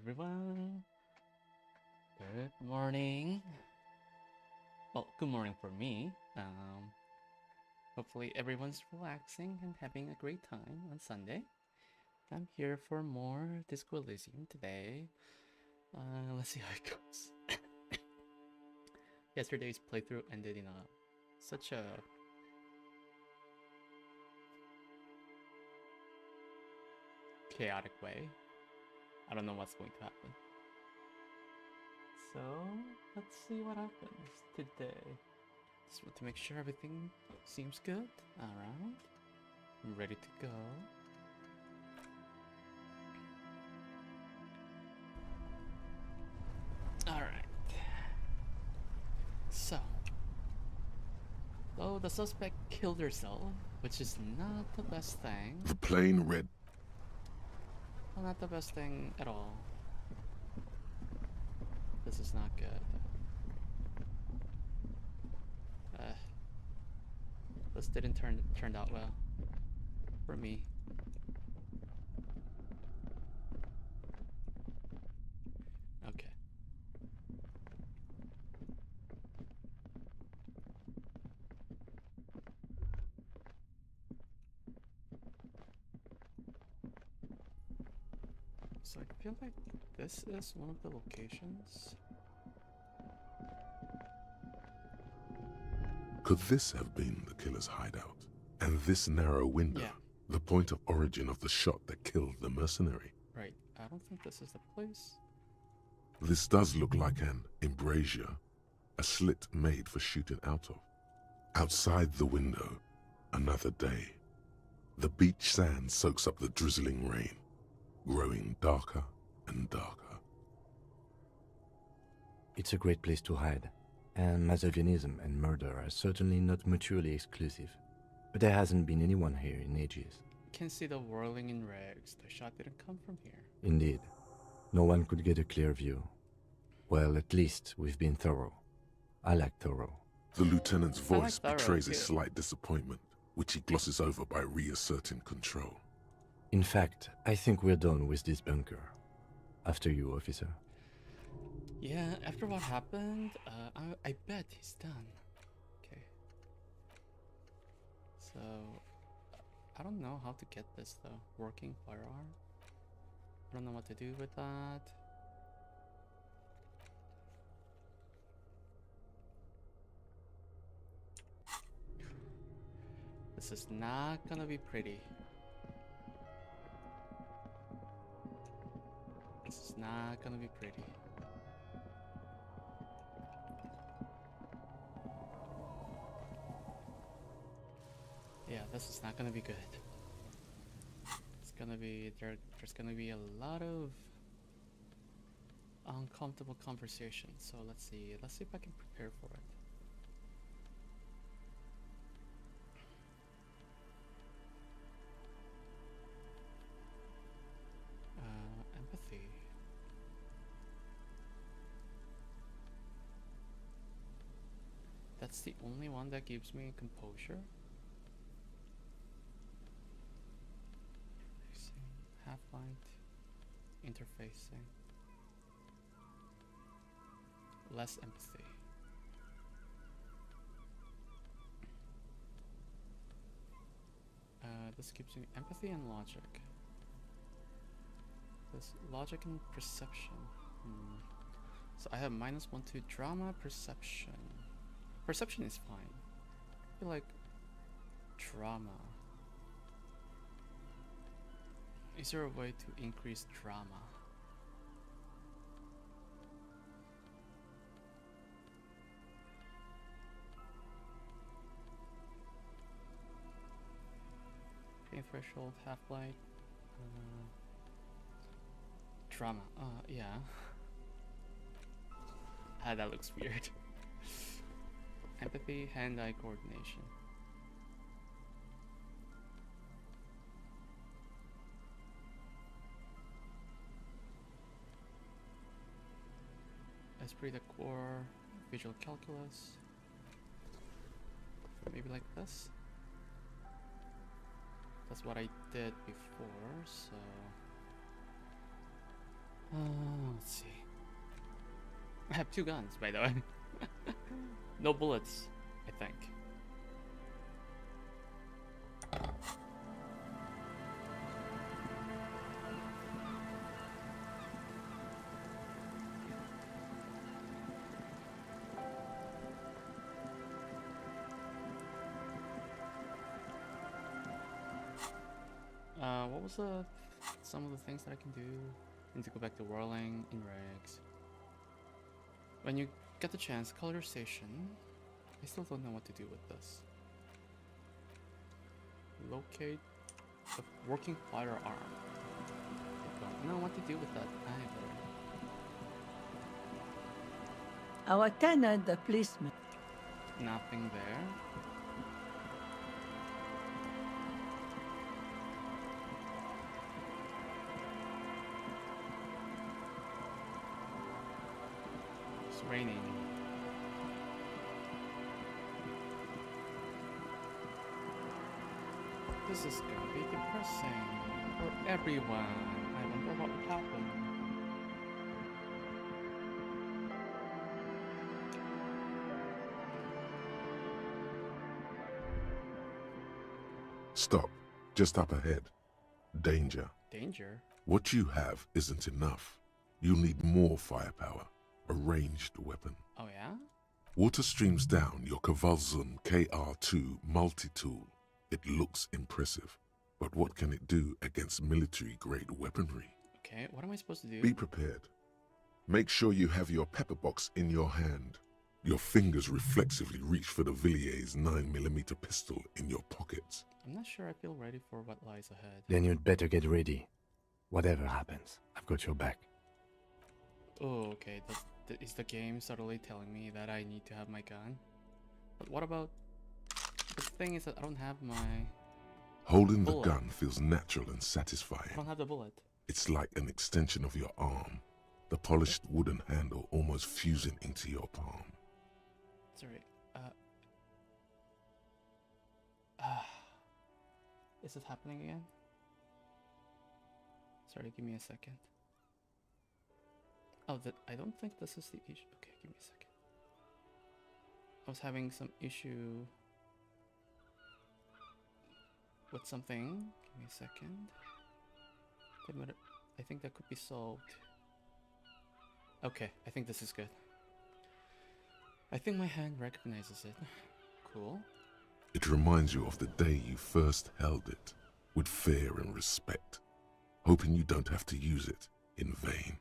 everyone. Good morning. Well, good morning for me. Hopefully everyone's relaxing and having a great time on Sunday. I'm here for more Disco Elysium today. Let's see how it goes. Yesterday's playthrough ended in such a chaotic way. I don't know what's going to happen. So let's see what happens today. Just want to make sure everything seems good. Alright. I'm ready to go. Alright. So. Though the suspect killed herself, which is not the best thing. The plain red. Well, not the best thing at all. This is not good. This didn't turn out well for me. Okay. So I feel like this is one of the locations. Could this have been the killer's hideout? And this narrow window, the point of origin of the shot that killed the mercenary? Right. I don't think this is the place. This does look like an embrasure, a slit made for shooting out of. Outside the window, another day. The beach sand soaks up the drizzling rain, growing darker and darker. It's a great place to hide, and misogynism and murder are certainly not mutually exclusive. But there hasn't been anyone here in ages. You can see the whirling in rags. The shot didn't come from here. Indeed. No one could get a clear view. Well, at least we've been thorough. I like thorough. The lieutenant's voice thorough, betrays too. a slight disappointment, which he glosses over by reasserting control. In fact, I think we're done with this bunker. After you, officer. Yeah, after what happened, I bet he's done. Okay. So, I don't know how to get this though. Working firearm? I don't know what to do with that. This is not gonna be pretty. This is not gonna be pretty. Yeah, this is not gonna be good. It's gonna be there's gonna be a lot of uncomfortable conversations. So let's see if I can prepare for it. Empathy. That's the only one that gives me composure. Half-light, interfacing, less empathy. This gives me empathy and logic. This logic and perception. So I have -1 to drama, perception. Perception is fine. I feel like drama. Is there a way to increase drama? Pain threshold, half-light, drama. Yeah. That looks weird. Empathy, hand-eye coordination. Esprit de corps, visual calculus. Maybe like this. That's what I did before, so Let's see. I have 2 guns, by the way. No bullets, I think. What was some of the things that I can do? I need to go back to whirling in regs. When you get the chance, call your station. I still don't know what to do with this. Locate the working firearm. Don't know what to do with that either. Our tenant, the policeman. Nothing there. It's raining. This is gonna be depressing for everyone. I wonder what will happen. Stop. Just up ahead. Danger. Danger? What you have isn't enough. You'll need more firepower. A ranged weapon. Oh yeah? Water streams down your Kvalzum KR2 multi-tool. It looks impressive, but what can it do against military-grade weaponry? Okay, what am I supposed to do? Be prepared. Make sure you have your pepper box in your hand. Your fingers reflexively reach for the Villiers 9mm pistol in your pockets. I'm not sure I feel ready for what lies ahead. Then you'd better get ready. Whatever happens, I've got your back. Oh, okay. Is the game subtly telling me that I need to have my gun? But what about... The thing is that I don't have my... Holding the bullet. gun feels natural and I satisfying. don't have the bullet. It's like an extension of your arm. The polished wooden handle almost fusing into your palm. Sorry. Is it happening again? Sorry, give me a second. Oh, I don't think this is the issue. Okay, give me a second. I was having some issue with something. Give me a second. I think that could be solved. Okay, I think this is good. I think my hand recognizes it. Cool. It reminds you of the day you first held it, with fear and respect, hoping you don't have to use it in vain.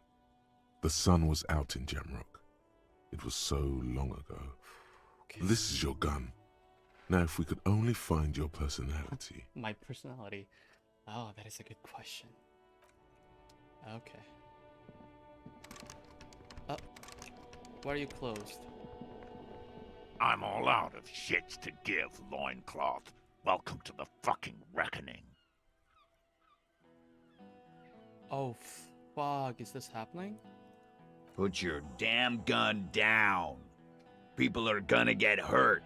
The sun was out in Jamrock. It was so long ago. Okay. This is your gun. Now, if we could only find your personality. My personality. Oh, that is a good question. Okay. Oh, why are you closed? I'm all out of shits to give, loincloth. Welcome to the fucking reckoning. Oh, fuck. Is this happening? Put your damn gun down. People are gonna get hurt.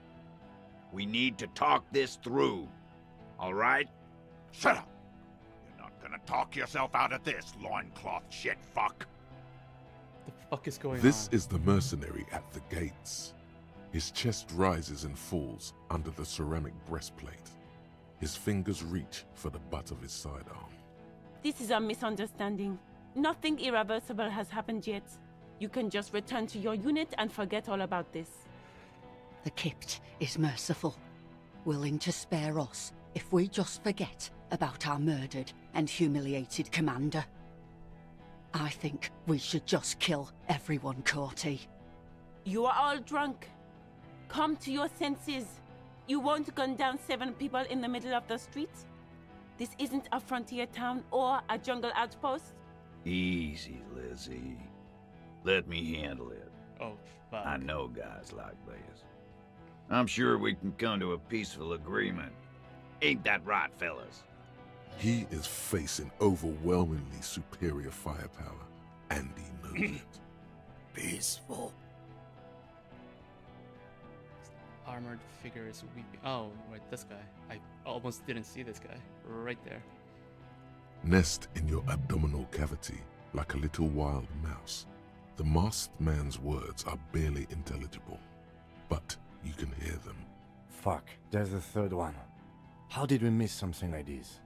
We need to talk this through. All right? Shut up! You're not gonna talk yourself out of this, loincloth shit fuck. The fuck is going This on? is the mercenary at the gates. His chest rises and falls under the ceramic breastplate. His fingers reach for the butt of his sidearm. This is a misunderstanding. Nothing irreversible has happened yet. You can just return to your unit and forget all about this. The Kypt is merciful, willing to spare us if we just forget about our murdered and humiliated commander. I think we should just kill everyone, Corty. You are all drunk. Come to your senses. You won't gun down 7 people in the middle of the street. This isn't a frontier town or a jungle outpost. Easy, Lizzie. Let me handle it. Oh, fuck. I know guys like this. I'm sure we can come to a peaceful agreement. Ain't that right, fellas? He is facing overwhelmingly superior firepower, and he knows it. Peaceful. Armored figure is weeping. Oh, right, this guy. I almost didn't see this guy. Right there. Nest in your abdominal cavity like a little wild mouse. The masked man's words are barely intelligible, but you can hear them. Fuck, there's a third one. How did we miss something like this?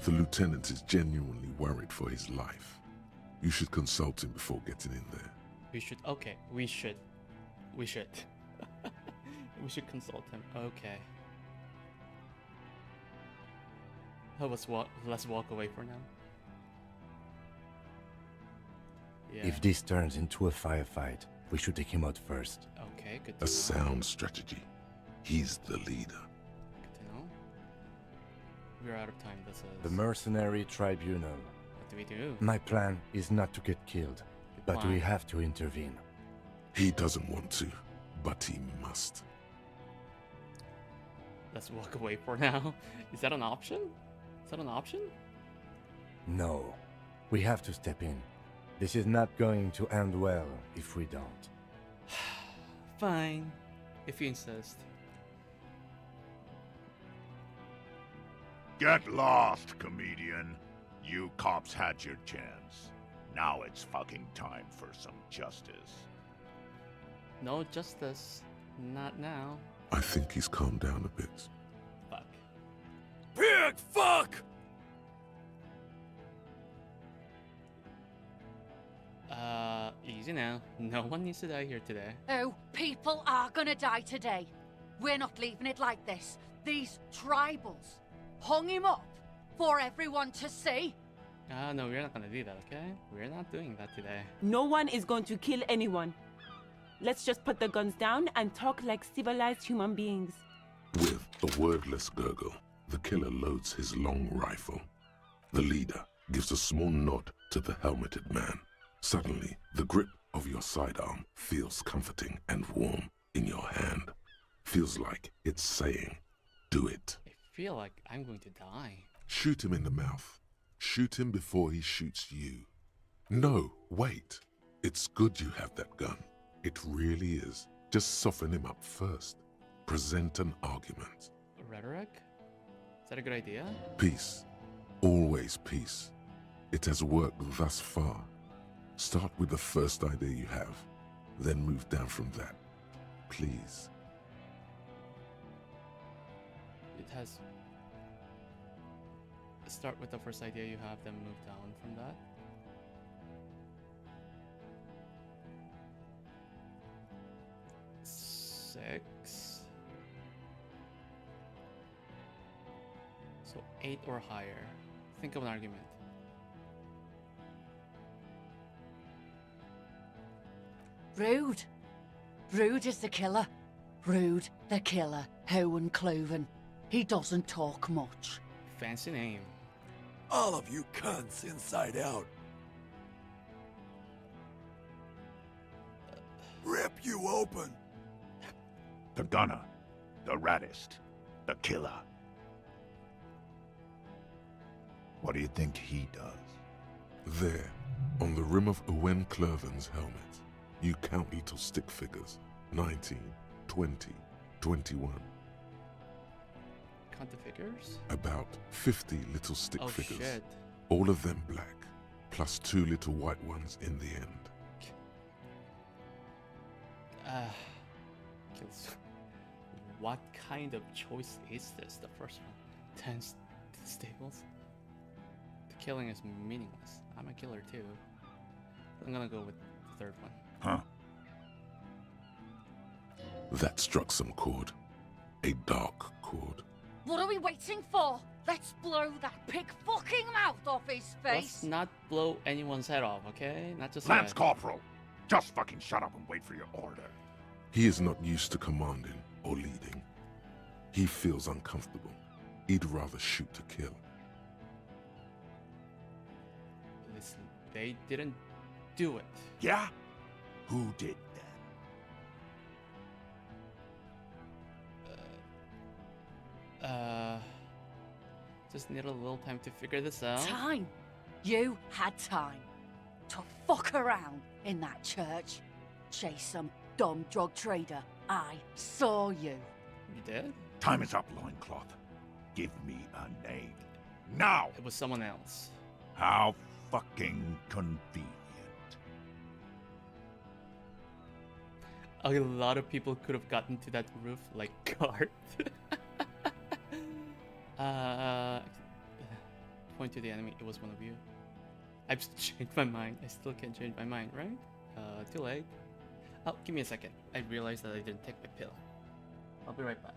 The lieutenant is genuinely worried for his life. You should consult him before getting in there. We should. Okay, we should. We should. We should consult him. Okay. Let's walk away for now. Yeah. If this turns into a firefight, we should take him out first. Okay, good to A know. sound strategy. He's the leader. Good to know. We're out of time. This is. The Mercenary Tribunal. What do we do? My plan is not to get killed, Good but plan. we have to intervene. He doesn't want to, but he must. Let's walk away for now. Is that an option? Is that an option? No, we have to step in. This is not going to end well if we don't. Fine, if you insist. Get lost, comedian. You cops had your chance. Now it's fucking time for some justice. No justice. Not now. I think he's calmed down a bit. Fuck. Big fuck! Easy now. No one needs to die here today. Oh, people are gonna die today. We're not leaving it like this. These tribals hung him up for everyone to see. No, we're not gonna do that, okay? We're not doing that today. No one is going to kill anyone. Let's just put the guns down and talk like civilized human beings. With a wordless gurgle, the killer loads his long rifle. The leader gives a small nod to the helmeted man. Suddenly, the grip of your sidearm feels comforting and warm in your hand. Feels like it's saying, do it. I feel like I'm going to die. Shoot him in the mouth. Shoot him before he shoots you. No, wait. It's good you have that gun. It really is. Just soften him up first. Present an argument. Rhetoric? Is that a good idea? Peace. Always peace. It has worked thus far. Start with the first idea you have, then move down from that. Please. It has... Start with the first idea you have, then move down from that. Six. So 8 or higher. Think of an argument. Rude. Rude is the killer. Rude, the killer. Owen Cloven. He doesn't talk much. Fancy name. All of you cunts inside out. Rip you open. The gunner, the raddest, the killer. What do you think he does? There, on the rim of Owen Cloven's helmet, you count little stick figures. 19, 20, 21. Count the figures? About 50 little stick Oh figures. shit. All of them black, plus 2 little white ones in the end. Kills. What kind of choice is this? The first one. 10 stables? The killing is meaningless. I'm a killer too. I'm gonna go with the third one. Huh? That struck some chord. A dark chord. What are we waiting for? Let's blow that pig fucking mouth off his Let's face. not blow anyone's head off, okay? Not just Lance that. Corporal, just fucking shut up and wait for your order. He is not used to commanding or leading. He feels uncomfortable. He'd rather shoot to kill. Listen, they didn't do it. Yeah? Who did then? Just need a little time to figure this out. Time. You had time to fuck around in that church. Chase some dumb drug trader. I saw you. You did? Time is up, Loincloth. Give me a name. Now! It was someone else. How fucking convenient. A lot of people could have gotten to that roof like Garth. Point to the enemy. It was one of you. I've changed my mind. I still can't change my mind, right? Too late. Oh, give me a second. I realized that I didn't take my pill. I'll be right back.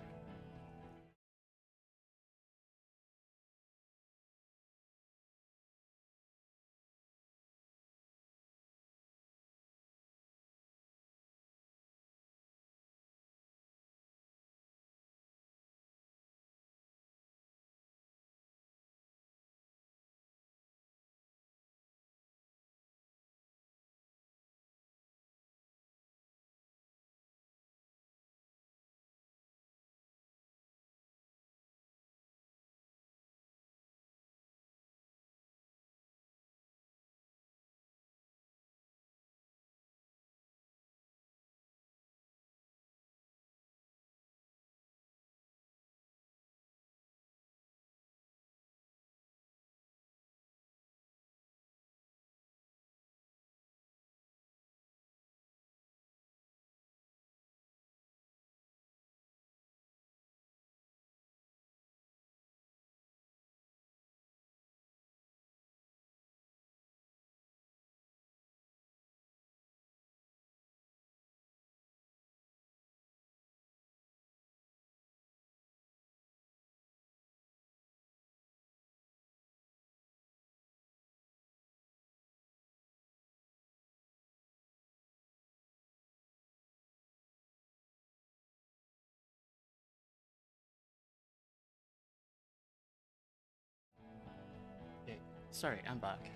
Okay, sorry, I'm back.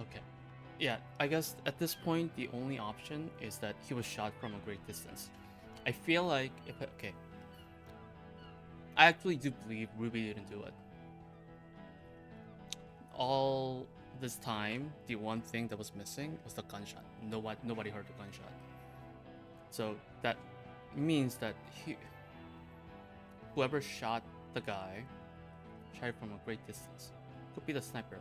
Okay. Yeah, I guess at this point, the only option is that he was shot from a great distance. I feel like if okay, I actually do believe Ruby didn't do it. All this time, the one thing that was missing was the gunshot. Nobody heard the gunshot. So that means that whoever shot the guy shot from a great distance. Could be the sniper.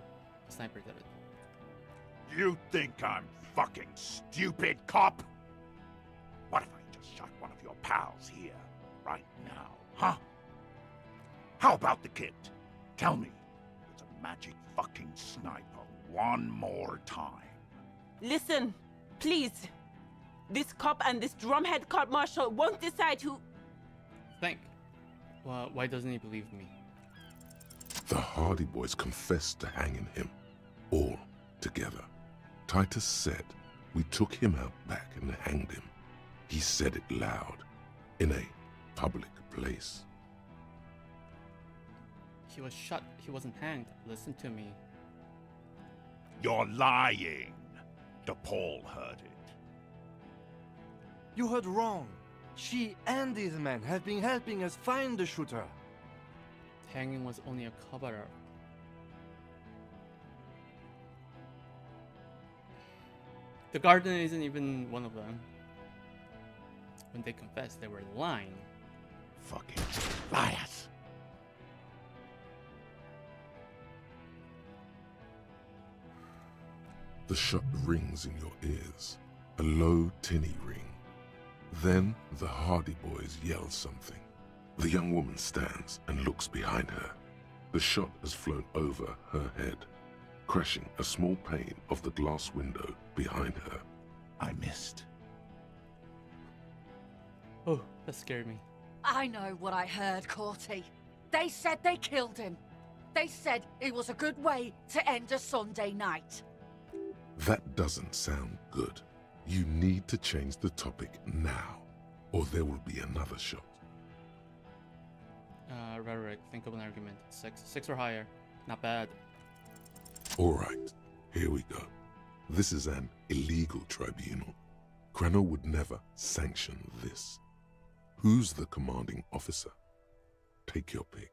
The sniper did it. You think I'm fucking stupid, cop? What if I just shot one of your pals here, right now, huh? How about the kid? Tell me, with a magic fucking sniper one more time. Listen, please. This cop and this drumhead cop marshal won't decide who... Think. Well, why doesn't he believe me? The Hardy Boys confessed to hanging him, all together. Titus said, we took him out back and hanged him. He said it loud, in a public place. He was shot. He wasn't hanged. Listen to me. You're lying. DePaul heard it. You heard wrong. She and these men have been helping us find the shooter. Hanging was only a cover-up. The garden isn't even one of them. When they confessed, they were lying. Fucking liars. The shot rings in your ears, a low, tinny ring. Then the Hardy Boys yell something. The young woman stands and looks behind her. The shot has flown over her head, crashing a small pane of the glass window behind her. I missed. Oh, that scared me. I know what I heard, Corty. They said they killed him. They said it was a good way to end a Sunday night. That doesn't sound good. You need to change the topic now, or there will be another shot. Rhetoric. Think of an argument. Six or higher. Not bad. All right, here we go. This is an illegal tribunal. Cranor would never sanction this. Who's the commanding officer? Take your pick.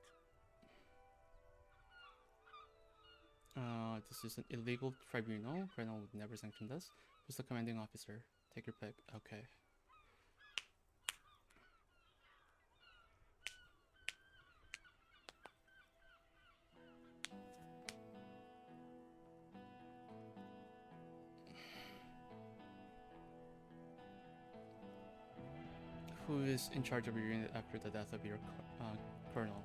This is an illegal tribunal. Colonel would never sanction this. Who's the commanding officer? Take your pick. Okay. who is in charge of your unit after the death of your colonel?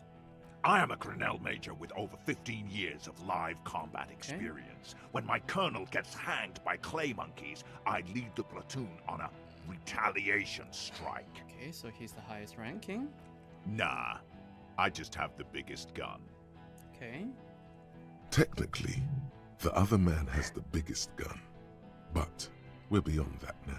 I am a Colonel Major with over 15 years of live combat experience. When my colonel gets hanged by clay monkeys, I lead the platoon on a retaliation strike. Okay, so he's the highest ranking. Nah, I just have the biggest gun. Okay. Technically, the other man has the biggest gun, but we're beyond that now.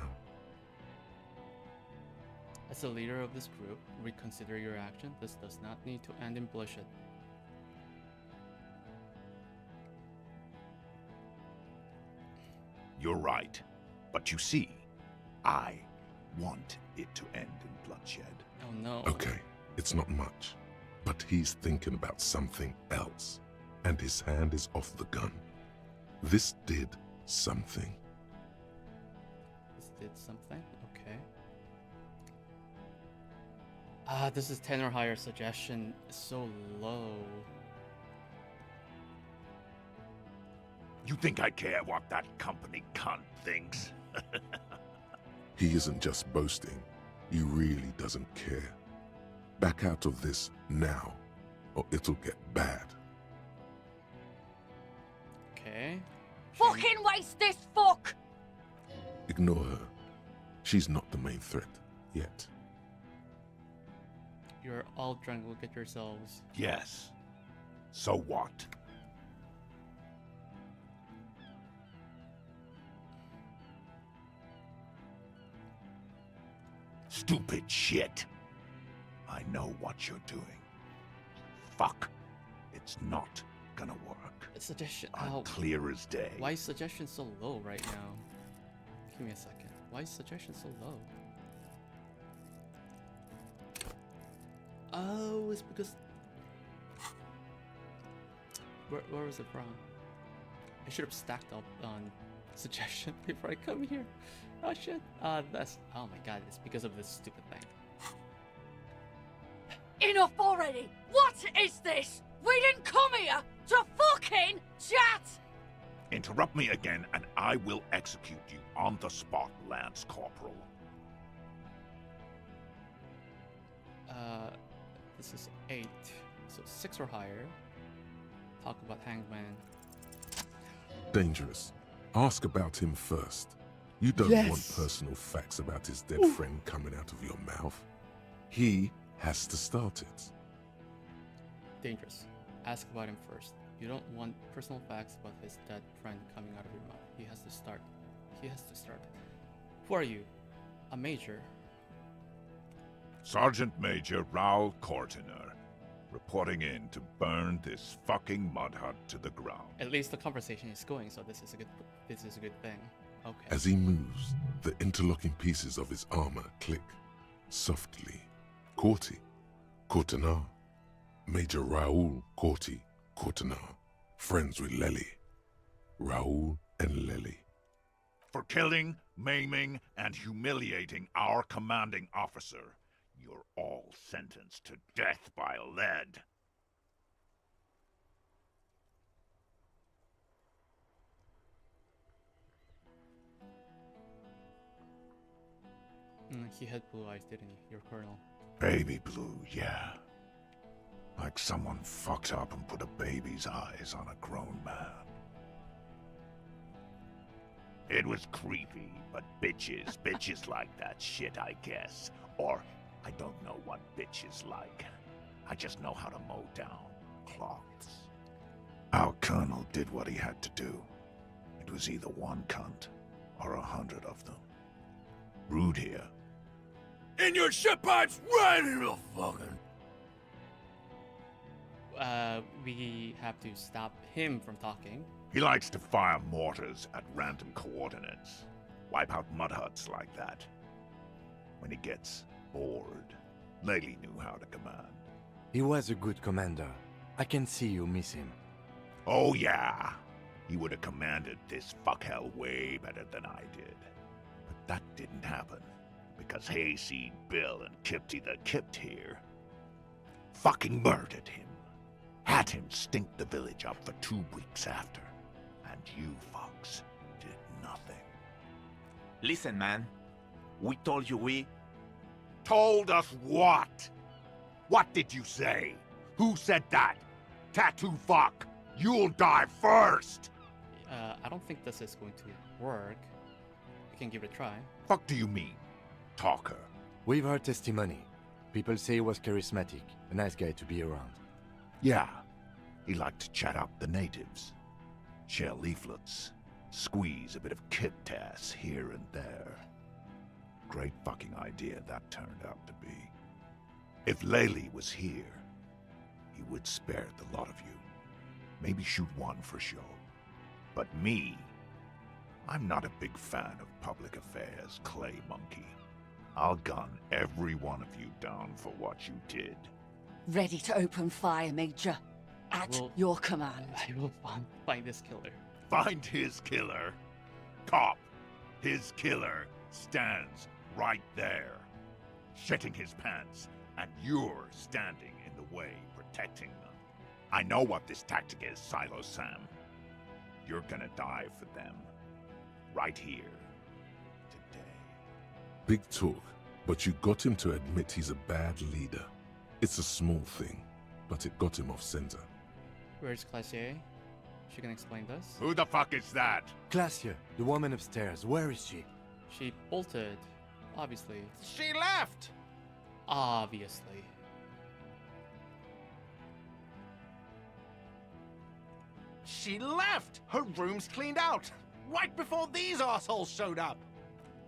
As the leader of this group, reconsider your action. This does not need to end in bloodshed. You're right. But you see, I want it to end in bloodshed. Oh no. Okay, it's not much, but he's thinking about something else, and his hand is off the gun. This did something. This did something? Okay. This is 10 or higher. Suggestion is so low. You think I care what that company cunt thinks? He isn't just boasting, he really doesn't care. Back out of this now, or it'll get bad. Okay. Fucking waste this fuck! Ignore her. She's not the main threat, yet. You're all drunk. Look at yourselves. Yes. So what? Stupid shit. I know what you're doing. Fuck. It's not gonna work. Suggestion. I'm clear as day. Why is suggestion so low right now? Give me a second. Why is suggestion so low? Oh, it's because... Where was it from? I should have stacked up on suggestion before I come here. Oh shit. That's... Oh my god, it's because of this stupid thing. Enough already! What is this? We didn't come here to fucking chat! Interrupt me again and I will execute you on the spot, Lance Corporal. This is 8. So 6 or higher. Talk about Hangman. Dangerous. Ask about him first. You don't want personal facts about his dead friend coming out of your mouth. He has to start it. Dangerous. Ask about him first. You don't want personal facts about his dead friend coming out of your mouth. He has to start. He has to start. Who are you? A major. Sergeant Major Raoul Cortiner, reporting in to burn this fucking mud hut to the ground. At least the conversation is going, so this is a good thing. Okay. As he moves, the interlocking pieces of his armor click softly. Corty, Cortiner, Major Raoul Cortiner, friends with Lely. Raoul and Lely. For killing, maiming, and humiliating our commanding officer, you're all sentenced to death by lead. He had blue eyes, didn't he? Your colonel. Baby blue, yeah. Like someone fucked up and put a baby's eyes on a grown man. It was creepy, but bitches like that shit, I guess. Or, I don't know what bitches like. I just know how to mow down cloths. Our colonel did what he had to do. It was either one cunt, or 100 of them. Rude here. And your shit pipes right in the fucking... We have to stop him from talking. He likes to fire mortars at random coordinates. Wipe out mud huts like that. When he gets bored, Lely knew how to command. He was a good commander. I can see you miss him. Oh yeah, he would have commanded this fuckhell way better than I did. But that didn't happen, because Hayseed Bill and Kipty the Kipt here fucking murdered him. Had him stink the village up for 2 weeks after. And you fucks did nothing. Listen, man. We told you we... Told us what? What did you say? Who said that? Tattoo fuck. You'll die first. I don't think this is going to work. We can give it a try. Fuck do you mean, talker? We've heard testimony. People say he was charismatic, a nice guy to be around. Yeah. He liked to chat up the natives. Share leaflets. Squeeze a bit of kit-tass here and there. Great fucking idea that turned out to be. If Laylee was here, he would spare the lot of you. Maybe shoot one for show. But me, I'm not a big fan of public affairs, Clay Monkey. I'll gun every one of you down for what you did. Ready to open fire, Major. At your command. I will find this killer. Find his killer. Cop, his killer stands right there, shitting his pants, and you're standing in the way, protecting them. I know what this tactic is, Silo Sam. You're gonna die for them. Right here. Today. Big talk, but you got him to admit he's a bad leader. It's a small thing, but it got him off center. Where's Classier? She can explain this. Who the fuck is that? Glacia, the woman upstairs, where is she? She bolted. Obviously. She left! Obviously. She left! Her room's cleaned out! Right before these assholes showed up!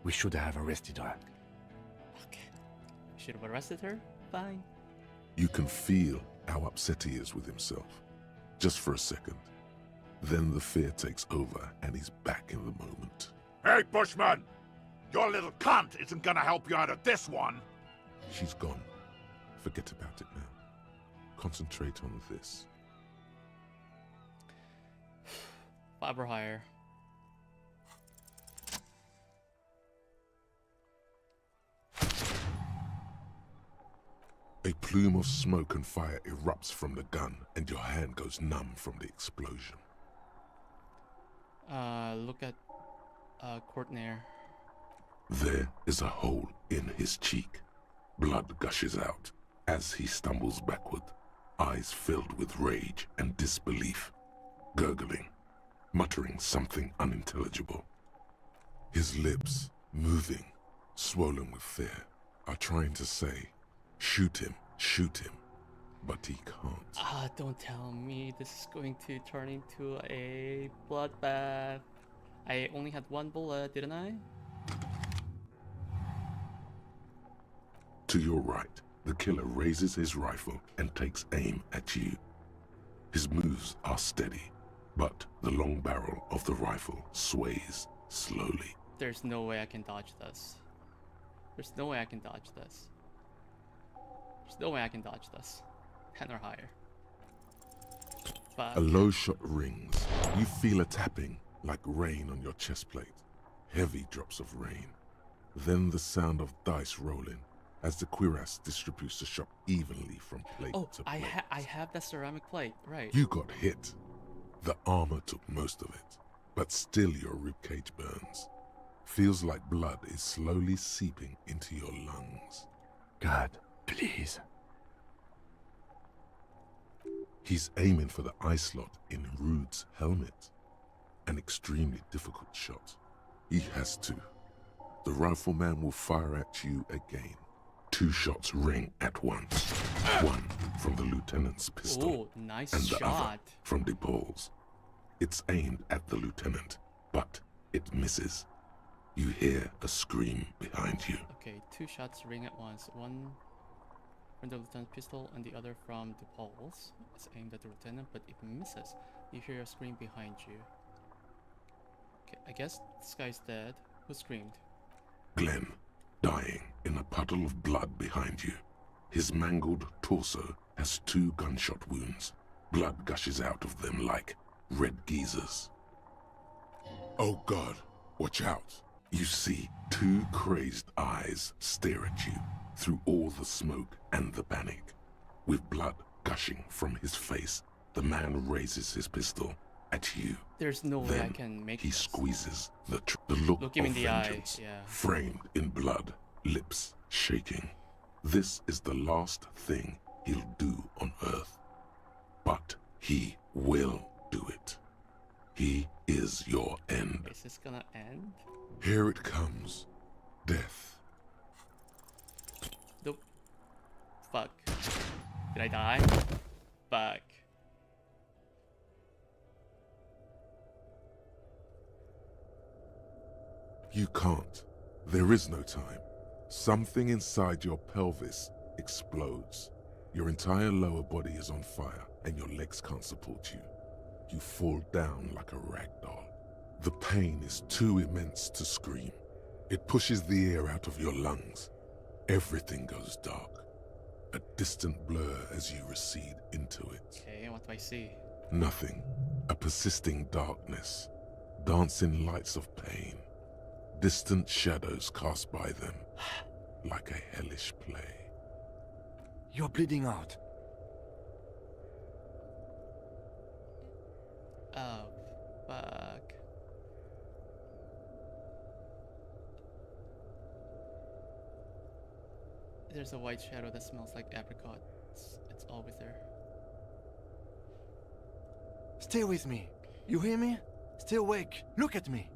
We should have arrested her. Okay. Should have arrested her? Fine. You can feel how upset he is with himself. Just for a second. Then the fear takes over and he's back in the moment. Hey, Bushman! Your little cunt isn't gonna help you out of this one! She's gone. Forget about it now. Concentrate on this. Fiber higher. A plume of smoke and fire erupts from the gun, and your hand goes numb from the explosion. Look at Courtney. There is a hole in his cheek. Blood gushes out as he stumbles backward, eyes filled with rage and disbelief, gurgling, muttering something unintelligible. His lips, moving, swollen with fear, are trying to say, shoot him, but he can't. Don't tell me this is going to turn into a bloodbath. I only had one bullet, didn't I? To your right, the killer raises his rifle and takes aim at you. His moves are steady, but the long barrel of the rifle sways slowly. There's no way I can dodge this. There's no way I can dodge this. There's no way I can dodge this. 10 or higher. But A low shot rings. You feel a tapping like rain on your chest plate. Heavy drops of rain. Then the sound of dice rolling as the cuirass distributes the shot evenly from plate to plate. I have that ceramic plate, right. You got hit. The armor took most of it, but still your ribcage burns. Feels like blood is slowly seeping into your lungs. God, please. He's aiming for the eye slot in Rude's helmet. An extremely difficult shot. He has to. The rifleman will fire at you again. 2 shots ring at once. One from the lieutenant's pistol, Oh, nice and the other shot. from DePaul's. It's aimed at the lieutenant, but it misses. You hear a scream behind you. Okay, 2 shots ring at once. One from the lieutenant's pistol and the other from DePaul's. It's aimed at the lieutenant, but it misses. You hear a scream behind you. Okay, I guess this guy's dead. Who screamed? Glenn, dying in a puddle of blood behind you. His mangled torso has 2 gunshot wounds. Blood gushes out of them like red geysers. Oh God, watch out. You see 2 crazed eyes stare at you through all the smoke and the panic. With blood gushing from his face, the man raises his pistol at you. There's no way I Then can make he this. squeezes the look Look him of in the eye, vengeance, yeah. framed in blood, lips shaking. This is the last thing he'll do on Earth. But he will do it. He is your end. Is this gonna end? Here it comes. Death. Nope. Fuck. Did I die? Fuck. You can't. There is no time. Something inside your pelvis explodes. Your entire lower body is on fire, and your legs can't support you. You fall down like a rag doll. The pain is too immense to scream. It pushes the air out of your lungs. Everything goes dark. A distant blur as you recede into it. Okay, what do I see? Nothing. A persisting darkness. Dancing lights of pain. Distant shadows cast by them. Like a hellish play. You're bleeding out. Oh, fuck. There's a white shadow that smells like apricot. It's always there. Stay with me. You hear me? Stay awake. Look at me.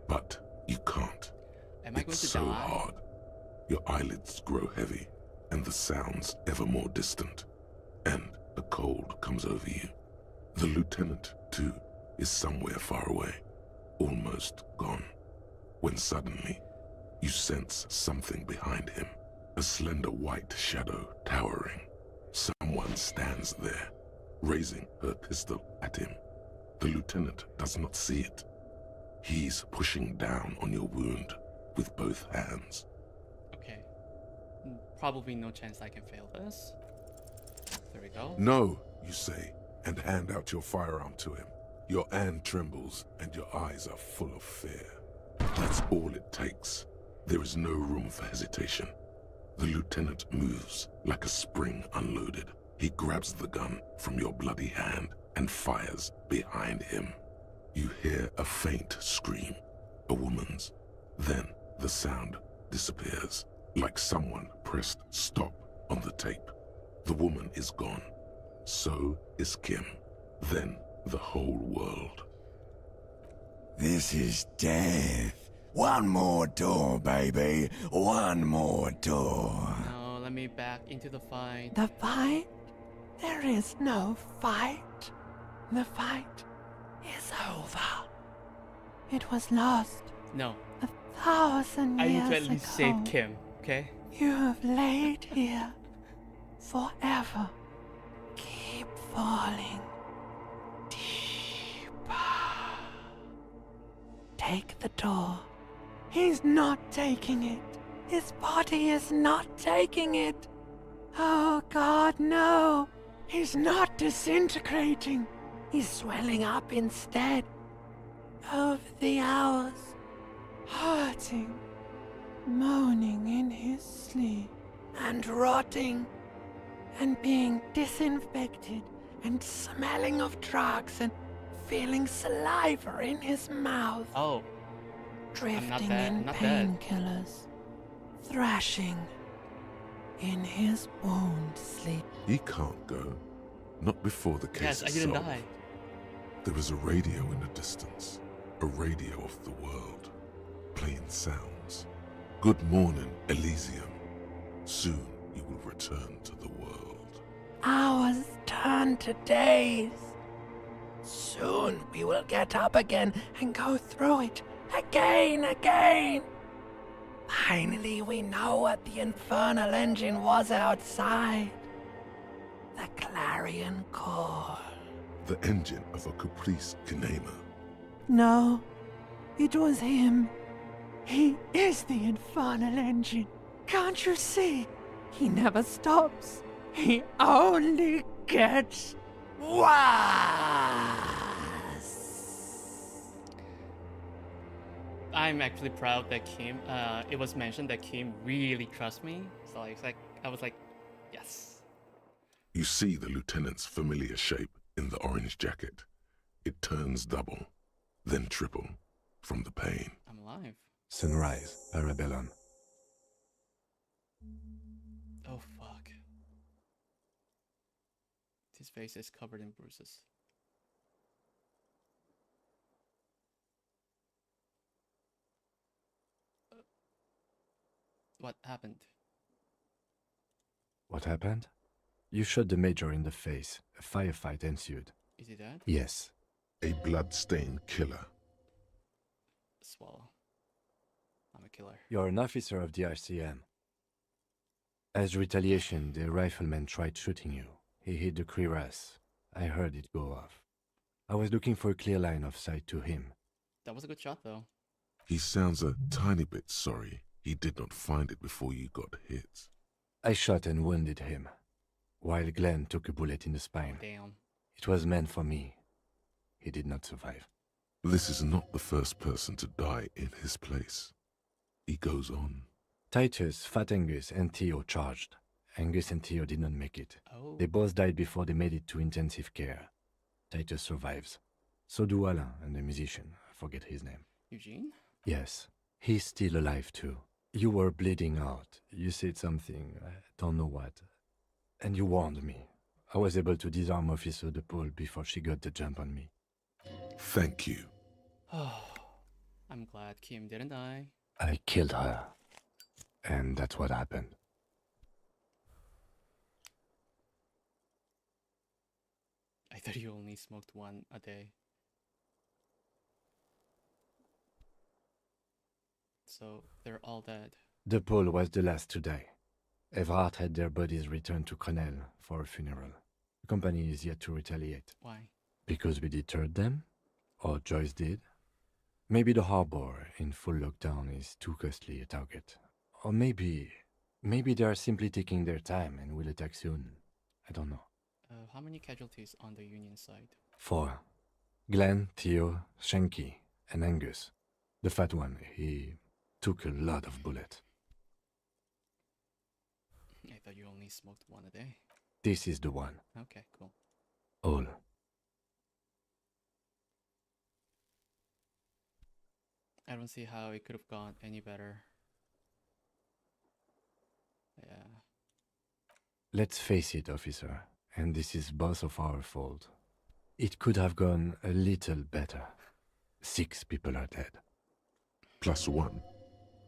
But you can't. Am I going It's to so die? hard. Your eyelids grow heavy, and the sounds ever more distant. And a cold comes over you. The lieutenant, too, is somewhere far away, almost gone. When suddenly, you sense something behind him. A slender white shadow towering. Someone stands there, raising her pistol at him. The lieutenant does not see it. He's pushing down on your wound with both hands. Okay. Probably no chance I can fail this. There we go. No, you say, and hand out your firearm to him. Your hand trembles, and your eyes are full of fear. That's all it takes. There is no room for hesitation. The lieutenant moves like a spring unloaded. He grabs the gun from your bloody hand and fires behind him. You hear a faint scream, a woman's. Then the sound disappears, like someone pressed stop on the tape. The woman is gone. So is Kim. Then the whole world. This is death. One more door, baby. One more door. No, let me back into the fight. The fight? There is no fight. The fight is over. It was lost No. 1,000 I years need to at least ago. save Kim, okay? You have laid here forever. Keep falling deeper. Take the door. He's not taking it. His body is not taking it. Oh God, no. He's not disintegrating. He's swelling up instead. Over the hours, hurting, moaning in his sleep, and rotting, and being disinfected, and smelling of drugs, and feeling saliva in his mouth. Oh, Drifting dead, in I'm not dead. painkillers, thrashing in his wound sleep. He can't go. Not before the case yes, I is didn't solved. die. There is a radio in the distance. A radio of the world. Playing sounds. Good morning, Elysium. Soon you will return to the world. Hours turn to days. Soon we will get up again and go through it again. Finally, we know what the infernal engine was outside. The clarion call. The engine of a Caprice Kinema. No, it was him. He is the infernal engine. Can't you see? He never stops. He only gets worse. I'm actually proud that Kim, it was mentioned that Kim really trusts me. So I was like, yes. You see the lieutenant's familiar shape in the orange jacket. It turns double, then triple, from the pain. I'm alive. Sunrise, Parabellum. His face is covered in bruises. What happened? What happened? You shot the major in the face. A firefight ensued. Is he dead? Yes. A blood-stained killer. Swallow. I'm a killer. You're an officer of the RCM. As retaliation, the rifleman tried shooting you. He hit the cuirass. I heard it go off. I was looking for a clear line of sight to him. That was a good shot, though. He sounds a tiny bit sorry he did not find it before you got hit. I shot and wounded him, while Glenn took a bullet in the spine. Damn. It was meant for me. He did not survive. This is not the first person to die in his place. He goes on. Titus, Fat Angus, and Theo charged. Angus and Theo did not make it. Oh. They both died before they made it to intensive care. Titus survives. So do Alain and the musician. I forget his name. Eugene? Yes. He's still alive too. You were bleeding out. You said something, I don't know what. And you warned me. I was able to disarm Officer DePaul before she got the jump on me. Thank you. I'm glad Kim didn't die. I killed her. And that's what happened. I thought you only smoked one a day. So they're all dead. DePaul was the last to die. Everard had their bodies returned to Crenel for a funeral. The company is yet to retaliate. Why? Because we deterred them? Or Joyce did? Maybe the harbor in full lockdown is too costly a target. Or maybe they are simply taking their time and will attack soon. I don't know. How many casualties on the Union side? 4. Glenn, Theo, Shanky, and Angus. The fat one, he took a lot of bullets. I thought you only smoked one a day. This is the one. Okay, cool. All. I don't see how it could have gone any better. Yeah. Let's face it, officer, and this is both of our fault. It could have gone a little better. 6 people are dead. +1.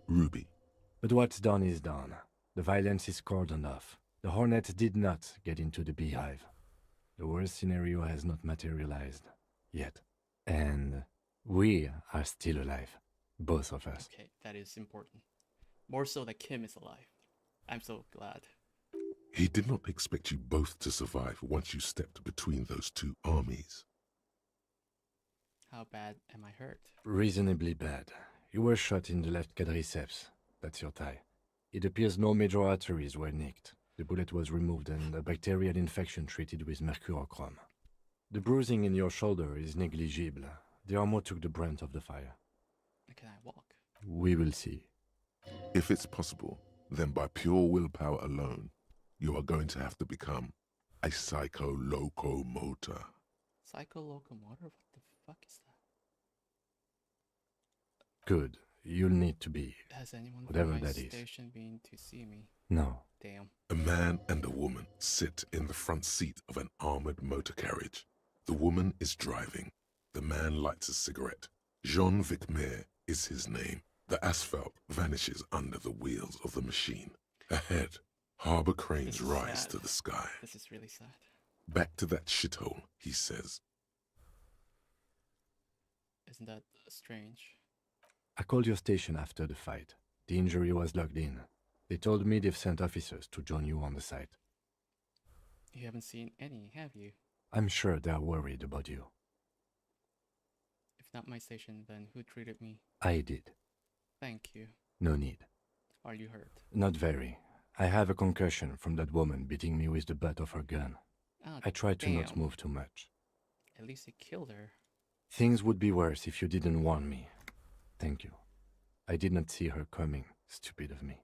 Ruby. But what's done is done. The violence is cordoned off. The Hornet did not get into the beehive. The worst scenario has not materialized. Yet. And we are still alive. Both of us. Okay, that is important. More so that Kim is alive. I'm so glad. He did not expect you both to survive once you stepped between those two armies. How bad am I hurt? Reasonably bad. You were shot in the left quadriceps. That's your thigh. It appears no major arteries were nicked. The bullet was removed and a bacterial infection treated with mercurochrome. The bruising in your shoulder is negligible. The armor took the brunt of the fire. Can I walk? We will see. If it's possible, then by pure willpower alone, you are going to have to become a psycho-locomotor. Psycho-locomotor? What the fuck is that? Good. You'll need to be. Has anyone whatever from my that is. station been to see me? No. Damn. A man and a woman sit in the front seat of an armored motor carriage. The woman is driving. The man lights a cigarette. Jean Vicmer is his name. The asphalt vanishes under the wheels of the machine. Ahead, harbor cranes This is rise sad. to the sky. This is really sad. Back to that shithole, he says. Isn't that strange? I called your station after the fight. The injury was logged in. They told me they've sent officers to join you on the site. You haven't seen any, have you? I'm sure they're worried about you. If not my station, then who treated me? I did. Thank you. No need. Are you hurt? Not very. I have a concussion from that woman beating me with the butt of her gun. Ah, I tried to not damn. move too much. At least you killed her. Things would be worse if you didn't warn me. Thank you. I did not see her coming. Stupid of me.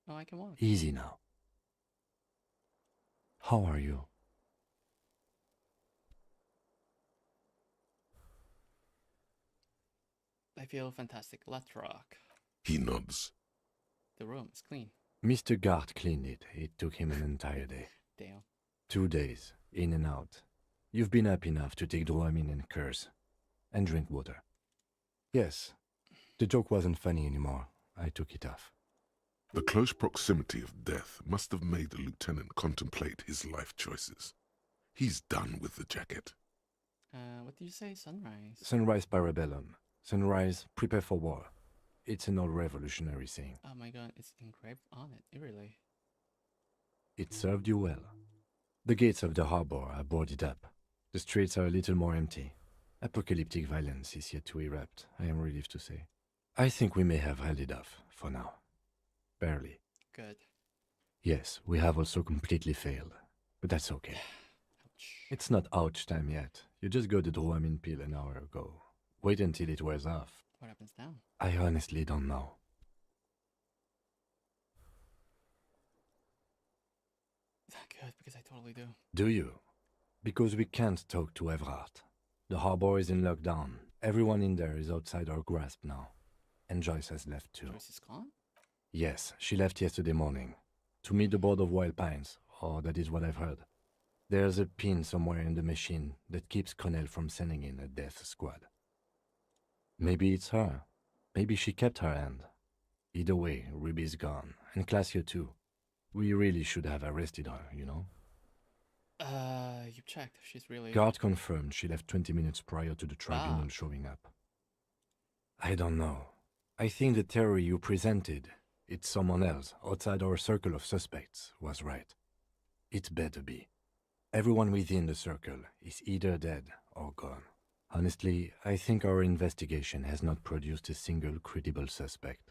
Oh, I can walk. Easy now. How are you? I feel fantastic. Let's rock. He nods. The room is clean. Mr. Gart cleaned it. It took him an entire day. Damn. 2 days, in and out. You've been up enough to take Dramamine and curse. And drink water. Yes, the joke wasn't funny anymore. I took it off. The close proximity of death must have made the lieutenant contemplate his life choices. He's done with the jacket. What did you say? Sunrise? Sunrise parabellum. Sunrise, prepare for war. It's an old revolutionary saying. Oh my god, it's engraved on it. Really? It served you well. The gates of the harbor are boarded up. The streets are a little more empty. Apocalyptic violence is yet to erupt, I am relieved to say. I think we may have held it off, for now. Barely. Good. Yes, we have also completely failed. But that's okay. Ouch. It's not ouch time yet. You just got the Dramamine pill an hour ago. Wait until it wears off. What happens now? I honestly don't know. Good, because I totally do. Do you? Because we can't talk to Everhart. The harbor is in lockdown. Everyone in there is outside our grasp now. And Joyce has left too. Joyce is gone? Yes, she left yesterday morning. To meet the board of Wild Pines, or that is what I've heard. There's a pin somewhere in the machine that keeps Connell from sending in a death squad. Maybe it's her. Maybe she kept her hand. Either way, Ruby's gone, and Claudia too. We really should have arrested her, you know? You checked. She's really... Guard confirmed she left 20 minutes prior to the tribunal Ah. showing up. I don't know. I think the theory you presented, it's someone else outside our circle of suspects, was right. It better be. Everyone within the circle is either dead or gone. Honestly, I think our investigation has not produced a single credible suspect.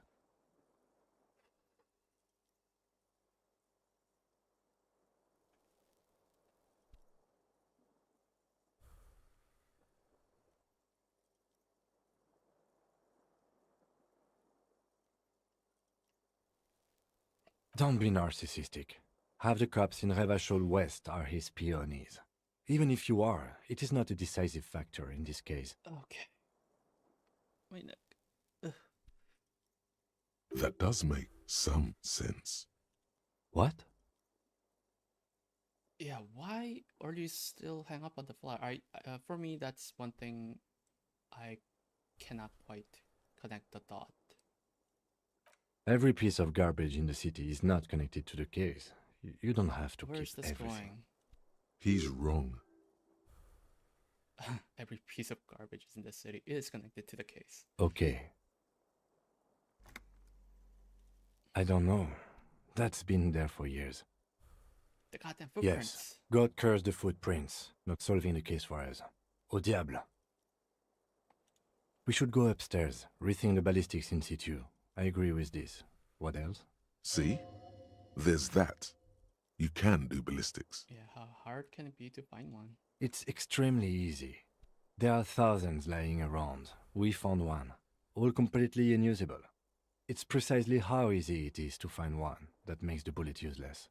Don't be narcissistic. Half the cops in Revachol West are his peonies. Even if you are, it is not a decisive factor in this case. Okay. My neck. Ugh. That does make some sense. What? Yeah, why? Or do you still hang up on the fly? For me, that's one thing I cannot quite connect the dot. Every piece of garbage in the city is not connected to the case. You don't have to Where's keep this everything. He's wrong. going? Every piece of garbage in the city is connected to the case. Okay. I don't know. That's been there for years. The goddamn footprints. Yes. God curse the footprints. Not solving the case for us. Au diable. We should go upstairs, rethink the ballistics in situ. I agree with this. What else? See? There's that. You can do ballistics. Yeah, how hard can it be to find one? It's extremely easy. There are thousands lying around. We found one. All completely unusable. It's precisely how easy it is to find one that makes the bullet useless.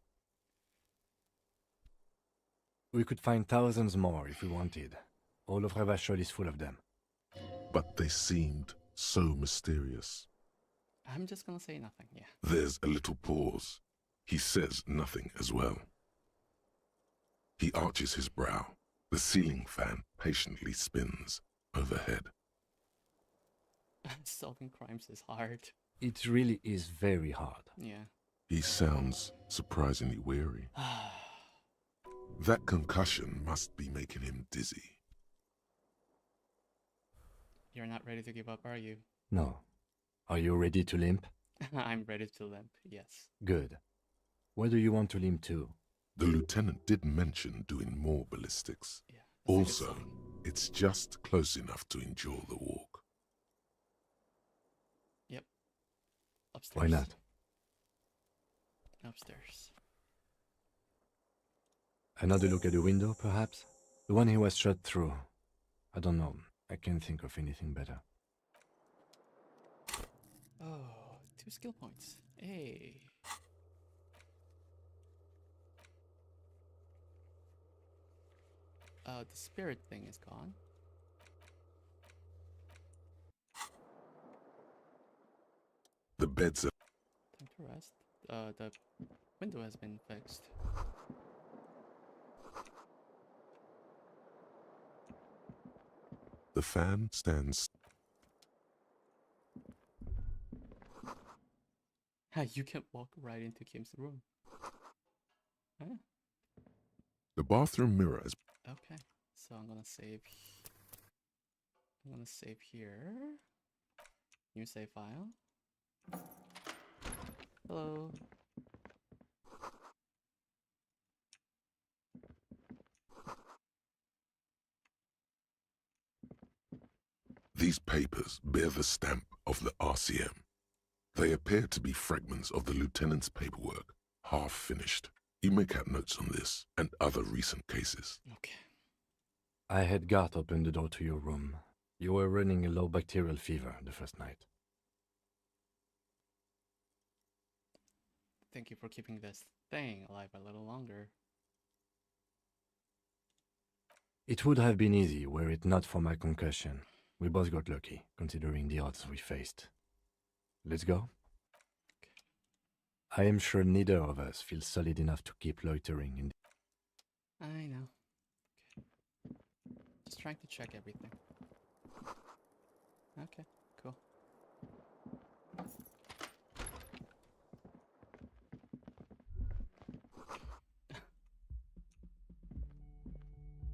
We could find thousands more if we wanted. All of Revachol is full of them. But they seemed so mysterious. I'm just gonna say nothing, yeah. There's a little pause. He says nothing as well. He arches his brow. The ceiling fan patiently spins overhead. Solving crimes is hard. It really is very hard. Yeah. He sounds surprisingly weary. That concussion must be making him dizzy. You're not ready to give up, are you? No. Are you ready to limp? I'm ready to limp, yes. Good. Where do you want to limp to? The lieutenant did mention doing more ballistics. Yeah. that's a good Also, sign. it's just close enough to endure the walk. Yep. Upstairs. Why not? Upstairs. Another look at the window, perhaps? The one he was shot through. I don't know. I can't think of anything better. Oh, 2 skill points. Hey. The spirit thing is gone. The beds are Time to rest. The window has been fixed. the fan stands. You can walk right into Kim's room. Huh? The bathroom mirror is Okay, so I'm gonna save. I'm gonna save here. New save file. Hello. These papers bear the stamp of the RCM. They appear to be fragments of the lieutenant's paperwork, half finished. You make out notes on this and other recent cases. Okay. I had Gart open the door to your room. You were running a low bacterial fever the first night. Thank you for keeping this thing alive a little longer. It would have been easy were it not for my concussion. We both got lucky, considering the odds we faced. Let's go? I am sure neither of us feels solid enough to keep loitering in. I know. Okay. Just trying to check everything. Okay, cool.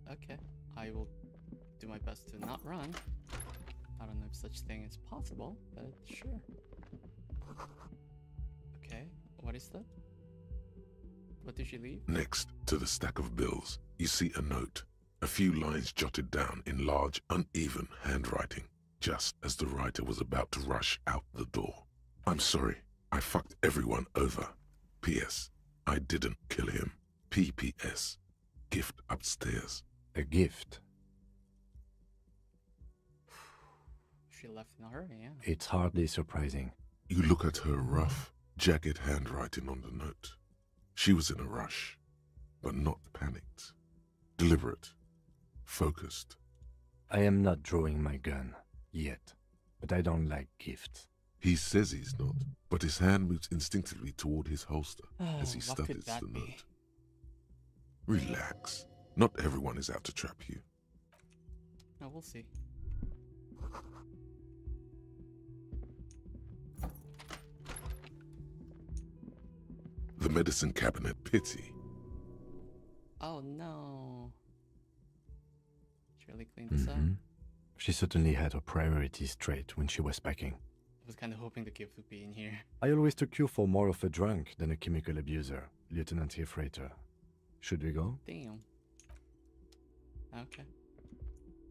Okay, I will do my best to not run. I don't know if such thing is possible, but sure. Okay, what is that? What did she leave? Next to the stack of bills, you see a note, a few lines jotted down in large, uneven handwriting, just as the writer was about to rush out the door. I'm sorry, I fucked everyone over. P.S. I didn't kill him. P.P.S. Gift upstairs. A gift. She left in a hurry, yeah. It's hardly surprising. You look at her rough, jagged handwriting on the note. She was in a rush, but not panicked. Deliberate. Focused. I am not drawing my gun, yet, but I don't like gifts. He says he's not, but his hand moves instinctively toward his holster as he What could studies that the be? note. Relax. Not everyone is out to trap you. Oh, we'll see. The medicine cabinet, pity. Oh no. She really cleaned this up. She certainly had her priorities straight when she was packing. I was kind of hoping the gift would be in here. I always took you for more of a drunk than a chemical abuser, Lieutenant Hefreiter. Should we go? Damn. Okay.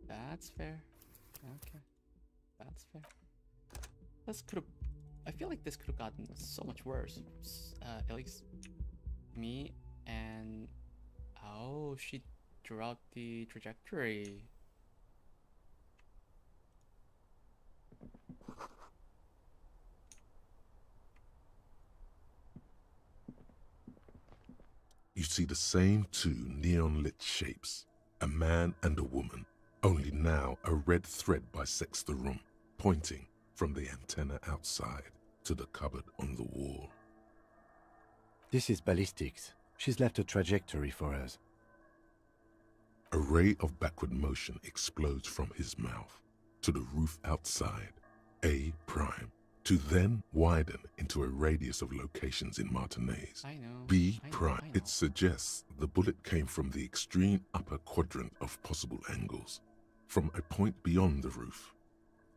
That's fair. Okay. That's fair. This could have... I feel like this could have gotten so much worse. At least me and... Oh, she drew out the trajectory. You see the same two neon-lit shapes, a man and a woman, only now a red thread bisects the room, pointing from the antenna outside to the cupboard on the wall. This is ballistics. She's left a trajectory for us. A ray of backward motion explodes from his mouth to the roof outside, A prime, to then widen into a radius of locations in Martinez. I know. B I know, prime. I know. It suggests the bullet came from the extreme upper quadrant of possible angles, from a point beyond the roof.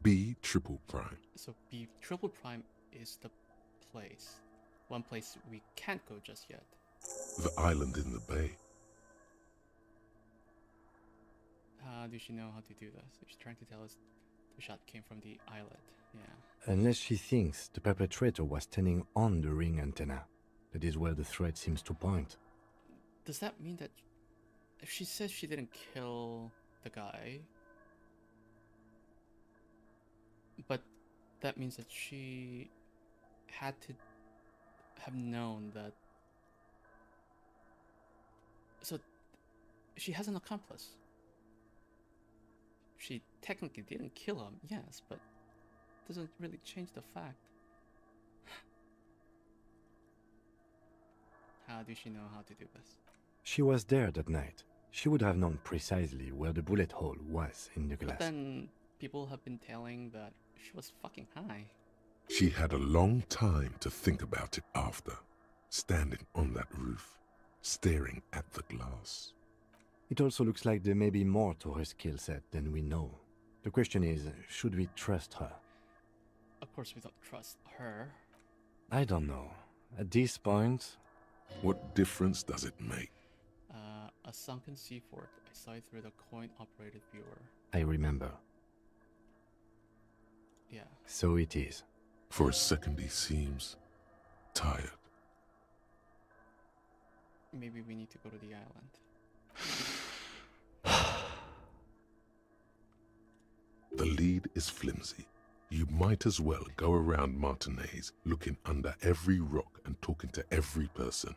B triple prime. So B triple prime is the place. One place we can't go just yet. The island in the bay. How does she know how to do this? She's trying to tell us the shot came from the islet. Yeah. Unless she thinks the perpetrator was standing on the ring antenna. That is where the thread seems to point. Does that mean that if she says she didn't kill the guy, but that means that she had to have known that... So she has an accomplice. She technically didn't kill him, yes, but doesn't really change the fact. How does she know how to do this? She was there that night. She would have known precisely where the bullet hole was in the glass. But then people have been telling that she was fucking high. She had a long time to think about it after, standing on that roof, staring at the glass. It also looks like there may be more to her skill set than we know. The question is, should we trust her? Of course we don't trust her. I don't know. At this point... What difference does it make? A sunken sea fort. I saw it through the coin-operated viewer. I remember. Yeah. So it is. For a second he seems tired. Maybe we need to go to the island. The lead is flimsy. You might as well go around Martinez looking under every rock and talking to every person.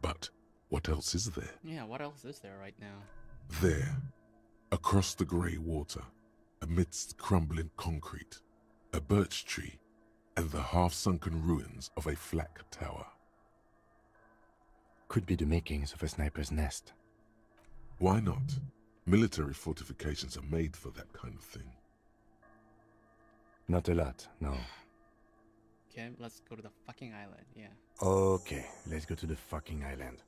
But what else is there? Yeah, what else is there right now? There, across the grey water, amidst crumbling concrete, a birch tree, and the half-sunken ruins of a flak tower. Could be the makings of a sniper's nest. Why not? Military fortifications are made for that kind of thing. Not a lot, no. Okay, let's go to the fucking island, yeah. Okay, let's go to the fucking island.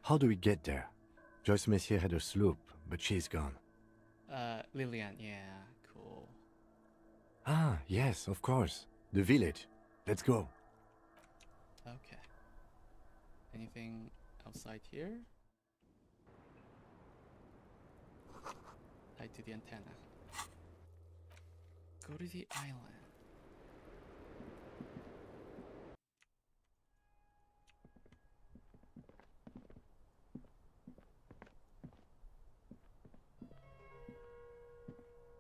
How do we get there? Joyce Messier had a sloop, but she's gone. Lillian, yeah, cool. Ah, yes, of course. The village. Let's go. Okay. Anything outside here? Tied to the antenna. Go to the island.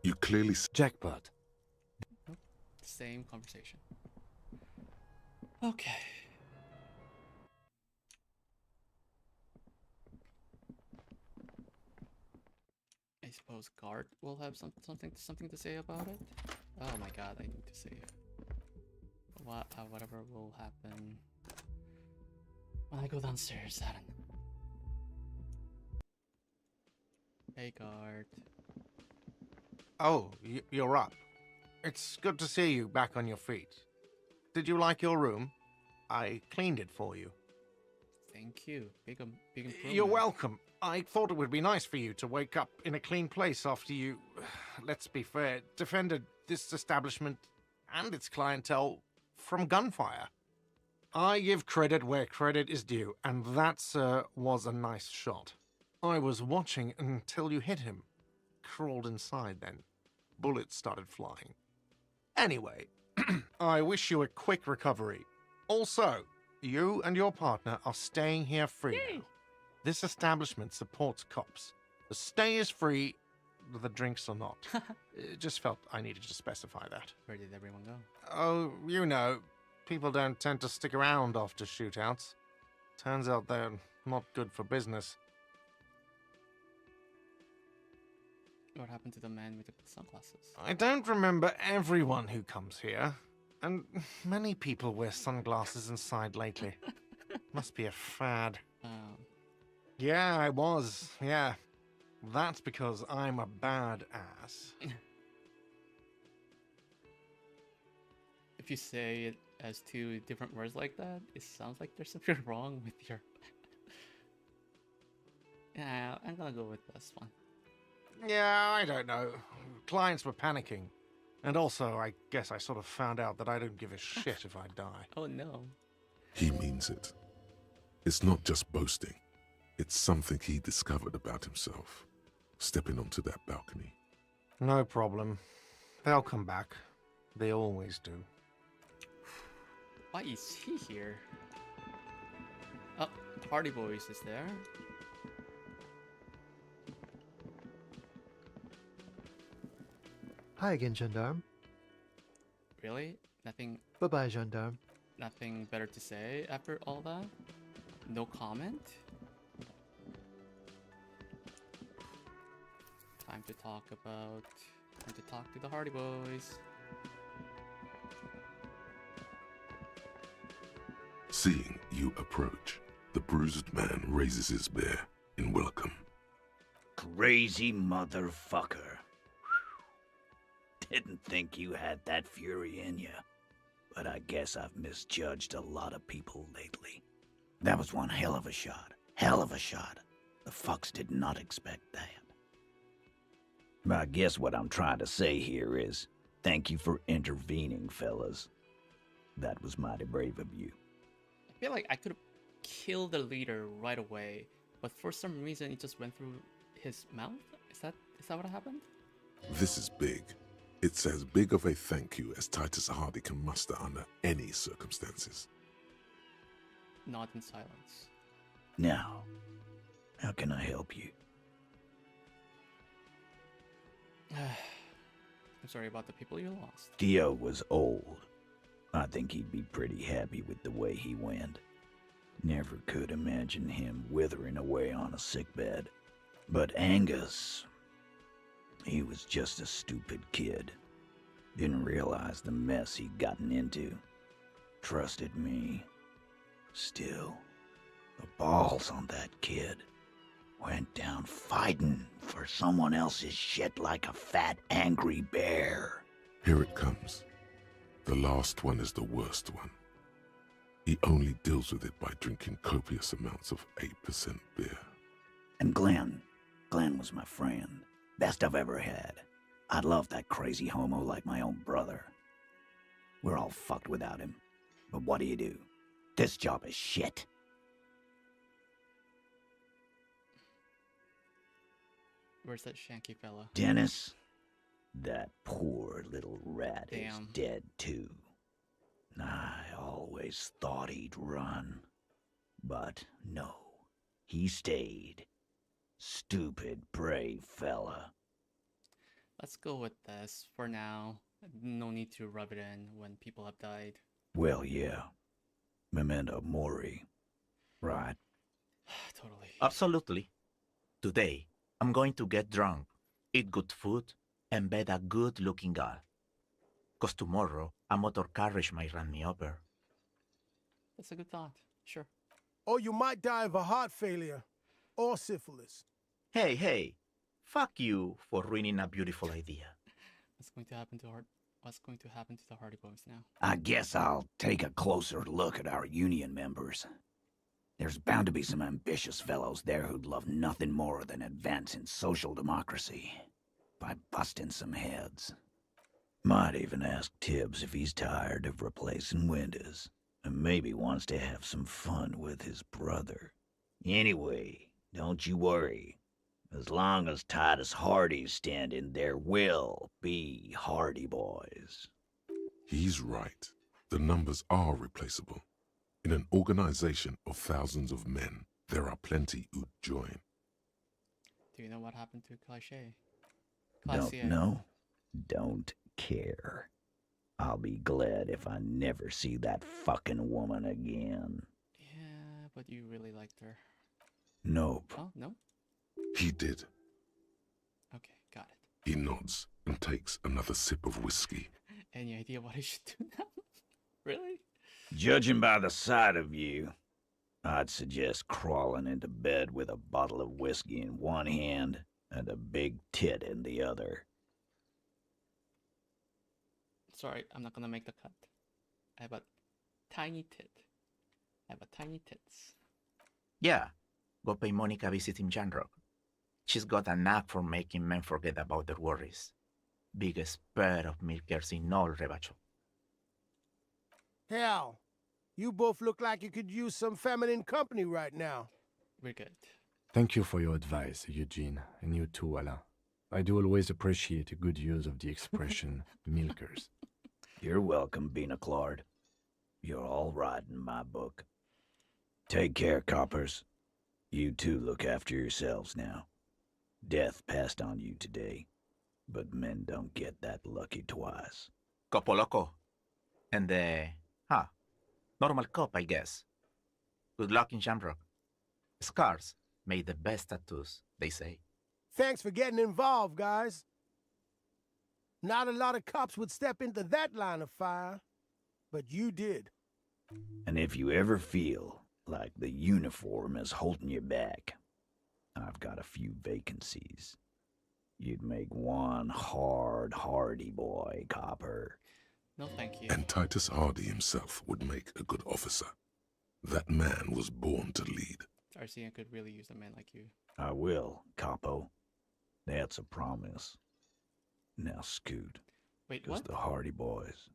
You clearly Jackpot. Nope. Same conversation. Okay. I suppose guard will have something to say about it. Oh my god, I need to save. Whatever will happen when I go downstairs, Aaron. Hey guard. Oh, you're up. It's good to see you back on your feet. Did you like your room? I cleaned it for you. Thank you. Big improvement. You're welcome. I thought it would be nice for you to wake up in a clean place after you, let's be fair, defended this establishment and its clientele from gunfire. I give credit where credit is due, and that, sir, was a nice shot. I was watching until you hit him. Crawled inside then. Bullets started flying. Anyway, I wish you a quick recovery. Also, you and your partner are staying here free now. This establishment supports cops. The stay is free, the drinks are not. It just felt I needed to specify that. Where did everyone go? Oh, you know, people don't tend to stick around after shootouts. Turns out they're not good for business. What happened to the man with the sunglasses? I don't remember everyone who comes here. And many people wear sunglasses inside lately. Must be a fad. Yeah, I was. Yeah. That's because I'm a bad ass. If you say it as two different words like that, it sounds like there's something wrong with your... Yeah, I'm gonna go with this one. Yeah, I don't know. Clients were panicking. And also, I guess I sort of found out that I don't give a shit if I die. Oh no. He means it. It's not just boasting. It's something he discovered about himself, stepping onto that balcony. No problem. They'll come back. They always do. Why is he here? Oh, Hardy Boys is there. Hi again, Gendarme. Really? Nothing... Bye-bye, Gendarme. Nothing better to say after all that? No comment? Time to talk to the Hardy Boys. Seeing you approach, the bruised man raises his bear in welcome. Crazy motherfucker. Didn't think you had that fury in you. But I guess I've misjudged a lot of people lately. That was one hell of a shot. Hell of a shot. The fucks did not expect that. But I guess what I'm trying to say here is, thank you for intervening, fellas. That was mighty brave of you. I feel like I could have killed the leader right away, but for some reason it just went through his mouth? Is that what happened? This is big. It's as big of a thank you as Titus Hardy can muster under any circumstances. Nod in silence. Now, how can I help you? I'm sorry about the people you lost. Theo was old. I think he'd be pretty happy with the way he went. Never could imagine him withering away on a sickbed. But Angus, he was just a stupid kid. Didn't realize the mess he'd gotten into. Trusted me. Still, the balls on that kid. Went down fighting for someone else's shit like a fat, angry bear. Here it comes. The last one is the worst one. He only deals with it by drinking copious amounts of 8% beer. And Glenn was my friend. Best I've ever had. I'd love that crazy homo like my own brother. We're all fucked without him. But what do you do? This job is shit. Where's that shanky fella? Dennis, that poor little rat is Damn. dead too. I always thought he'd run. But no, he stayed. Stupid, brave fella. Let's go with this for now. No need to rub it in when people have died. Well, yeah. Memento mori. Right. Totally. Absolutely. Today, I'm going to get drunk, eat good food, and bed a good-looking girl. 'Cause tomorrow, a motor carriage might run me over. That's a good thought. Sure. Or you might die of a heart failure. Or syphilis. Hey. Fuck you for ruining a beautiful idea. What's going to happen to the Hardy Boys now? I guess I'll take a closer look at our union members. There's bound to be some ambitious fellows there who'd love nothing more than advancing social democracy by busting some heads. Might even ask Tibbs if he's tired of replacing windows and maybe wants to have some fun with his brother. Anyway, don't you worry. As long as Titus Hardy's standing, there will be Hardy Boys. He's right. The numbers are replaceable. In an organization of thousands of men, there are plenty who'd join. Do you know what happened to Cliché? Don't know. Don't care. I'll be glad if I never see that fucking woman again. Yeah, but you really liked her. Nope. Oh, no? He did. Okay, got it. He nods and takes another sip of whiskey. Any idea what I should do now? Really? Judging by the sight of you, I'd suggest crawling into bed with a bottle of whiskey in one hand and a big tit in the other. Sorry, I'm not gonna make the cut. I have a tiny tit. I have a tiny tits. Yeah, go pay Monica a visit in Janrock. She's got a knack for making men forget about their worries. Biggest pair of milkers in all Rebacho. Hell, you both look like you could use some feminine company right now. We're good. Thank you for your advice, Eugene, and you too, Alain. I do always appreciate a good use of the expression milkers. You're welcome, Bina Claude. You're all right in my book. Take care, coppers. You two look after yourselves now. Death passed on you today, but men don't get that lucky twice. Copo loco. And normal cop, I guess. Good luck in Shamrock. Scars made the best tattoos, they say. Thanks for getting involved, guys. Not a lot of cops would step into that line of fire, but you did. And if you ever feel like the uniform is holding you back. I've got a few vacancies. You'd make one hardy boy, Copper. No, thank you. And Titus Hardy himself would make a good officer. That man was born to lead. Darcy, I could really use a man like you. I will, Capo. That's a promise. Now scoot. Wait, Because what? the Hardy boys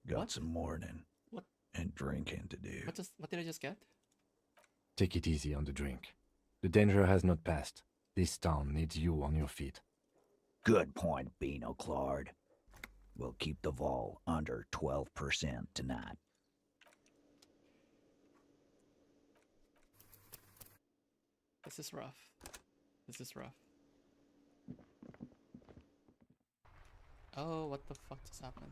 got What? some mourning What? and drinking to do. What did I just get? Take it easy on the drink. The danger has not passed. This town needs you on your feet. Good point, Beano Claude. We'll keep the vol under 12% tonight. This is rough. This is rough. Oh, what the fuck just happened?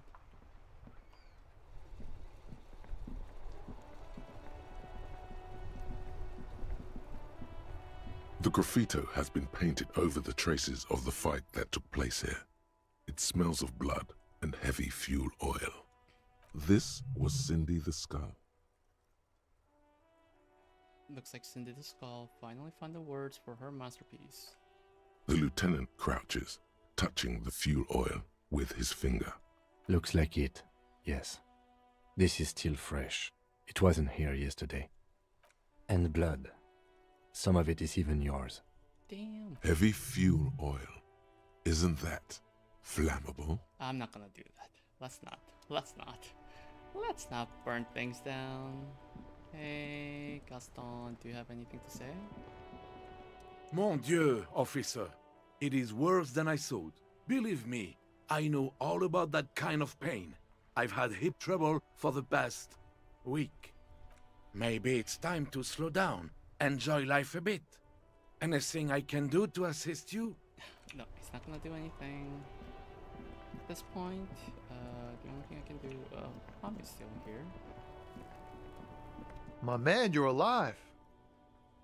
The graffito has been painted over the traces of the fight that took place here. It smells of blood and heavy fuel oil. This was Cindy the Skull. Looks like Cindy the Skull finally found the words for her masterpiece. The lieutenant crouches, touching the fuel oil with his finger. Looks like it, yes. This is still fresh. It wasn't here yesterday. And blood. Some of it is even yours. Damn. Heavy fuel oil. Isn't that flammable? I'm not gonna do that. Let's not burn things down. Hey, Gaston, do you have anything to say? Mon Dieu, officer. It is worse than I thought. Believe me, I know all about that kind of pain. I've had hip trouble for the past week. Maybe it's time to slow down, enjoy life a bit. Anything I can do to assist you? No, he's not gonna do anything. At this point, the only thing I can do, Tommy's still here. My man, you're alive.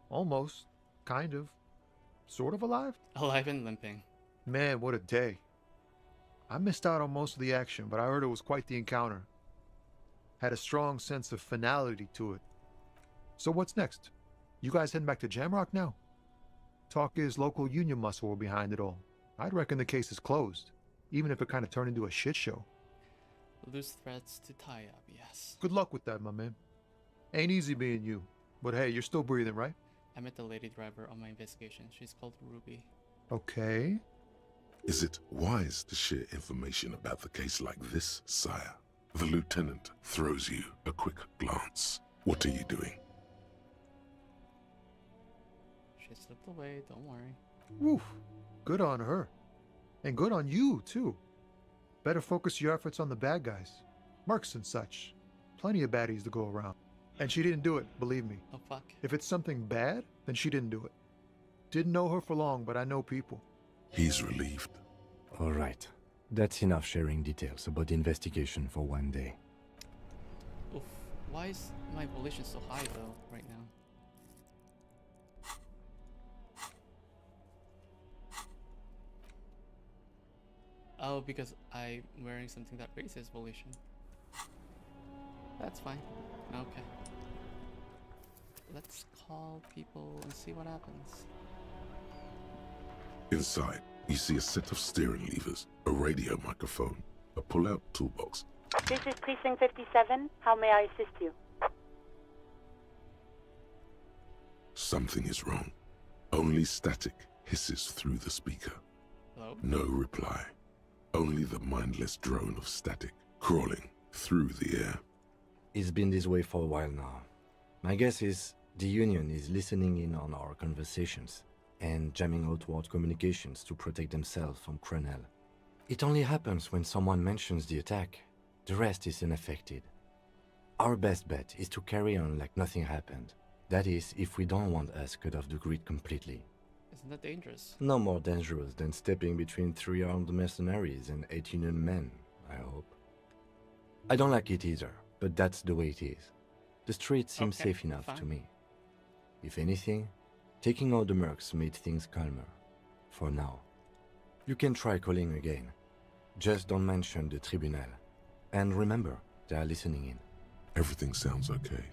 Almost. Kind of. Sort of alive? Alive and limping. Man, what a day. I missed out on most of the action, but I heard it was quite the encounter. Had a strong sense of finality to it. So what's next? You guys heading back to Jamrock now? Talk is local union muscle were behind it all. I'd reckon the case is closed, even if it kind of turned into a shit show. Loose threads to tie up, yes. Good luck with that, my man. Ain't easy being you, but hey, you're still breathing, right? I met the lady driver on my investigation. She's called Ruby. Okay. Is it wise to share information about the case like this, sire? The lieutenant throws you a quick glance. What are you doing? She slipped away, don't worry. Woof. Good on her. And good on you, too. Better focus your efforts on the bad guys. Mercs and such. Plenty of baddies to go around. And she didn't do it, believe me. Oh, fuck. If it's something bad, then she didn't do it. Didn't know her for long, but I know people. He's relieved. All right. That's enough sharing details about the investigation for one day. Oof. Why is my volition so high, though, right now? Oh, because I'm wearing something that raises volition. That's fine. Okay. Let's call people and see what happens. Inside, you see a set of steering levers, a radio microphone, a pull-out toolbox. This is Precinct 57. How may I assist you? Something is wrong. Only static hisses through the speaker. Hello? No reply. Only the mindless drone of static crawling through the air. It's been this way for a while now. My guess is the Union is listening in on our conversations and jamming outward communications to protect themselves from Cronel. It only happens when someone mentions the attack. The rest is unaffected. Our best bet is to carry on like nothing happened. That is, if we don't want us cut off the grid completely. Isn't that dangerous? No more dangerous than stepping between 3 armed mercenaries and 8 Union men, I hope. I don't like it either, but that's the way it is. The street seems safe enough to me. If anything, taking out the mercs made things calmer. For now. You can try calling again. Just don't mention the tribunal. And remember, they are listening in. Everything sounds okay.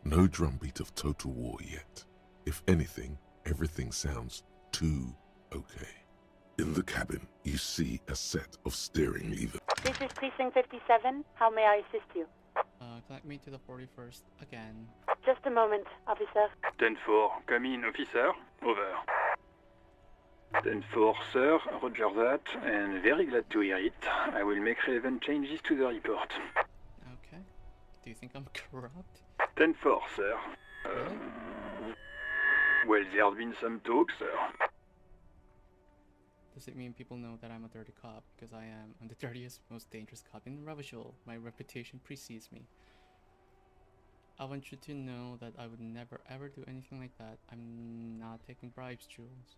No drumbeat of total war yet. If anything, everything sounds too okay. In the cabin, you see a set of steering levers. This is Precinct 57. How may I assist you? Connect me to the 41st again. Just a moment, officer. 10-4, come in, officer. Over. 10-4, sir. Roger that, and very glad to hear it. I will make relevant changes to the report. Okay. Do you think I'm corrupt? 10-4, sir. Well, there's been some talk, sir. Does it mean people know that I'm a dirty cop? Because I'm the dirtiest, most dangerous cop in Ravishul. My reputation precedes me. I want you to know that I would never ever do anything like that. I'm not taking bribes, Jules.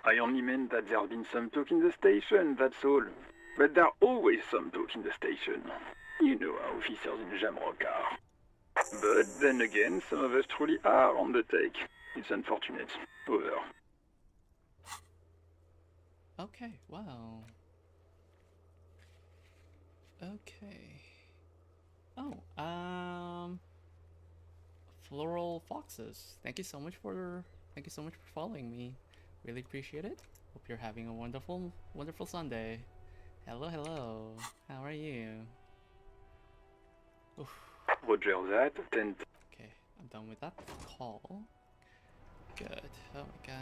I only meant that there's been some talk in the station, that's all. But there's always some talk in the station. You know how officers in Jamrock are. But then again, some of us truly are on the take. It's unfortunate. Over. Okay, wow. Okay. Oh, Floral Foxes. Thank you so much for following me. Really appreciate it. Hope you're having a wonderful Sunday. Hello, hello. How are you? Oof. Roger that. Okay, I'm done with that call. Good. Oh my god.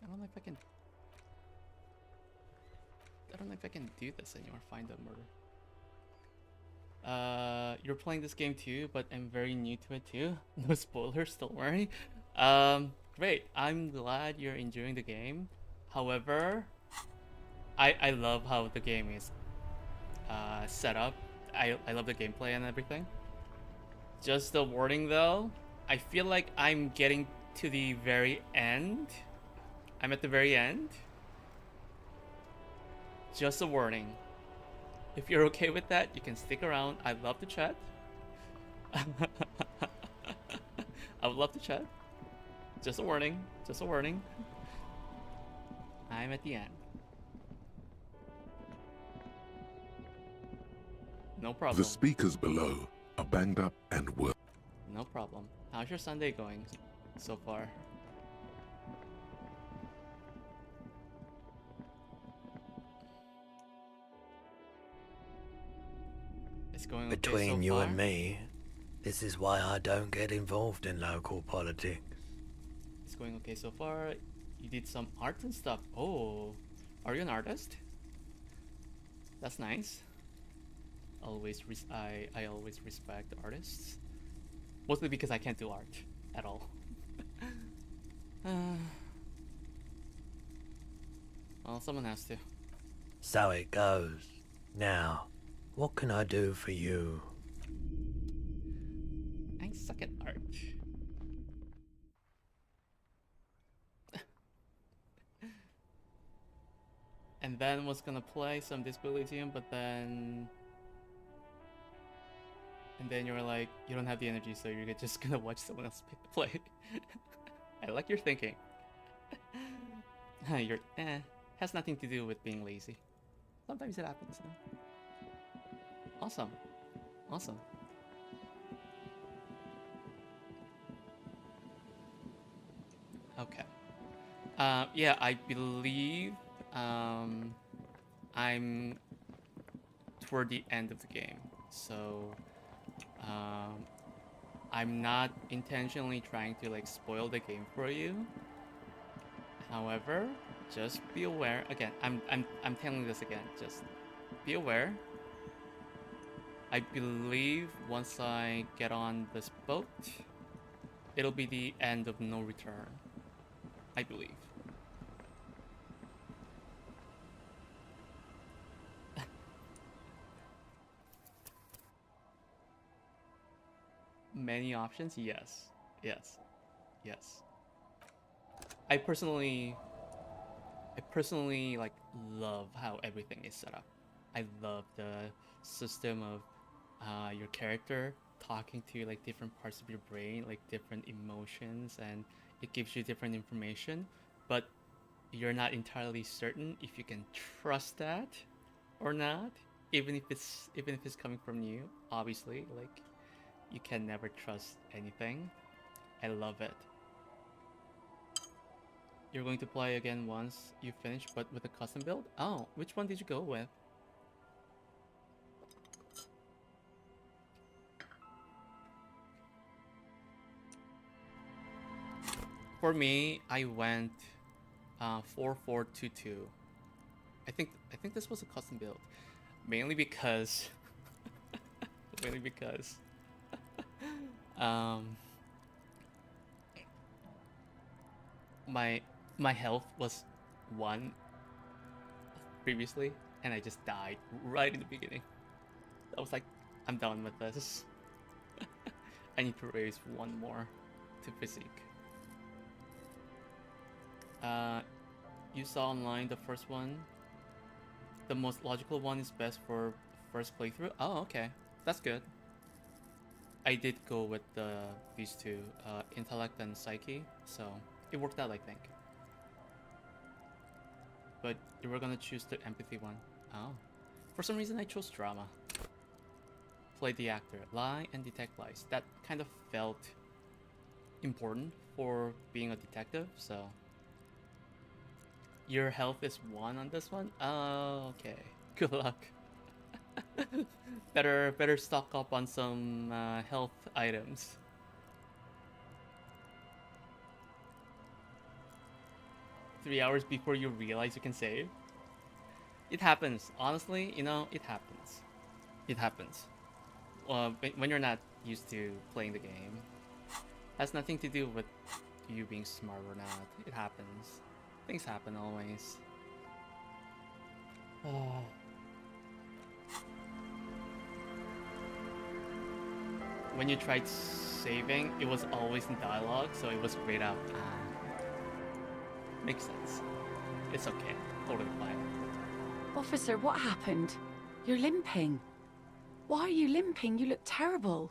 I don't know if I can do this anymore. Find a murder. You're playing this game too, but I'm very new to it too. No spoilers, don't worry. Great. I'm glad you're enjoying the game. However, I love how the game is set up. I love the gameplay and everything. Just the warning though, I feel like I'm getting to the very end. I'm at the very end. Just a warning. If you're okay with that, you can stick around. I'd love to chat. I would love to chat. Just a warning. Just a warning. I'm at the end. No problem. The speakers below are banged up and well. No problem. How's your Sunday going so far? It's going okay Between so you far? and me, this is why I don't get involved in local politics. It's going okay so far. You did some art and stuff. Oh, are you an artist? That's nice. I always respect artists. Mostly because I can't do art at all. Well, someone has to. So it goes. Now, what can I do for you? I suck at art. And then was gonna play some Disco Elysium, but then... And then you were like, you don't have the energy, so you're just gonna watch someone else play. I like your thinking. Has nothing to do with being lazy. Sometimes it happens. No? Awesome. Awesome. Okay. Yeah, I believe I'm toward the end of the game, so I'm not intentionally trying to like spoil the game for you. However, just be aware. Again, I'm telling this again. Just be aware. I believe once I get on this boat, it'll be the end of no return. I believe. Many options? Yes. Yes. Yes. I personally like love how everything is set up. I love the system of your character talking to like different parts of your brain, like different emotions, and it gives you different information, but you're not entirely certain if you can trust that or not, even if it's coming from you, obviously, like, you can never trust anything. I love it. You're going to play again once you finish, but with a custom build? Oh, which one did you go with? For me, I went 4422. I think this was a custom build, mainly because my health was 1 previously, and I just died right in the beginning. I was like, I'm done with this. I need to raise 1 more to physique. You saw online the first one. The most logical one is best for first playthrough. Oh, okay, that's good. I did go with these two, intellect and psyche, so it worked out, I think. But you were gonna choose the empathy one. Oh, for some reason I chose drama. Play the actor, lie and detect lies. That kind of felt important for being a detective, so. Your health is 1 on this one? Oh, okay. Good luck. better stock up on some health items. Three hours before you realize you can save? It happens. Honestly, you know, it happens. It happens. When you're not used to playing the game. Has nothing to do with you being smart or not. It happens. Things happen always. When you tried saving, it was always in dialogue, so it was grayed out. Makes sense. It's okay. Totally fine. Officer, what happened? You're limping. Why are you limping? You look terrible.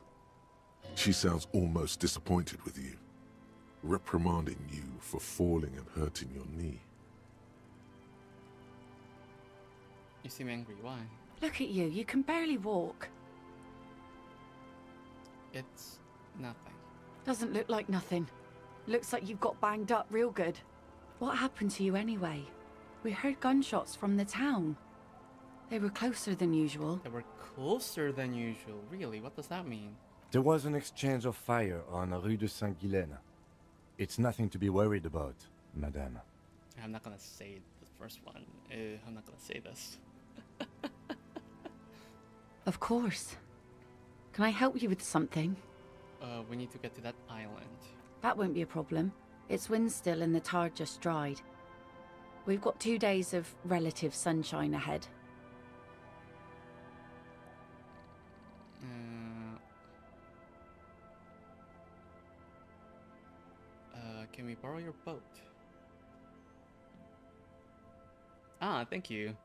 She sounds almost disappointed with you, reprimanding you for falling and hurting your knee. You seem angry. Why? Look at you. You can barely walk. It's nothing. Doesn't look like nothing. Looks like you've got banged up real good. What happened to you anyway? We heard gunshots from the town. They were closer than usual. They were closer than usual? Really? What does that mean? There was an exchange of fire on Rue de Saint-Guylaine. It's nothing to be worried about, madame. I'm not gonna say the first one. I'm not gonna say this. Of course. Can I help you with something? We need to get to that island. That won't be a problem. It's wind still and the tar just dried. We've got 2 days of relative sunshine ahead. Can we borrow your boat? Ah, thank you.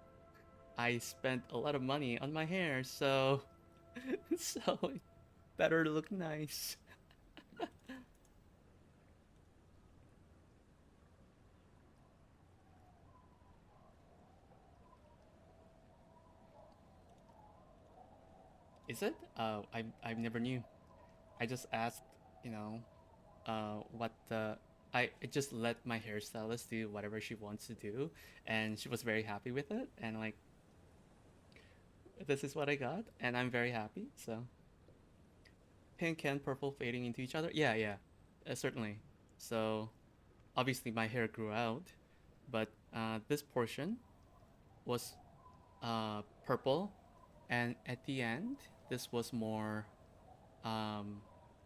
I spent a lot of money on my hair, so so it better look nice. Is it? I never knew. I just asked, you know, what the. I just let my hairstylist do whatever she wants to do, and she was very happy with it. And like, this is what I got, and I'm very happy. So, pink and purple fading into each other. Yeah, certainly. So, obviously my hair grew out, but this portion was purple, and at the end, this was more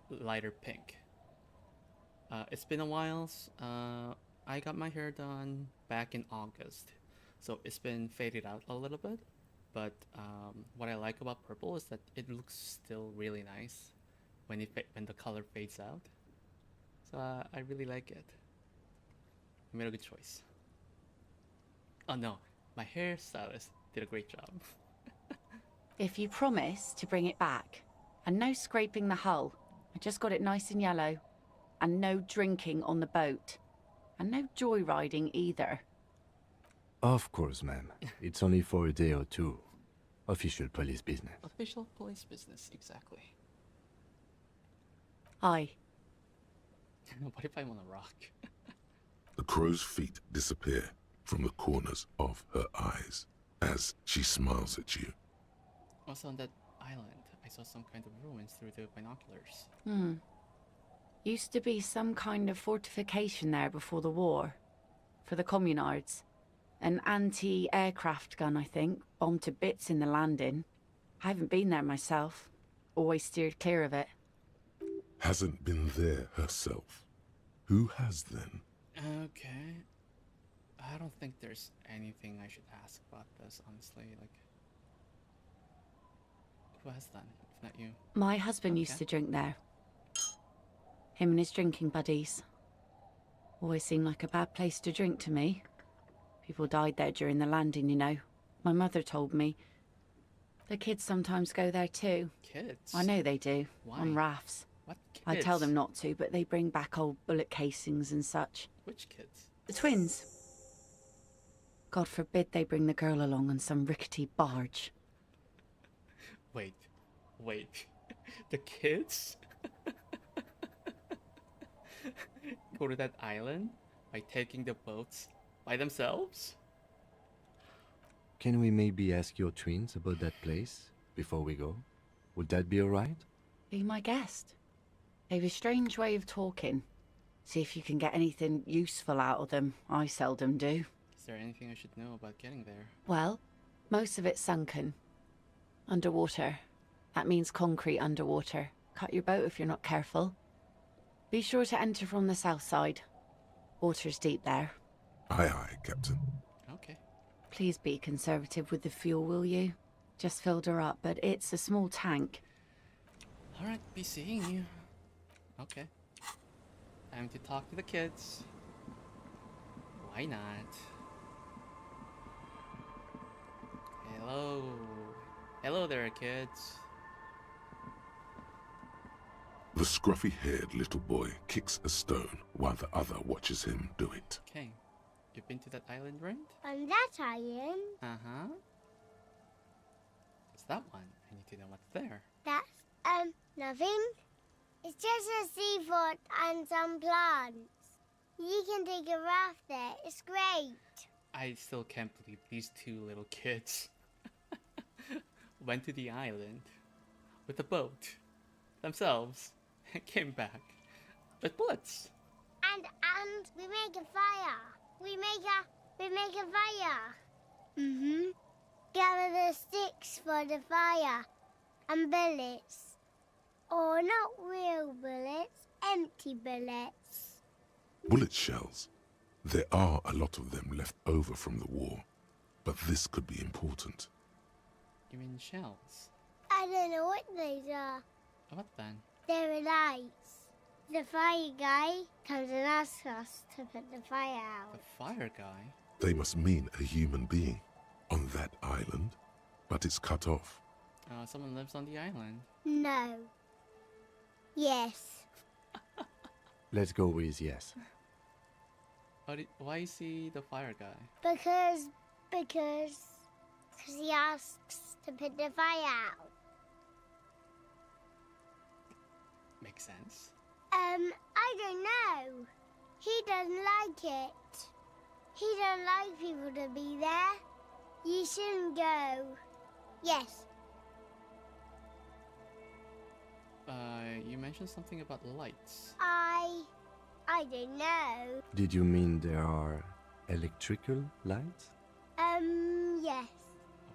lighter pink. It's been a while. I got my hair done back in August, so it's been faded out a little bit. But what I like about purple is that it looks still really nice when the color fades out. So I really like it. I made a good choice. Oh no, my hairstylist did a great job. If you promise to bring it back, and no scraping the hull, I just got it nice and yellow. And no drinking on the boat. And no joyriding either. Of course, ma'am. It's only for a day or two. Official police business. Official police business, exactly. Hi. What if I'm on a rock? The crow's feet disappear from the corners of her eyes as she smiles at you. Also on that island, I saw some kind of ruins through the binoculars. Used to be some kind of fortification there before the war. For the communards. An anti-aircraft gun, I think. Bombed to bits in the landing. I haven't been there myself. Always steered clear of it. Hasn't been there herself. Who has then? Okay. I don't think there's anything I should ask about this, honestly. Like, who has then, if not you? My husband used to drink there. Him and his drinking buddies. Always seemed like a bad place to drink to me. People died there during the landing, you know. My mother told me. The kids sometimes go there too. Kids? I know they do. Why? On rafts. What kids? I tell them not to, but they bring back old bullet casings and such. Which kids? The twins. God forbid they bring the girl along on some rickety barge. Wait. The kids? Go to that island by taking the boats by themselves? Can we maybe ask your twins about that place before we go? Would that be alright? Be my guest. They've a strange way of talking. See if you can get anything useful out of them. I seldom do. Is there anything I should know about getting there? Well, most of it's sunken. Underwater. That means concrete underwater. Cut your boat if you're not careful. Be sure to enter from the south side. Water's deep there. Aye, aye, Captain. Okay. Please be conservative with the fuel, will you? Just filled her up, but it's a small tank. Alright, be seeing you. Okay. Time to talk to the kids. Why not? Hello. Hello there, kids. The scruffy-haired little boy kicks a stone while the other watches him do it. Okay. You've been to that island, right? On that island? Uh-huh. It's that one. I need to know what's there. That's, nothing. It's just a seafort and some plants. You can take a raft there. It's great. I still can't believe these two little kids went to the island with a boat themselves and came back with bullets. And we make a fire. We make a fire. Mm-hmm. Gather the sticks for the fire and bullets. Or not real bullets, empty bullets. Bullet shells. There are a lot of them left over from the war, but this could be important. You mean shells? I don't know what these are. What then? They're lights. The fire guy comes and asks us to put the fire out. The fire guy? They must mean a human being on that island, but it's cut off. Someone lives on the island. No. Yes. Let's go with yes. Why is he the fire guy? Because he asks to put the fire out. Makes sense. I don't know. He doesn't like it. He don't like people to be there. You shouldn't go. Yes. You mentioned something about lights. I don't know. Did you mean there are electrical lights? Yes.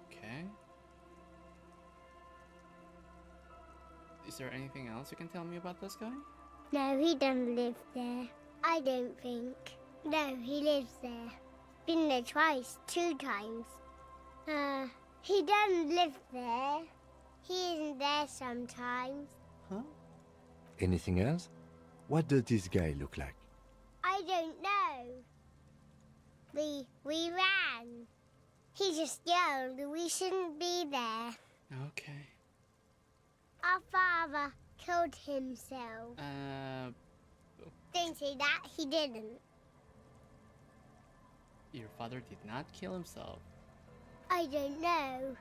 Okay. Is there anything else you can tell me about this guy? No, he doesn't live there. I don't think. No, he lives there. Been there twice, 2 times. He doesn't live there. He isn't there sometimes. Huh? Anything else? What does this guy look like? I don't know. We ran. He just yelled we shouldn't be there. Okay. Our father killed himself. Don't say that, he didn't. Your father did not kill himself. I don't know.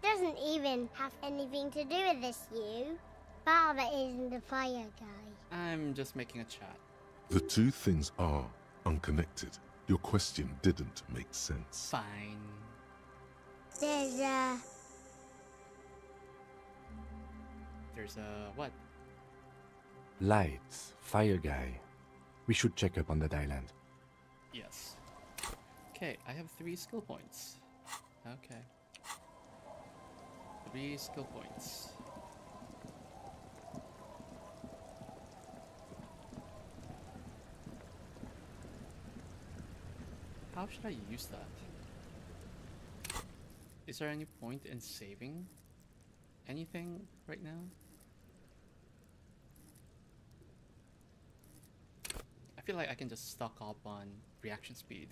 doesn't even have anything to do with this, you. Father isn't the fire guy. I'm just making a chat. The two things are unconnected. Your question didn't make sense. Fine. There's a... There's a what? Lights, fire guy. We should check up on that island. Yes. Okay, I have 3 skill points. Okay. 3 skill points. How should I use that? Is there any point in saving anything right now? I feel like I can just stock up on reaction speed.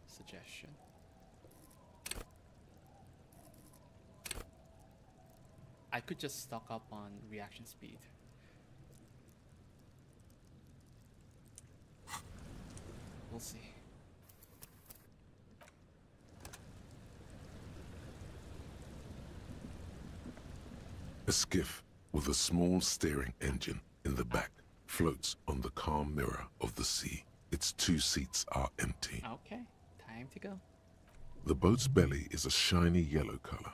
Suggestion. I could just stock up on reaction speed. We'll see. A skiff with a small steering engine in the back floats on the calm mirror of the sea. Its 2 seats are empty. Okay, time to go. The boat's belly is a shiny yellow color,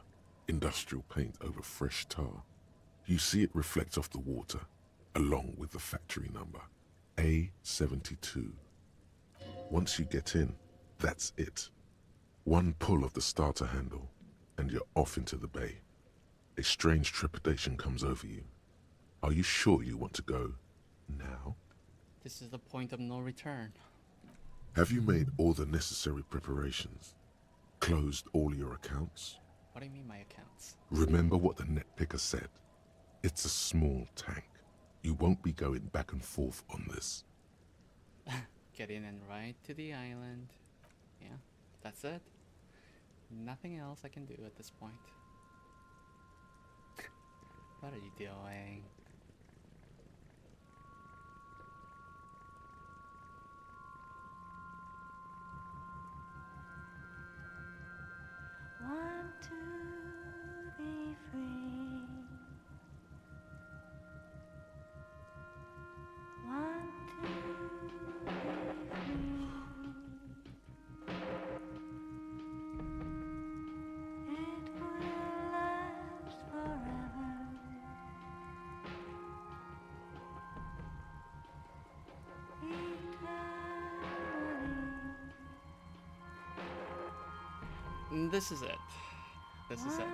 industrial paint over fresh tar. You see it reflect off the water, along with the factory number, A72. Once you get in, that's it. One pull of the starter handle, and you're off into the bay. A strange trepidation comes over you. Are you sure you want to go now? This is the point of no return. Have you made all the necessary preparations? Closed all your accounts? What do you mean my accounts? Remember what the net picker said. It's a small tank. You won't be going back and forth on this. Get in and ride to the island. Yeah, that's it. Nothing else I can do at this point. What are you doing? Want to be free. Want to be free. It will last forever. This is it. This is it.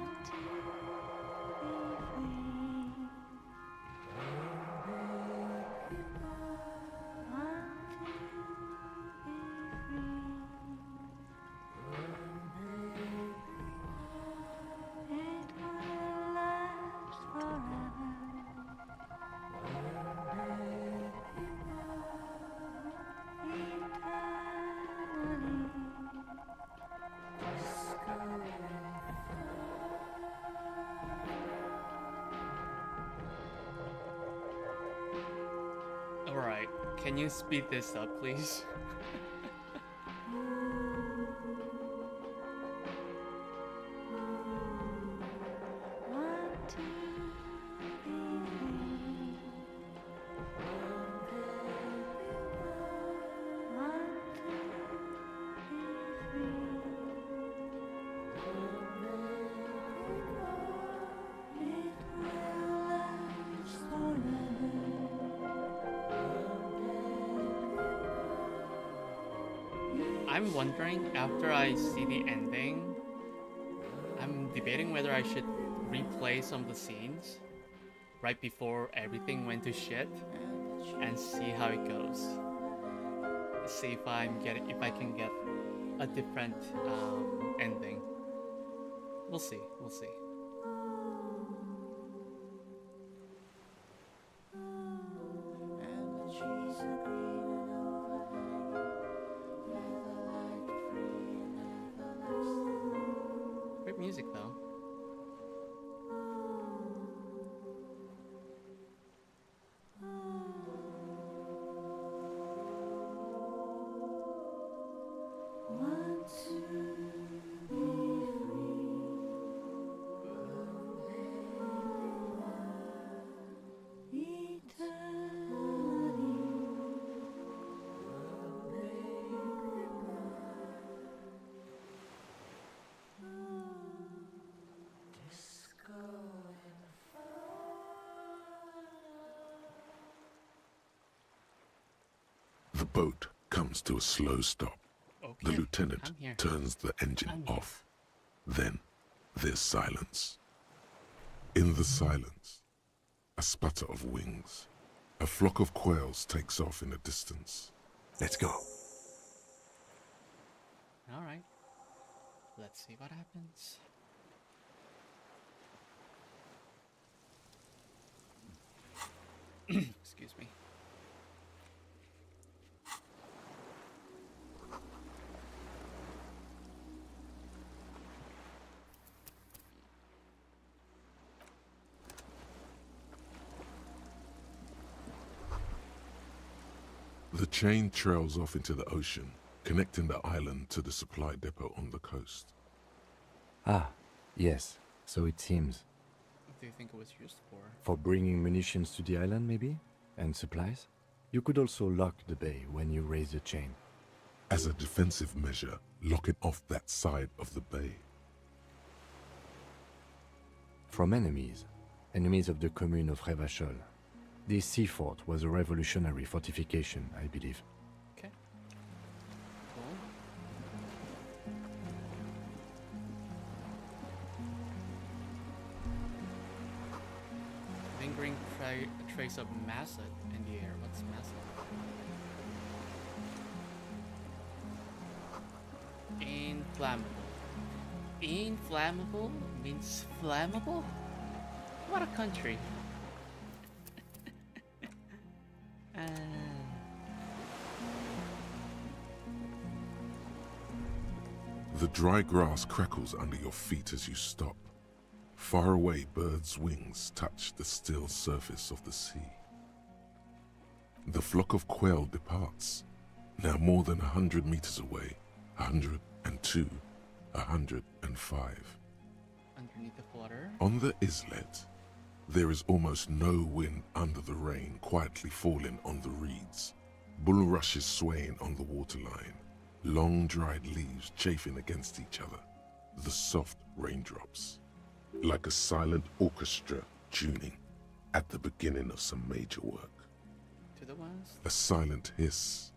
Alright, can you speed this up, please? I'm wondering, after I see the ending, I'm debating whether I should replay some of the scenes right before everything went to shit and see how it goes. See if I can get a different ending. We'll see. We'll see. Great music though. What The boat comes to a slow stop. The lieutenant I'm here. turns the engine off. Then there's silence. In the silence, a sputter of wings. A flock of quails takes off in the distance. Let's go. All right. Let's see what happens. Excuse me. The chain trails off into the ocean, connecting the island to the supply depot on the coast. Ah, yes, so it seems. What do you think it was used for? For bringing munitions to the island, maybe? And supplies? You could also lock the bay when you raise the chain. As a defensive measure, locking off that side of the bay. From enemies of the commune of Revachol. This sea fort was a revolutionary fortification, I believe. Okay. Cool. Lingering trace of Masset in the air. What's Masset? Inflammable. Inflammable means flammable? What a country. The dry grass crackles under your feet as you stop. Far away, birds' wings touch the still surface of the sea. The flock of quail departs, now more than 100 meters away, 102, 105. Underneath the water. On the islet, there is almost no wind under the rain quietly falling on the reeds. Bulrushes swaying on the waterline, long dried leaves chafing against each other, the soft raindrops. Like a silent orchestra tuning at the beginning of some major work. To the west. A silent hiss,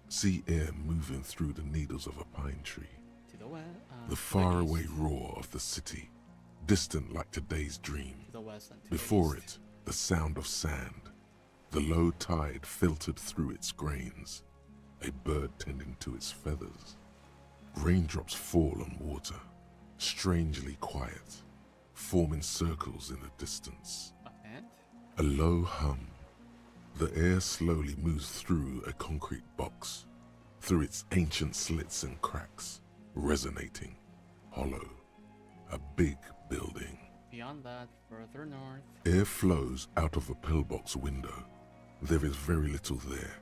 sea air moving through the needles of a pine tree. To the west. The faraway roar of the city, distant like today's dream. To the west and to Before the east. it, the sound of sand, the low tide filtered through its grains, a bird tending to its feathers. Raindrops fall on water, strangely quiet, forming circles in the distance. And? A low hum. The air slowly moves through a concrete box, through its ancient slits and cracks, resonating, hollow. A big building. Beyond that, further north. Air flows out of a pillbox window. There is very little there.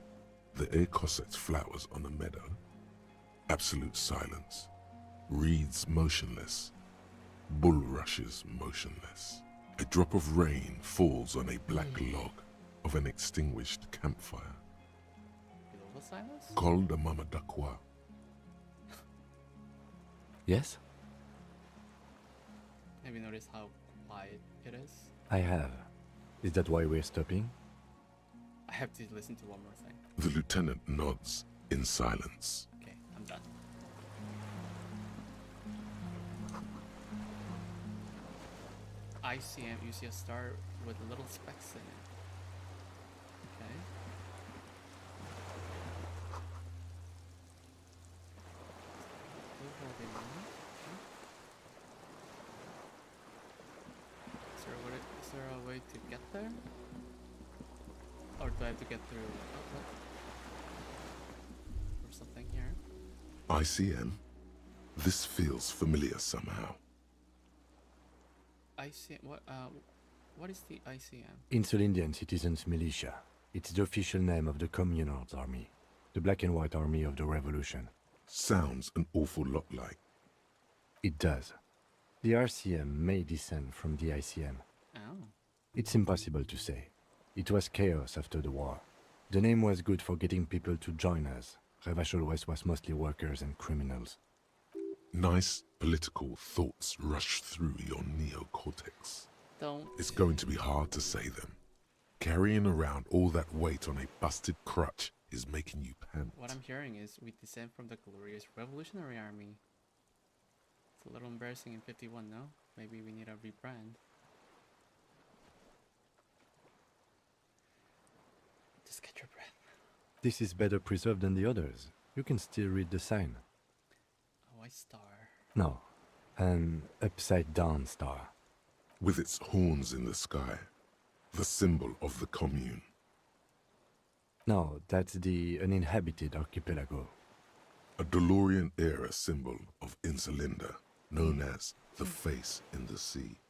The air cossets flowers on a meadow. Absolute silence. Reeds motionless. Bulrushes motionless. A drop of rain falls on a black log of an extinguished campfire. Below the silence? Col de Mamadakwa. Yes? Have you noticed how quiet it is? I have. Is that why we're stopping? I have to listen to one more thing. The lieutenant nods in silence. Okay, I'm done. ICM, you see a star with little specks in it. Okay. Is there a way to get there? Or do I have to get through or something here? ICM? This feels familiar somehow. ICM, what is the ICM? Insulindian Citizens Militia. It's the official name of the Communards Army, the black and white army of the revolution. Sounds an awful lot like. It does. The RCM may descend from the ICM. Oh. It's impossible to say. It was chaos after the war. The name was good for getting people to join us. Revachol West was mostly workers and criminals. Nice political thoughts rush through your neocortex. Don't. It's going to be hard to say them. Carrying around all that weight on a busted crutch is making you pant. What I'm hearing is we descend from the glorious Revolutionary Army. It's a little embarrassing in 51, no? Maybe we need a rebrand. Just catch your breath. This is better preserved than the others. You can still read the sign. A white star. No, an upside-down star. With its horns in the sky, the symbol of the commune. No, that's the uninhabited archipelago. A DeLorean-era symbol of Insulinda, known as the face in the sea.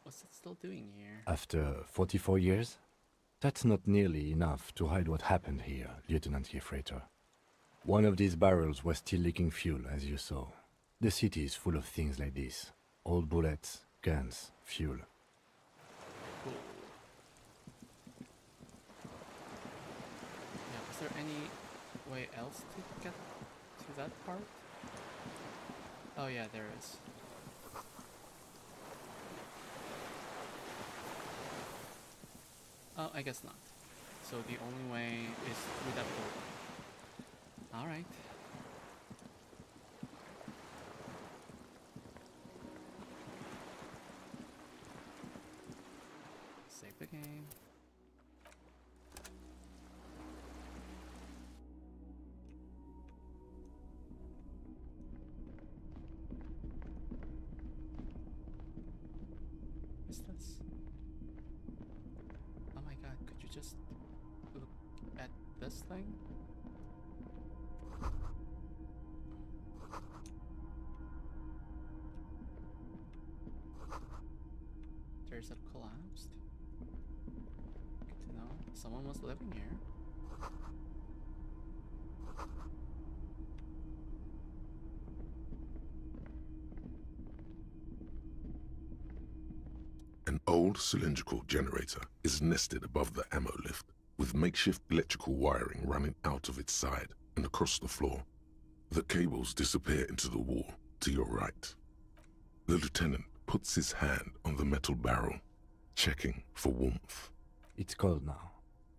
What's it still doing here? After 44 years? That's not nearly enough to hide what happened here, Lieutenant Gefreiter. One of these barrels was still leaking fuel, as you saw. The city is full of things like this. Old bullets, guns, fuel. Cool. Yeah, is there any way else to get to that part? Oh yeah, there is. Oh, I guess not. So the only way is through that door. Alright. Save the game. What's this? Oh my god, could you just look at this thing? There's a collapsed. Good to know. Someone was living here. An old cylindrical generator is nested above the ammo lift, with makeshift electrical wiring running out of its side and across the floor. The cables disappear into the wall to your right. The lieutenant puts his hand on the metal barrel, checking for warmth. It's cold now,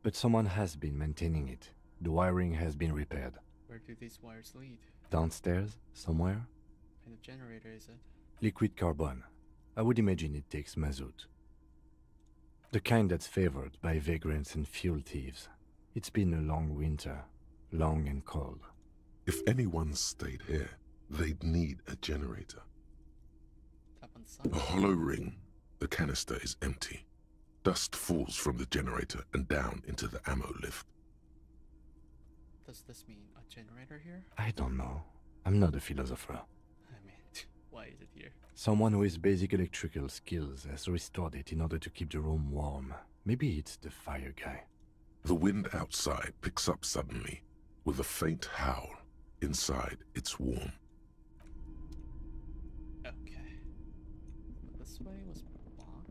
but someone has been maintaining it. The wiring has been repaired. Where do these wires lead? Downstairs, somewhere? What kind of generator is it? Liquid carbon. I would imagine it takes mazout. The kind that's favored by vagrants and fuel thieves. It's been a long winter, long and cold. If anyone stayed here, they'd need a generator. A hollow ring, the canister is empty. Dust falls from the generator and down into the ammo lift. Does this mean a generator here? I don't know. I'm not a philosopher. I mean, why is it here? Someone with basic electrical skills has restored it in order to keep the room warm. Maybe it's the fire guy. The wind outside picks up suddenly, with a faint howl. Inside, it's warm. Okay. This way was blocked.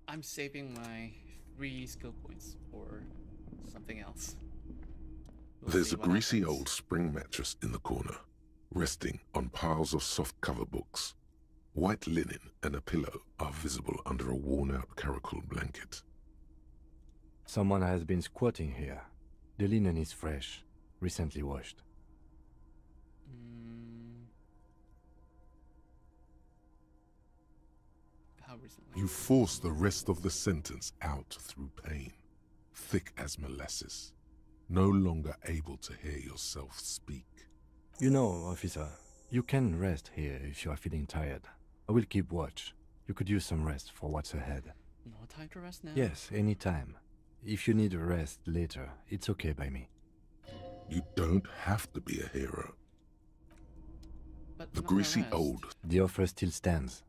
I'm saving my 3 skill points for something else. There's a greasy old spring mattress in the corner, resting on piles of soft-cover books. White linen and a pillow are visible under a worn-out caracal blanket. Someone has been squatting here. The linen is fresh, recently washed. How recently? You force the rest of the sentence out through pain, thick as molasses, no longer able to hear yourself speak. You know, officer, you can rest here if you are feeling tired. I will keep watch. You could use some rest for what's ahead. No time to rest now? Yes, any time. If you need a rest later, it's okay by me. You don't have to be a hero. But the greasy old... The offer still stands.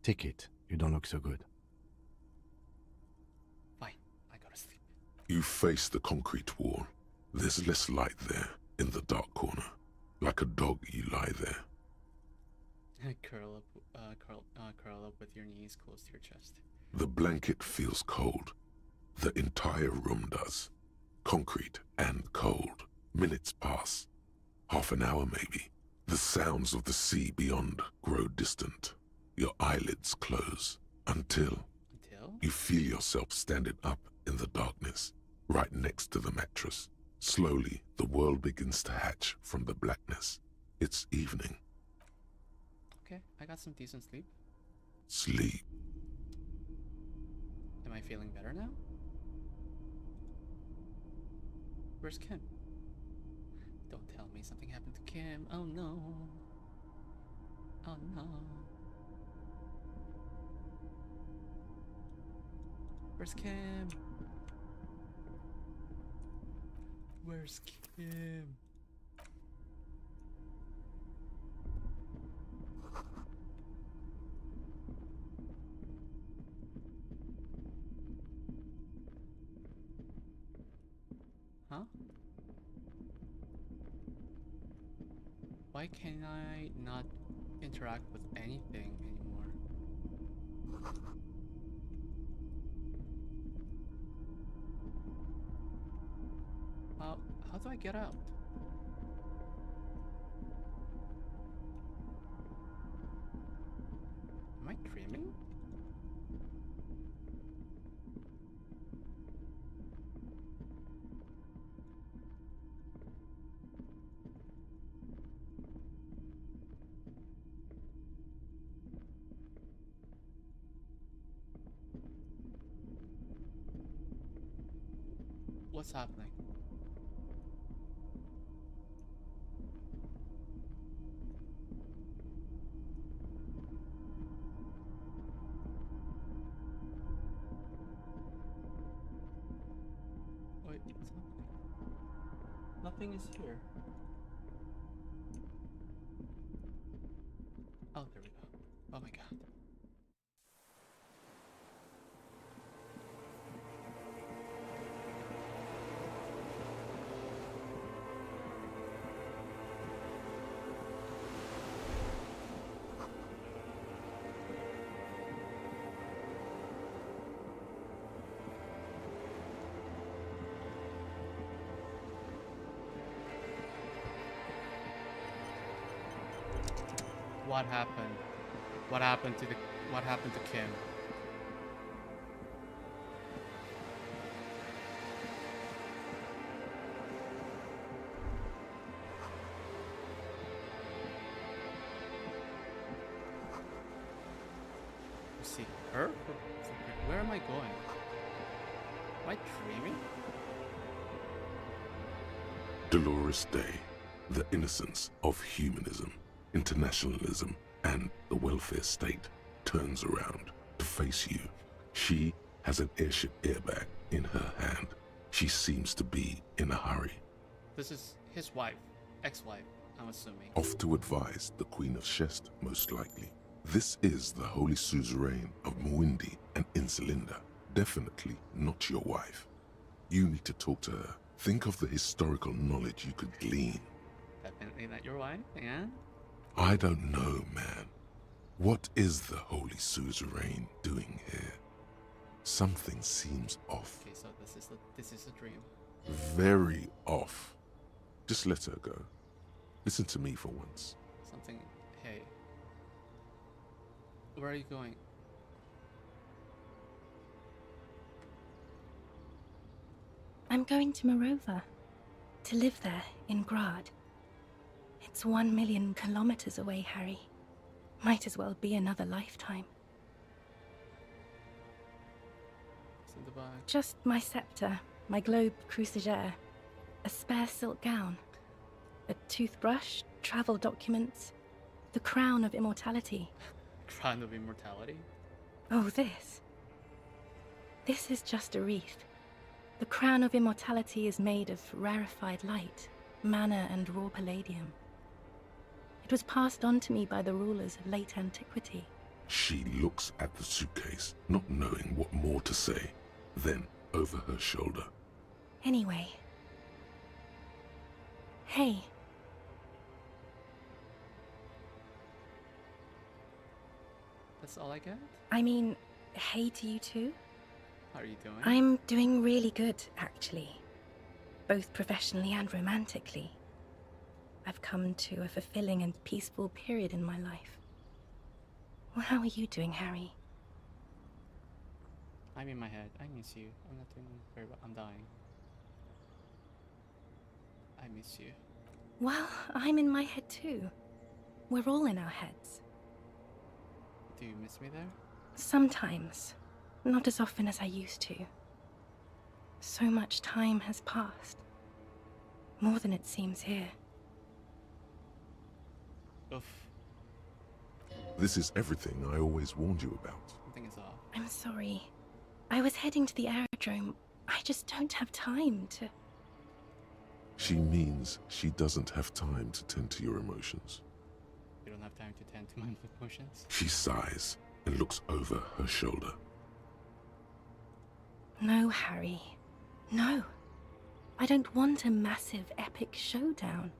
Take it. You don't look so good. Fine. I gotta sleep. You face the concrete wall. There's less light there, in the dark corner. Like a dog, you lie there. curl up with your knees close to your chest. The blanket feels cold. The entire room does. Concrete and cold. Minutes pass. Half an hour maybe. The sounds of the sea beyond grow distant. Your eyelids close until you feel yourself standing up in the darkness. right next to the mattress. Slowly, the world begins to hatch from the blackness. It's evening. Okay, I got some decent sleep. Sleep. Am I feeling better now? Where's Kim? Don't tell me something happened to Kim. Oh no. Oh no. Where's Kim? Where's Kim? Huh? Why can I not interact with anything anymore? How do I get out? Am I dreaming? What's happening? Wait, what's happening? Nothing is here. Oh, there we go. Oh my god. What happened? What happened to Kim? You see her? Where am I going? Am I dreaming? Dolores Day, the innocence of humanism, internationalism, and the welfare state turns around to face you. She has an airship airbag in her hand. She seems to be in a hurry. This is his wife, ex-wife, I'm assuming. Off to advise the Queen of Shest, most likely. This is the Holy Suzerain of Mwindi and Insulinda. Definitely not your wife. You need to talk to her. Think of the historical knowledge you could glean. Definitely not your wife, yeah? I don't know, man. What is the Holy Suzerain doing here? Something seems off. Okay, so this is a dream. Very off. Just let her go. Listen to me for once. Something. Hey. Where are you going? I'm going to Morova. To live there, in Grad. It's 1 million kilometers away, Harry. Might as well be another lifetime. What's in the bag? Just my scepter, my globe cruciger, a spare silk gown, a toothbrush, travel documents, the crown of immortality. Crown of immortality? Oh, this. This is just a wreath. The crown of immortality is made of rarefied light, mana and raw palladium. It was passed on to me by the rulers of late antiquity. She looks at the suitcase, not knowing what more to say. Then, over her shoulder. Anyway. Hey. That's all I get? I mean, hey to you too? How are you doing? I'm doing really good, actually. Both professionally and romantically. I've come to a fulfilling and peaceful period in my life. Well, how are you doing, Harry? I'm in my head. I miss you. I'm not doing very well. I'm dying. I miss you. Well, I'm in my head too. We're all in our heads. Do you miss me there? Sometimes. Not as often as I used to. So much time has passed. More than it seems here. Oof. This is everything I always warned you about. Something is off. I'm sorry. I was heading to the aerodrome. I just don't have time to... She means she doesn't have time to tend to your emotions. You don't have time to tend to my emotions? She sighs and looks over her shoulder. No, Harry. No. I don't want a massive, epic showdown.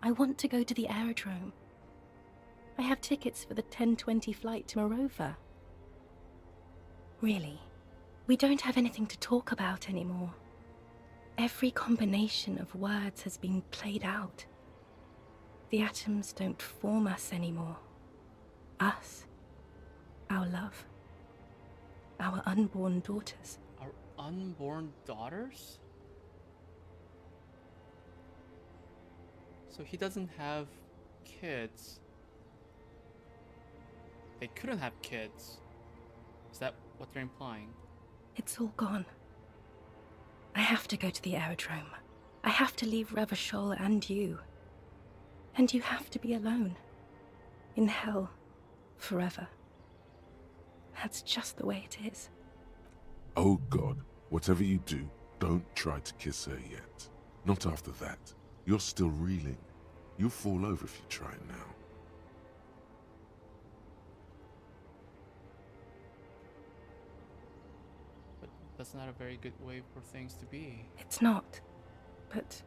I want to go to the aerodrome. I have tickets for the 10:20 flight to Morova. Really, we don't have anything to talk about anymore. Every combination of words has been played out. The atoms don't form us anymore. Us. Our love. Our unborn daughters. Our unborn daughters? So he doesn't have kids. They couldn't have kids. Is that what they're implying? It's all gone. I have to go to the aerodrome. I have to leave Revachol and you. And you have to be alone. In hell. Forever. That's just the way it is. Oh God, whatever you do, don't try to kiss her yet. Not after that. You're still reeling. You'll fall over if you try it now. But that's not a very good way for things to be. It's not. But...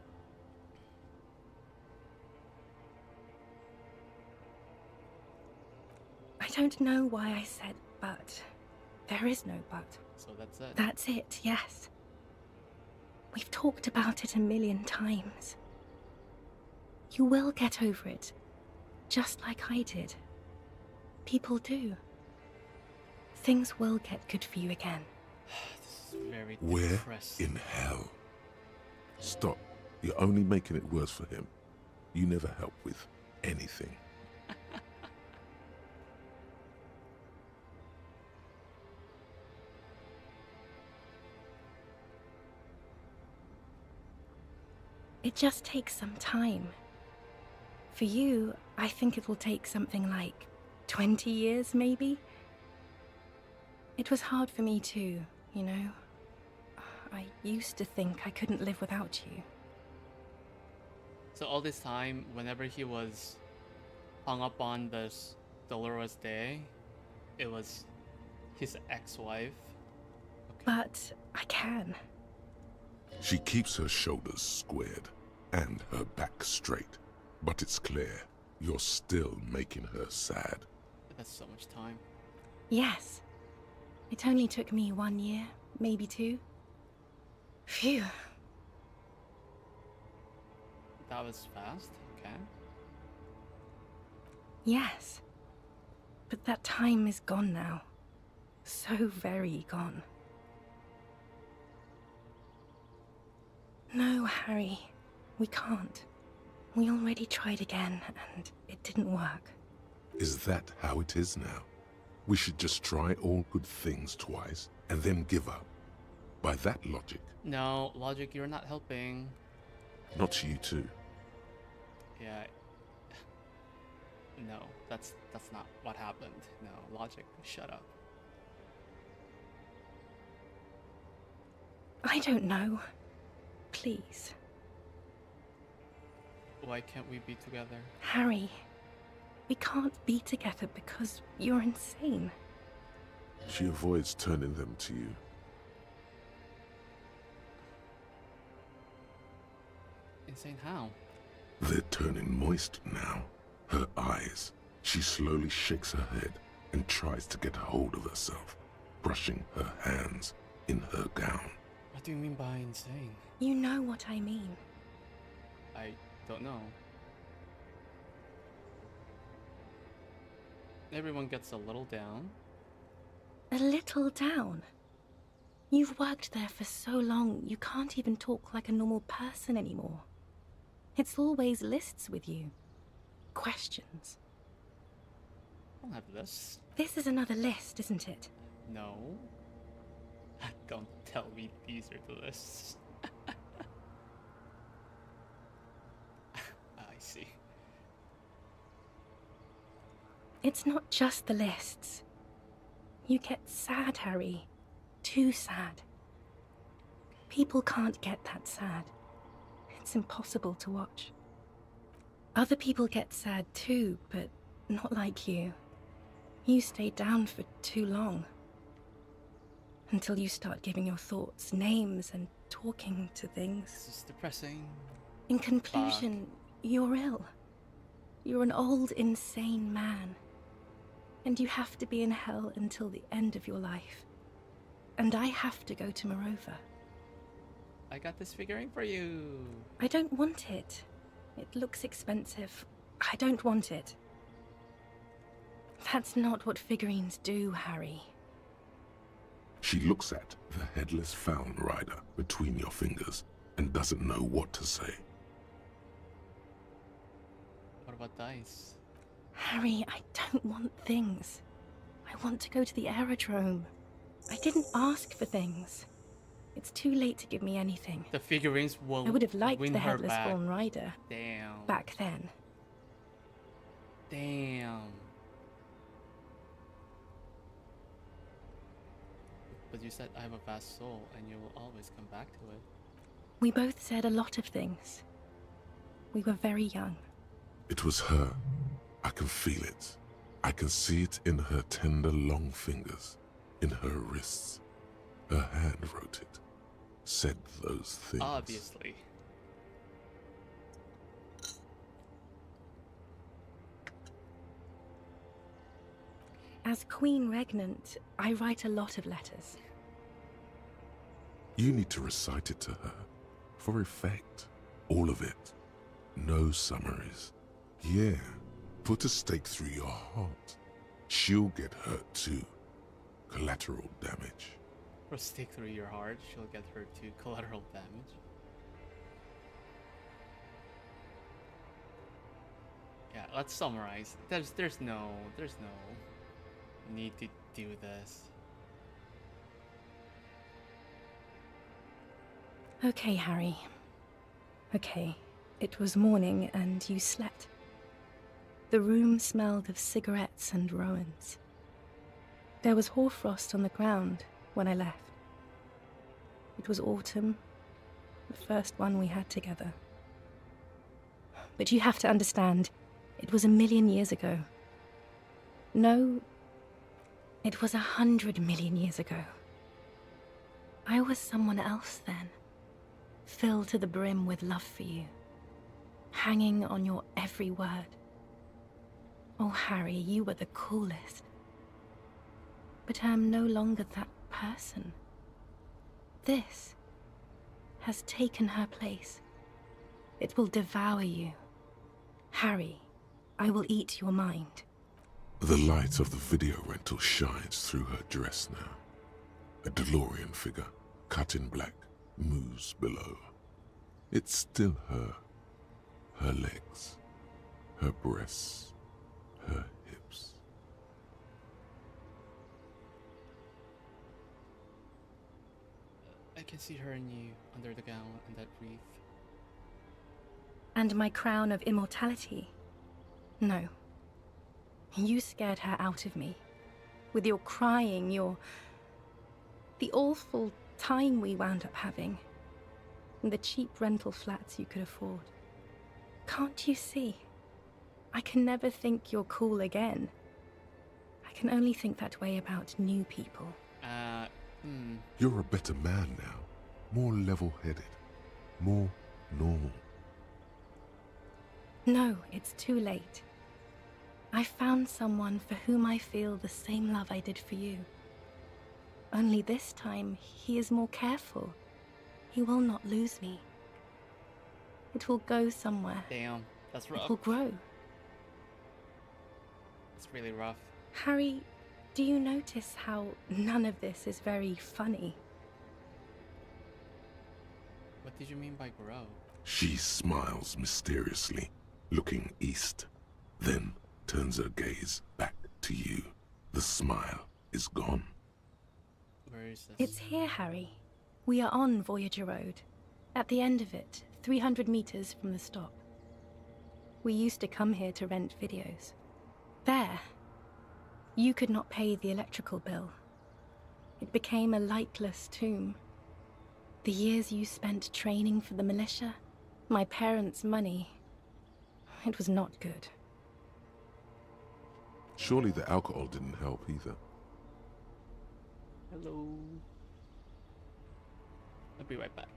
I don't know why I said but. There is no but. So that's it. That's it, yes. We've talked about it a million times. You will get over it, just like I did. People do. Things will get good for you again. This is very We're depressing. in hell. Stop. You're only making it worse for him. You never help with anything. It just takes some time. For you, I think it will take something like 20 years, maybe? It was hard for me too, you know? I used to think I couldn't live without you. So all this time, whenever he was hung up on this Dolores Day, it was his ex-wife. But I can. She keeps her shoulders squared and her back straight. But it's clear you're still making her sad. That's so much time. Yes. It only took me 1 year, maybe 2. Phew. That was fast, okay. Yes. But that time is gone now. So very gone. No, Harry. We can't. We already tried again, and it didn't work. Is that how it is now? We should just try all good things twice and then give up. By that logic. No, logic, you're not helping. Not you too. Yeah. No, that's not what happened. No, logic, shut up. I don't know. Please. Why can't we be together? Harry, we can't be together because you're insane. She avoids turning them to you. Insane how? They're turning moist now. Her eyes. She slowly shakes her head and tries to get a hold of herself, brushing her hands in her gown. What do you mean by insane? You know what I mean. I don't know. Everyone gets a little down. A little down? You've worked there for so long, you can't even talk like a normal person anymore. It's always lists with you. Questions. I don't have lists. This is another list, isn't it? No. Don't tell me these are the lists. I see. It's not just the lists. You get sad, Harry. Too sad. People can't get that sad. It's impossible to watch. Other people get sad too, but not like you. You stay down for too long. Until you start giving your thoughts names and talking to things. This is depressing. In conclusion, you're ill. You're an old, insane man. And you have to be in hell until the end of your life. And I have to go to Morova. I got this figurine for you. I don't want it. It looks expensive. I don't want it. That's not what figurines do, Harry. She looks at the headless found rider between your fingers and doesn't know what to say. What about dice? Harry, I don't want things. I want to go to the aerodrome. I didn't ask for things. It's too late to give me anything. The figurines will I would have liked win the her headless back. fallen rider. Damn. Back then. Damn. But you said I have a vast soul and you will always come back to it. We both said a lot of things. We were very young. It was her. I can feel it. I can see it in her tender, long fingers, in her wrists. Her hand wrote it, said those things. Obviously. As Queen Regnant, I write a lot of letters. You need to recite it to her, for effect. All of it. No summaries. Yeah, put a stake through your heart. She'll get hurt too. Collateral damage. Or stick through your heart, she'll get hurt too. Collateral damage. Yeah, let's summarize. There's no need to do this. Okay, Harry. Okay, it was morning and you slept. The room smelled of cigarettes and Rowans. There was hoarfrost on the ground when I left. It was autumn, the first one we had together. But you have to understand, it was 1,000,000 years ago. No, it was 100 million years ago. I was someone else then, filled to the brim with love for you, hanging on your every word. Oh, Harry, you were the coolest. But I am no longer that person. This has taken her place. It will devour you. Harry, I will eat your mind. The light of the video rental shines through her dress now. A DeLorean figure, cut in black, moves below. It's still her. Her legs, her breasts, her hips. I can see her and you under the gown and that wreath. And my crown of immortality? No. You scared her out of me. With your crying, the awful time we wound up having. And the cheap rental flats you could afford. Can't you see? I can never think you're cool again. I can only think that way about new people. You're a better man now. More level-headed. More normal. No, it's too late. I found someone for whom I feel the same love I did for you. Only this time, he is more careful. He will not lose me. It will go somewhere. Damn, that's rough. It will grow. It's really rough. Harry, do you notice how none of this is very funny? What did you mean by grow? She smiles mysteriously, looking east, then turns her gaze back to you. The smile is gone. Where is this? It's here, Harry. We are on Voyager Road. At the end of it, 300 meters from the stop. We used to come here to rent videos. There. You could not pay the electrical bill. It became a lightless tomb. The years you spent training for the militia, my parents' money, it was not good. Surely the alcohol didn't help either. Hello. I'll be right back.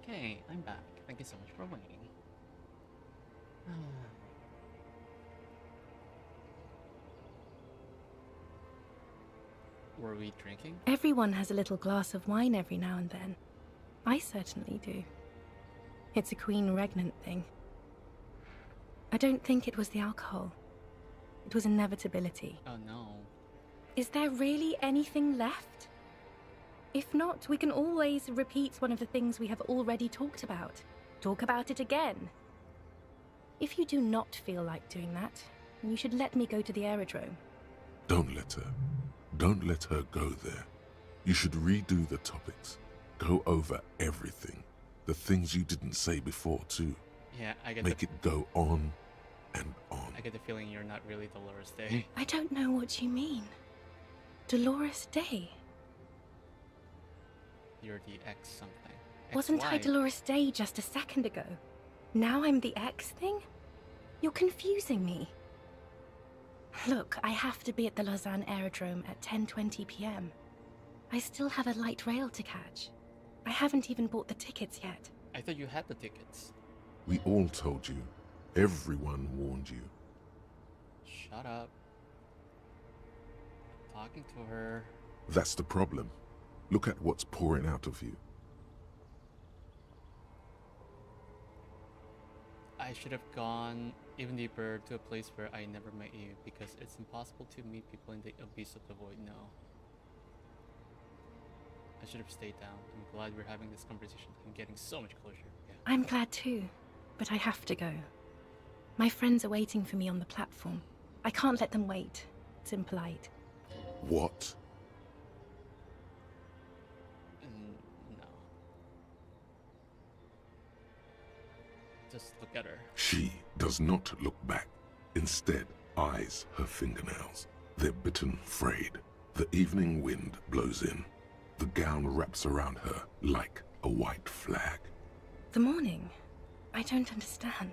Okay, I'm back. Thank you so much for waiting. Were we drinking? Everyone has a little glass of wine every now and then. I certainly do. It's a Queen Regnant thing. I don't think it was the alcohol. It was inevitability. Oh no. Is there really anything left? If not, we can always repeat one of the things we have already talked about. Talk about it again. If you do not feel like doing that, you should let me go to the aerodrome. Don't let her. Don't let her go there. You should redo the topics. Go over everything. The things you didn't say before, too. Yeah, I get Make it go on and on. I get the feeling you're not really Dolores Day. I don't know what you mean. Dolores Day? You're the ex something. Wasn't I Ex-wife. Dolores Day just a second ago? Now I'm the ex thing? You're confusing me. Look, I have to be at the Lausanne Aerodrome at 10:20 p.m. I still have a light rail to catch. I haven't even bought the tickets yet. I thought you had the tickets. We all told you. Everyone warned you. Shut up. Talking to her. That's the problem. Look at what's pouring out of you. I should have gone even deeper to a place where I never met you because it's impossible to meet people in the abyss of the void now. I should have stayed down. I'm glad we're having this conversation. I'm getting so much closure. Yeah. I'm glad too, but I have to go. My friends are waiting for me on the platform. I can't let them wait. It's impolite. What? No. Just look at her. She does not look back. Instead, eyes her fingernails. They're bitten, frayed. The evening wind blows in. The gown wraps around her like a white flag. The morning? I don't understand.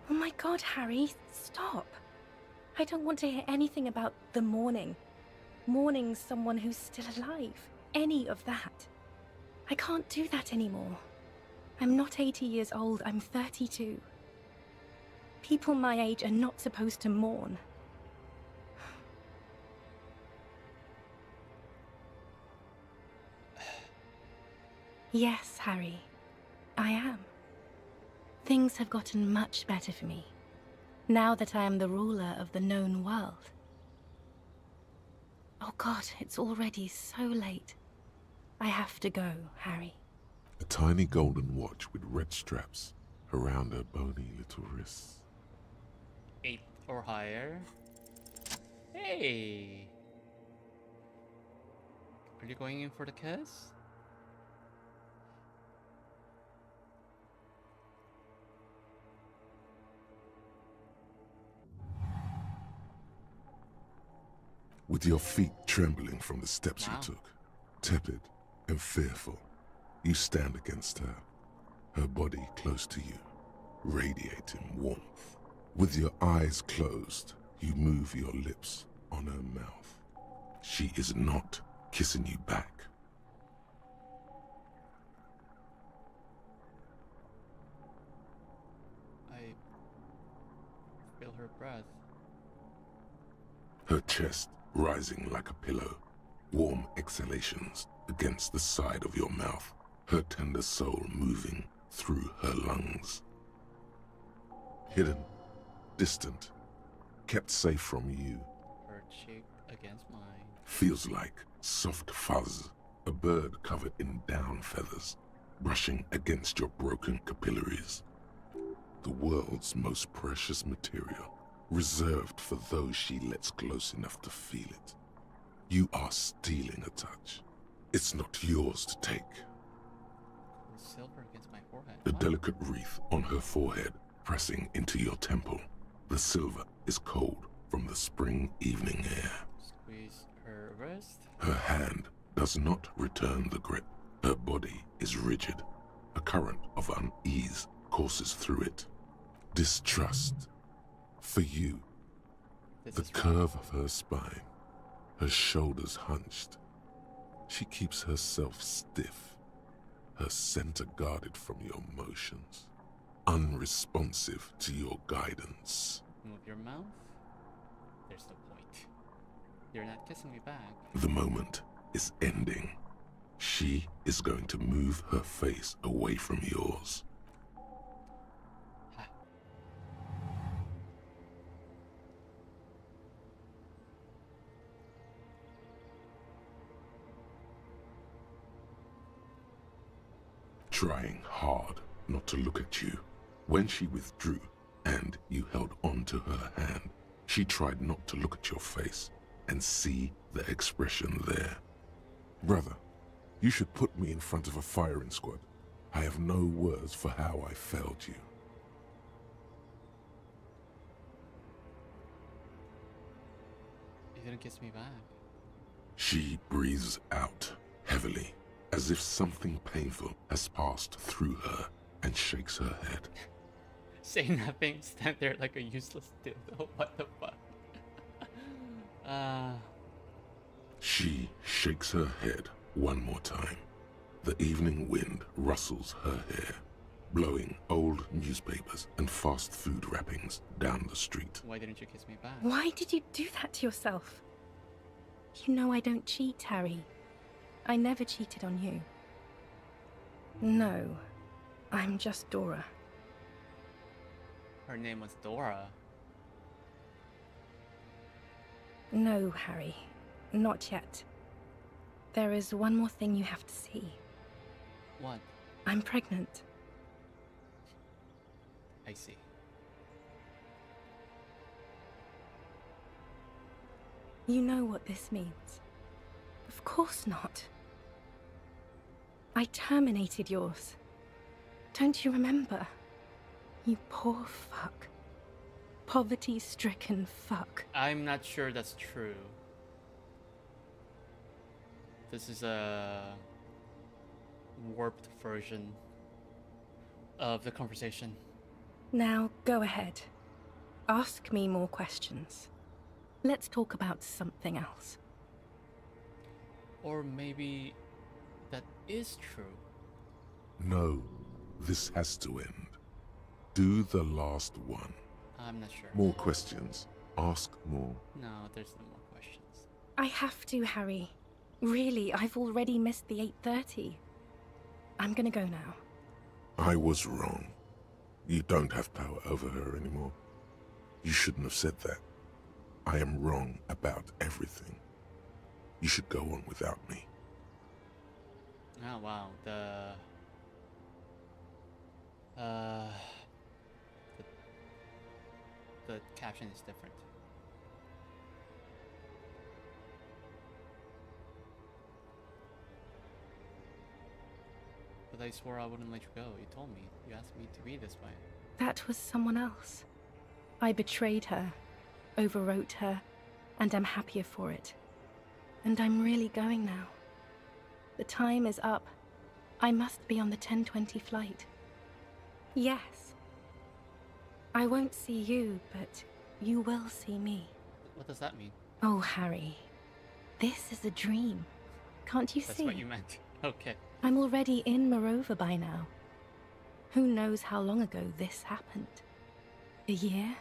Oh my god, Harry, stop. I don't want to hear anything about the morning. Mourning someone who's still alive. Any of that. I can't do that anymore. I'm not 80 years old, I'm 32. People my age are not supposed to mourn. Yes, Harry, I am. Things have gotten much better for me, now that I am the ruler of the known world. Oh God, it's already so late. I have to go, Harry. A tiny golden watch with red straps around her bony little wrists. 8 or higher. Hey! Are you going in for the kiss? With your feet trembling from the steps you took, tepid and fearful, you stand against her, her body close to you, radiating warmth. With your eyes closed, you move your lips on her mouth. She is not kissing you back. I feel her breath. Her chest rising like a pillow, warm exhalations against the side of your mouth, her tender soul moving through her lungs. Hidden, distant, kept safe from you. Her cheek against mine. Feels like soft fuzz, a bird covered in down feathers, brushing against your broken capillaries. The world's most precious material, reserved for those she lets close enough to feel it. You are stealing a touch. It's not yours to take. Cool silver against my forehead. The delicate wreath on her forehead pressing into your temple. The silver is cold from the spring evening air. Squeeze her wrist. Her hand does not return the grip. Her body is rigid. A current of unease courses through it. Distrust. For you. The curve of her spine. Her shoulders hunched. She keeps herself stiff. Her center guarded from your motions. Unresponsive to your guidance. Move your mouth. There's no point. You're not kissing me back. The moment is ending. She is going to move her face away from yours. Trying hard not to look at you. When she withdrew and you held on to her hand, she tried not to look at your face and see the expression there. Brother, you should put me in front of a firing squad. I have no words for how I failed you. You didn't kiss me back. She breathes out heavily, as if something painful has passed through her, and shakes her head. Say nothing, stand there like a useless dildo. What the fuck? She shakes her head one more time. The evening wind rustles her hair, blowing old newspapers and fast food wrappings down the street. Why didn't you kiss me back? Why did you do that to yourself? You know I don't cheat, Harry. I never cheated on you. No, I'm just Dora. Her name was Dora. No, Harry. Not yet. There is one more thing you have to see. What? I'm pregnant. I see. You know what this means. Of course not. I terminated yours. Don't you remember? You poor fuck. Poverty-stricken fuck. I'm not sure that's true. This is a warped version of the conversation. Now, go ahead. Ask me more questions. Let's talk about something else. Or maybe that is true. No, this has to end. Do the last one. I'm not sure. More questions. Ask more. No, there's no more questions. I have to, Harry. Really, I've already missed the 8:30. I'm gonna go now. I was wrong. You don't have power over her anymore. You shouldn't have said that. I am wrong about everything. You should go on without me. Oh wow, the caption is different. But I swore I wouldn't let you go. You told me. You asked me to be this way. That was someone else. I betrayed her, overwrote her, and I'm happier for it. And I'm really going now. The time is up. I must be on the 10:20 flight. Yes. I won't see you, but you will see me. What does that mean? Oh, Harry. This is a dream. Can't you see? That's what you meant. Okay. I'm already in Morova by now. Who knows how long ago this happened? A year?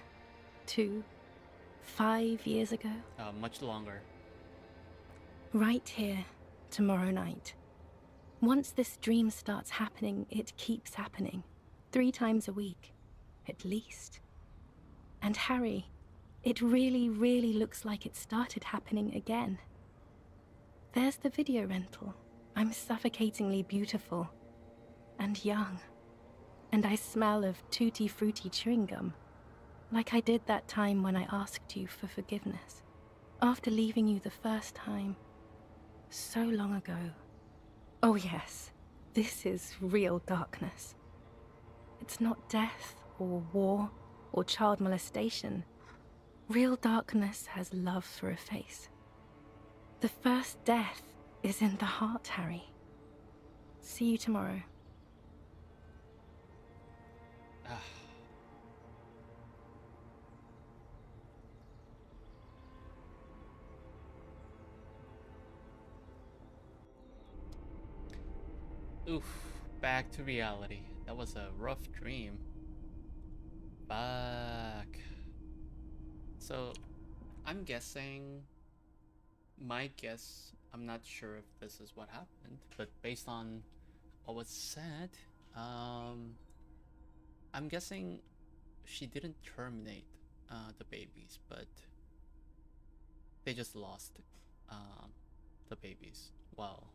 2? 5 years ago? Much longer. Right here, tomorrow night. Once this dream starts happening, it keeps happening. 3 times a week, at least. And Harry, it really, really looks like it started happening again. There's the video rental. I'm suffocatingly beautiful. And young. And I smell of tutti frutti chewing gum. Like I did that time when I asked you for forgiveness. After leaving you the first time. So long ago. Oh yes, this is real darkness. It's not death or war or child molestation. Real darkness has love for a face. The first death is in the heart, Harry. See you tomorrow. Oof, back to reality. That was a rough dream. Fuck. So, I'm guessing, my guess, I'm not sure if this is what happened, but based on what was said, I'm guessing she didn't terminate the babies, but they just lost the babies while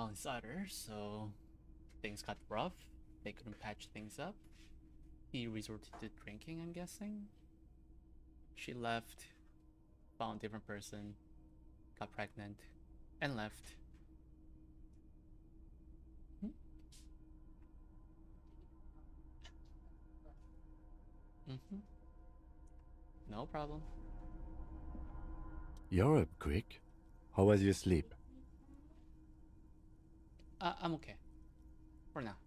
inside her, so things got rough. They couldn't patch things up. He resorted to drinking, I'm guessing. She left, found a different person, got pregnant, and left. Mm-hmm. No problem. You're up quick. How was your sleep? I'm okay. For now.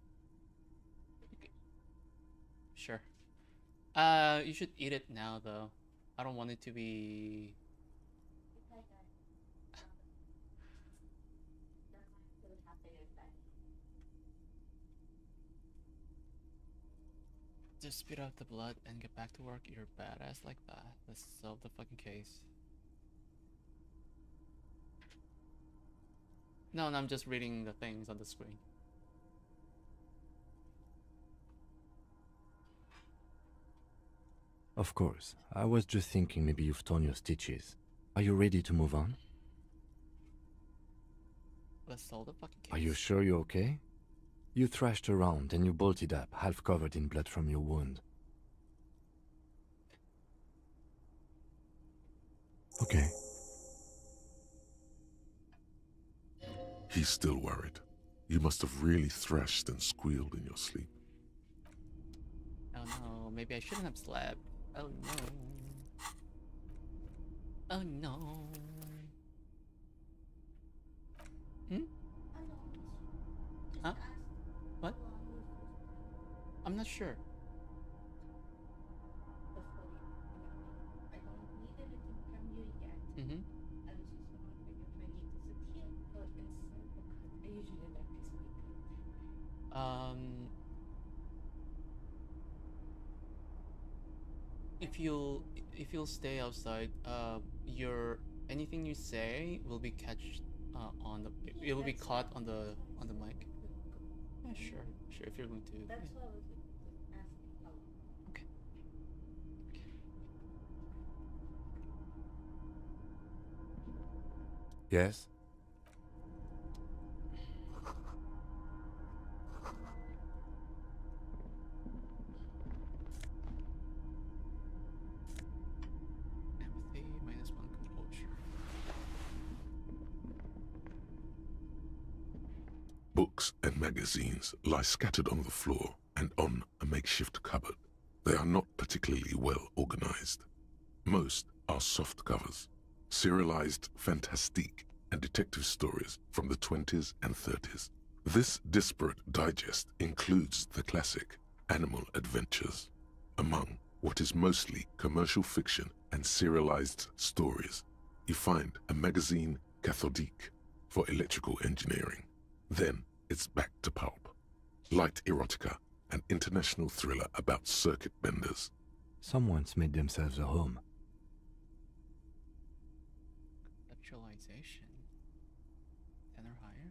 Sure. You should eat it now, though. I don't want it to be... Just spit out the blood and get back to work. You're a badass like that. Let's solve the fucking case. No, I'm just reading the things on the screen. Of course. I was just thinking maybe you've torn your stitches. Are you ready to move on? Let's solve the fucking case. Are you sure you're okay? You thrashed around and you bolted up, half covered in blood from your wound. Okay. He's still worried. You must have really thrashed and squealed in your sleep. Oh no, maybe I shouldn't have slept. Oh no. Oh no. Hmm? Huh? What? I'm not sure. Mm-hmm. If you'll stay outside, anything you say will be on the. It will be caught on the mic. Yeah, sure, if you're going to. That's yeah. what I was asking. How long? Okay. Yes? Empathy -1 composure. Books and magazines lie scattered on the floor and on a makeshift cupboard. They are not particularly well organized. Most are soft covers, serialized fantastique and detective stories from the 20s and 30s. This disparate digest includes the classic Animal Adventures. Among what is mostly commercial fiction and serialized stories, you find a magazine cathodique for electrical engineering. Then it's back to pulp. Light erotica, an international thriller about circuit benders. Someone's made themselves a home. Conceptualization. 10 or higher.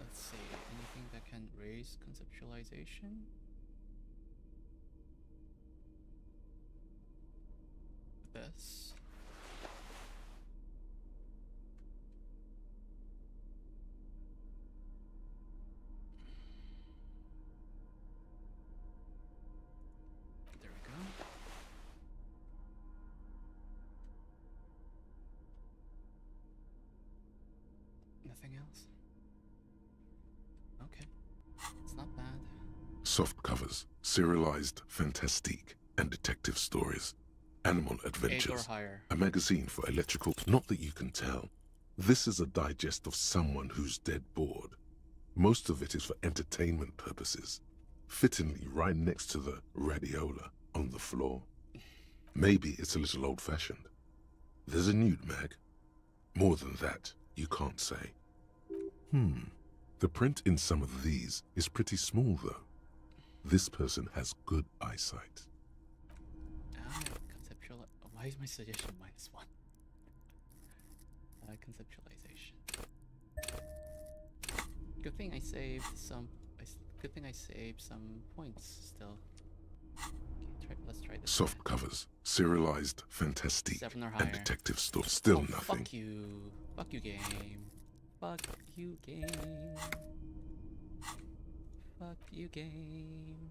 Let's see, anything that can raise conceptualization? This. There we go. Nothing else. Okay. It's not bad. Soft covers, serialized fantastique and detective stories. Animal Adventures, higher. a magazine for electrical. Not that you can tell. This is a digest of someone who's dead bored. Most of it is for entertainment purposes, fittingly right next to the radiola on the floor. Maybe it's a little old-fashioned. There's a nude mag. More than that, you can't say. The print in some of these is pretty small, though. This person has good eyesight. Conceptual. Why is my suggestion -1? Conceptualization. Good thing I saved some. Good thing I saved some points still. Okay, let's try this. Soft covers, serialized fantastique 7 or and higher. detective stories. Still Oh, nothing. Fuck you. Fuck you, game. Fuck you, game. Fuck you, game.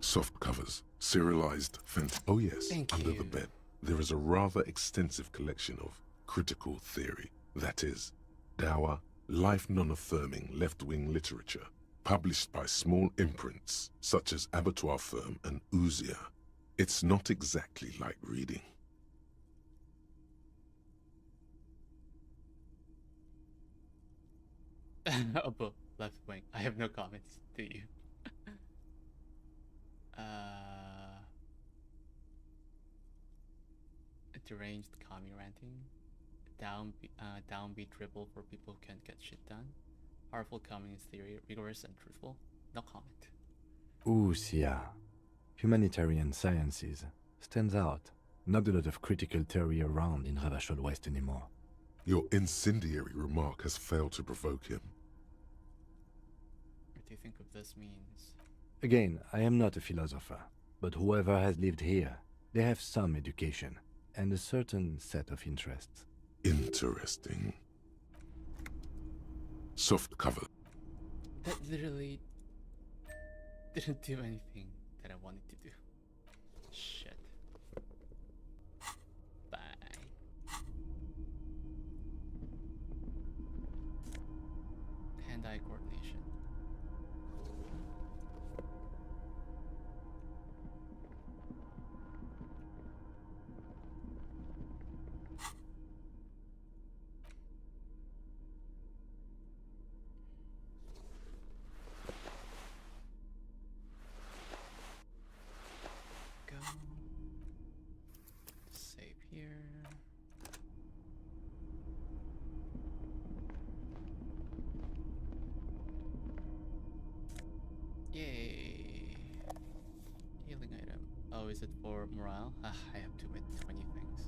Soft covers, serialized Oh yes, Thank under you. the bed, there is a rather extensive collection of critical theory. That is, dour, life non-affirming left-wing literature, published by small imprints such as Abattoir Firm and Ouzia. It's not exactly like reading. Above left wing. I have no comments. Do you? Deranged commie ranting. Downbeat dribble for people who can't get shit done. Powerful communist theory, rigorous and truthful. No comment. Ouzia. Humanitarian sciences. Stands out. Not a lot of critical theory around in Ravachol West anymore. Your incendiary remark has failed to provoke him. What do you think of this means? Again, I am not a philosopher, but whoever has lived here, they have some education and a certain set of interests. Interesting. Soft cover. That literally didn't do anything that I wanted to do. Shit. Bye. Hand-eye coordination. Go. So is it for morale? I have too many things.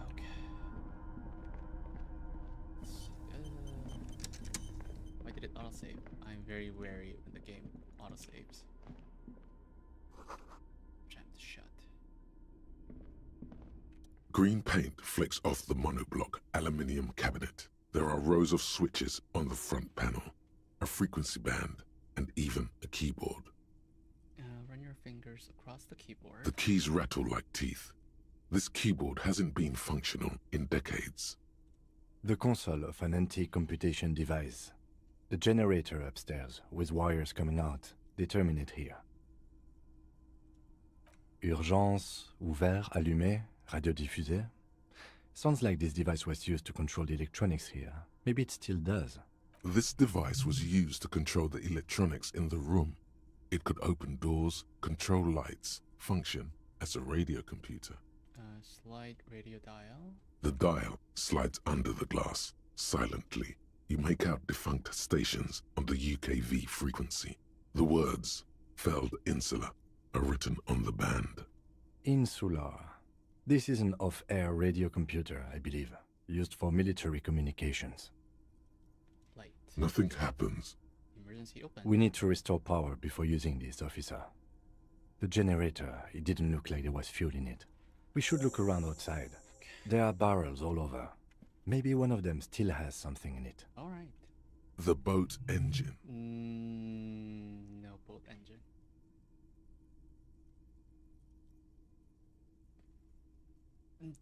Okay. Why did it autosave? I'm very wary when the game autosaves. Jammed shut. Green paint flicks off the monoblock aluminium cabinet. There are rows of switches on the front panel, a frequency band, and even a keyboard. Run your fingers across the keyboard. The keys rattle like teeth. This keyboard hasn't been functional in decades. The console of an antique computation device. The generator upstairs, with wires coming out. They terminate here. Urgence, ouvert, allumé, radiodiffusé. Sounds like this device was used to control the electronics here. Maybe it still does. This device was used to control the electronics in the room. It could open doors, control lights, function as a radio computer. Slide radio dial. The dial slides under the glass. Silently, you make out defunct stations on the UKV frequency. The words, Feld Insular, are written on the band. Insular. This is an off-air radio computer, I believe, used for military communications. Light. Nothing happens. Emergency open. We need to restore power before using this, officer. The generator, it didn't look like there was fuel in it. We should look around outside. There are barrels all over. Maybe one of them still has something in it. All right. The boat engine. No boat engine.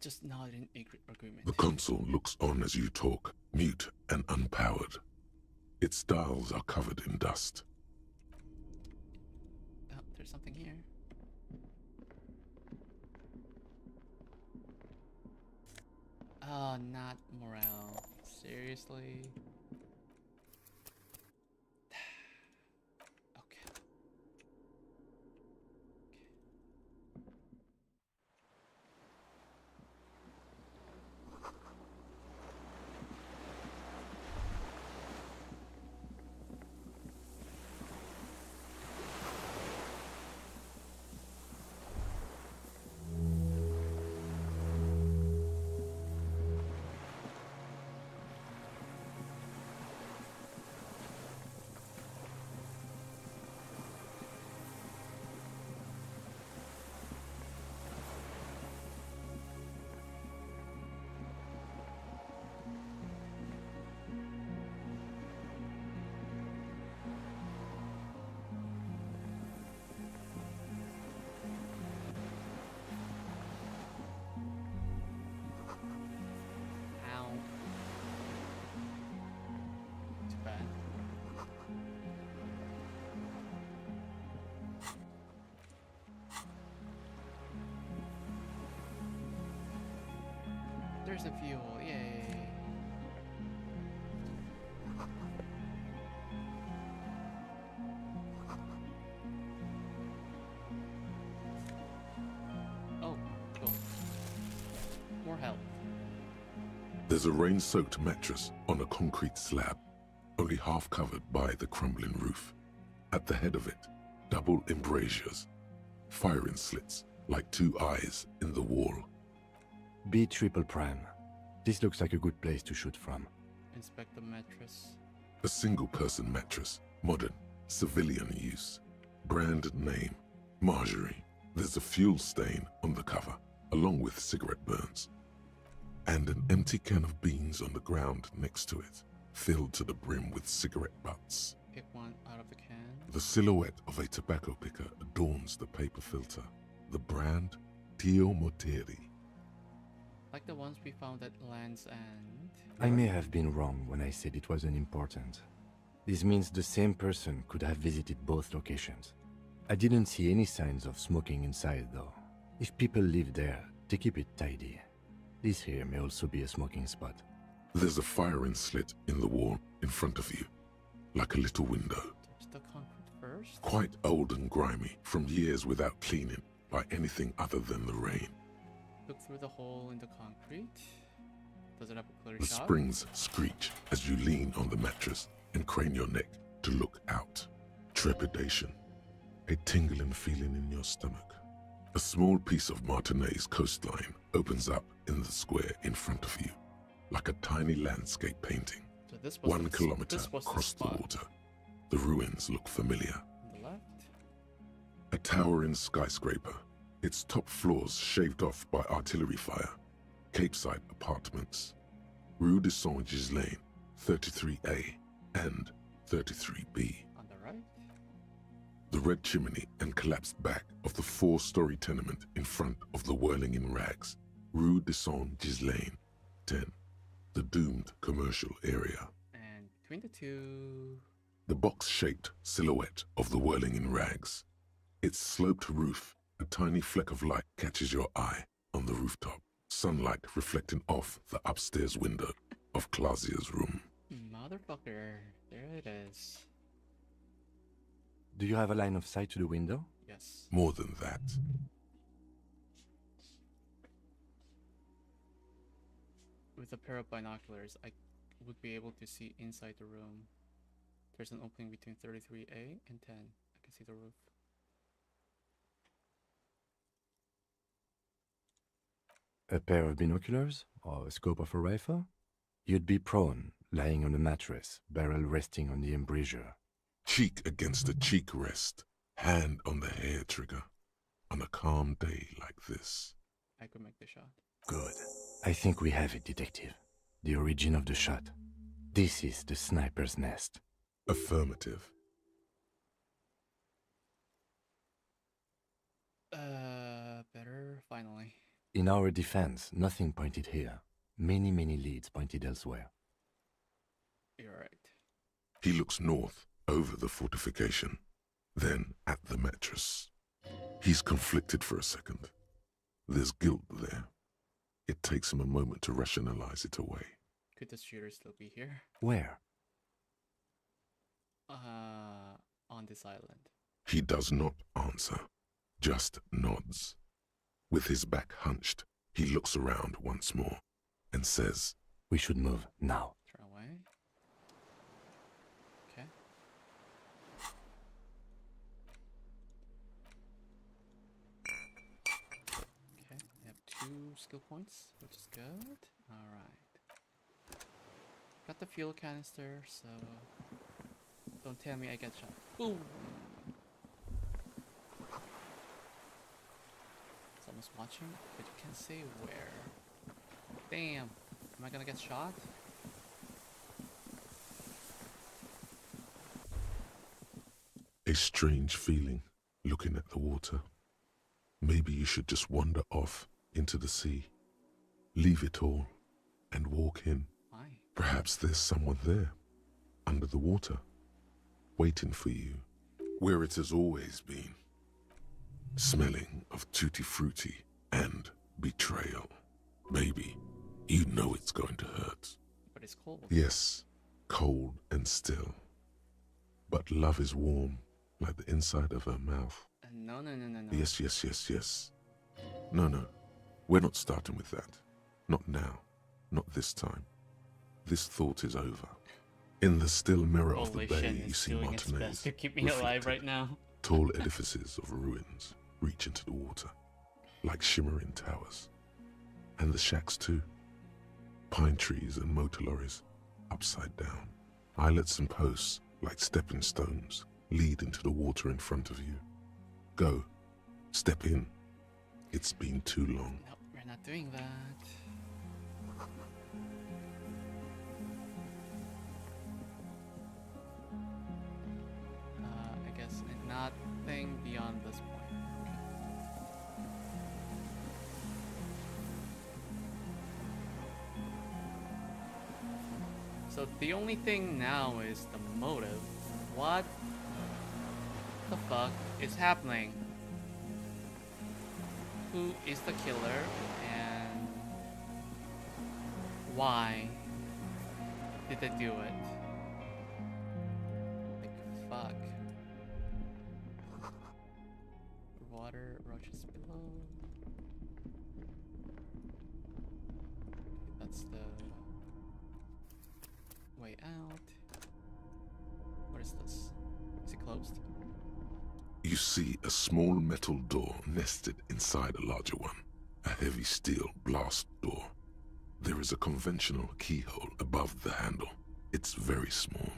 Just not in agreement. The console looks on as you talk, mute and unpowered. Its dials are covered in dust. Oh, there's something here. Oh, not morale. Seriously? There's a fuel, yay. Oh, cool. More help. There's a rain-soaked mattress on a concrete slab, only half covered by the crumbling roof. At the head of it, double embrasures, firing slits like two eyes in the wall. B triple prime. This looks like a good place to shoot from. Inspect the mattress. A single-person mattress, modern, civilian use. Brand name, Marjorie. There's a fuel stain on the cover, along with cigarette burns. And an empty can of beans on the ground next to it, filled to the brim with cigarette butts. Pick one out of the can. The silhouette of a tobacco picker adorns the paper filter. The brand, Tio Moteri. Like the ones we found at Land's End. I may have been wrong when I said it wasn't important. This means the same person could have visited both locations. I didn't see any signs of smoking inside, though. If people live there, they keep it tidy. This here may also be a smoking spot. There's a firing slit in the wall in front of you, like a little window. Touch the concrete first. Quite old and grimy, from years without cleaning by anything other than the rain. Look through the hole in the concrete. Does it have a clear The shot? springs screech as you lean on the mattress, and crane your neck to look out. Trepidation, a tingling feeling in your stomach. A small piece of Martinez coastline opens up in the square in front of you, like a tiny landscape painting. So this was 1 kilometer across the water. The ruins look familiar. On the left. A towering skyscraper, its top floors shaved off by artillery fire. Capeside apartments. Rue de Saint-Ghislain, 33A and 33B. On the right. The red chimney and collapsed back of the 4-story tenement in front of the whirling in rags. Rue de Saint-Ghislain, 10. The doomed commercial area. And between the two... The box-shaped silhouette of the whirling in rags. Its sloped roof, a tiny fleck of light catches your eye on the rooftop. Sunlight reflecting off the upstairs window of Clausia's room. Motherfucker, there it is. Do you have a line of sight to the window? Yes. More than that. With a pair of binoculars, I would be able to see inside the room. There's an opening between 33A and 10. I can see the roof. A pair of binoculars? Or a scope of a rifle? You'd be prone, lying on a mattress, barrel resting on the embrasure. Cheek against a cheek rest, hand on the hair trigger. On a calm day like this. I could make the shot. Good. I think we have it, Detective. The origin of the shot. This is the sniper's nest. Affirmative. Better, finally. In our defense, nothing pointed here. Many leads pointed elsewhere. You're right. He looks north, over the fortification, then at the mattress. He's conflicted for a second. There's guilt there. It takes him a moment to rationalize it away. Could the shooter still be here? Where? On this island. He does not answer, just nods. With his back hunched, he looks around once more and says, "We should move now." Turn away. Okay. Okay, I have 2 skill points, which is good. Alright. Got the fuel canister, so don't tell me I get shot. Boom! Someone's watching, but you can't say where. Damn! Am I gonna get shot? A strange feeling, looking at the water. Maybe you should just wander off into the sea. Leave it all and walk in. Why? Perhaps there's someone there, under the water, waiting for you, where it has always been. Smelling of tutti frutti and betrayal. Maybe you know it's going to hurt. But it's cold. Yes, cold and still. But love is warm, like the inside of her mouth. No. Yes. No. We're not starting with that. Not now. Not this time. This thought is over. In the still mirror of the bay, you see Martinez. To keep me alive right now. Tall edifices of ruins reach into the water, like shimmering towers. And the shacks too. Pine trees and motor lorries, upside down. Islets and posts, like stepping stones, lead into the water in front of you. Go. Step in. It's been too long. No, we're not doing that. I guess nothing beyond this point. So the only thing now is the motive. What the fuck is happening? Who is the killer and why did they do it? Like, fuck. Water rushes below. That's the way out. is this? Is it closed? You see a small metal door nested inside a larger one. A heavy steel blast door. There is a conventional keyhole above the handle. It's very small.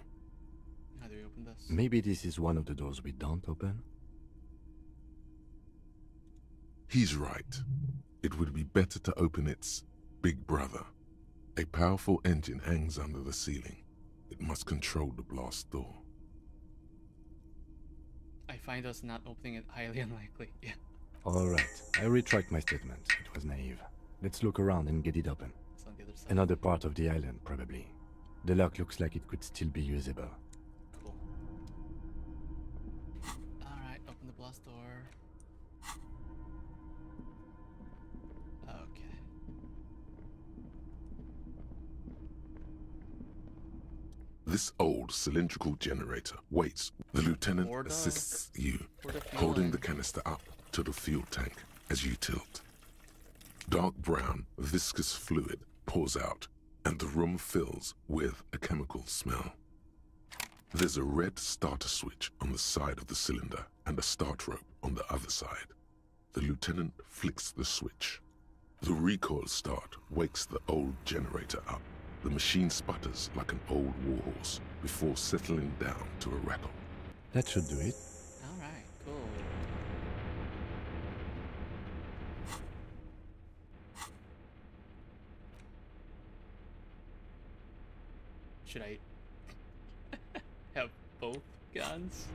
How do we open this? Maybe this is one of the doors we don't open? He's right. It would be better to open its big brother. A powerful engine hangs under the ceiling. It must control the blast door. I find us not opening it highly unlikely. Yeah. Alright, I retract my statement. It was naive. Let's look around and get it open. It's on the other side. Another part of the island, probably. The lock looks like it could still be usable. Cool. Alright, open the blast door. Okay. This old cylindrical generator waits. The lieutenant assists you, holding the canister up to the fuel tank as you tilt. Dark brown, viscous fluid pours out, and the room fills with a chemical smell. There's a red starter switch on the side of the cylinder and a start rope on the other side. The lieutenant flicks the switch. The recoil start wakes the old generator up. The machine sputters like an old warhorse before settling down to a rattle. That should do it. Alright, cool. Should I have both guns?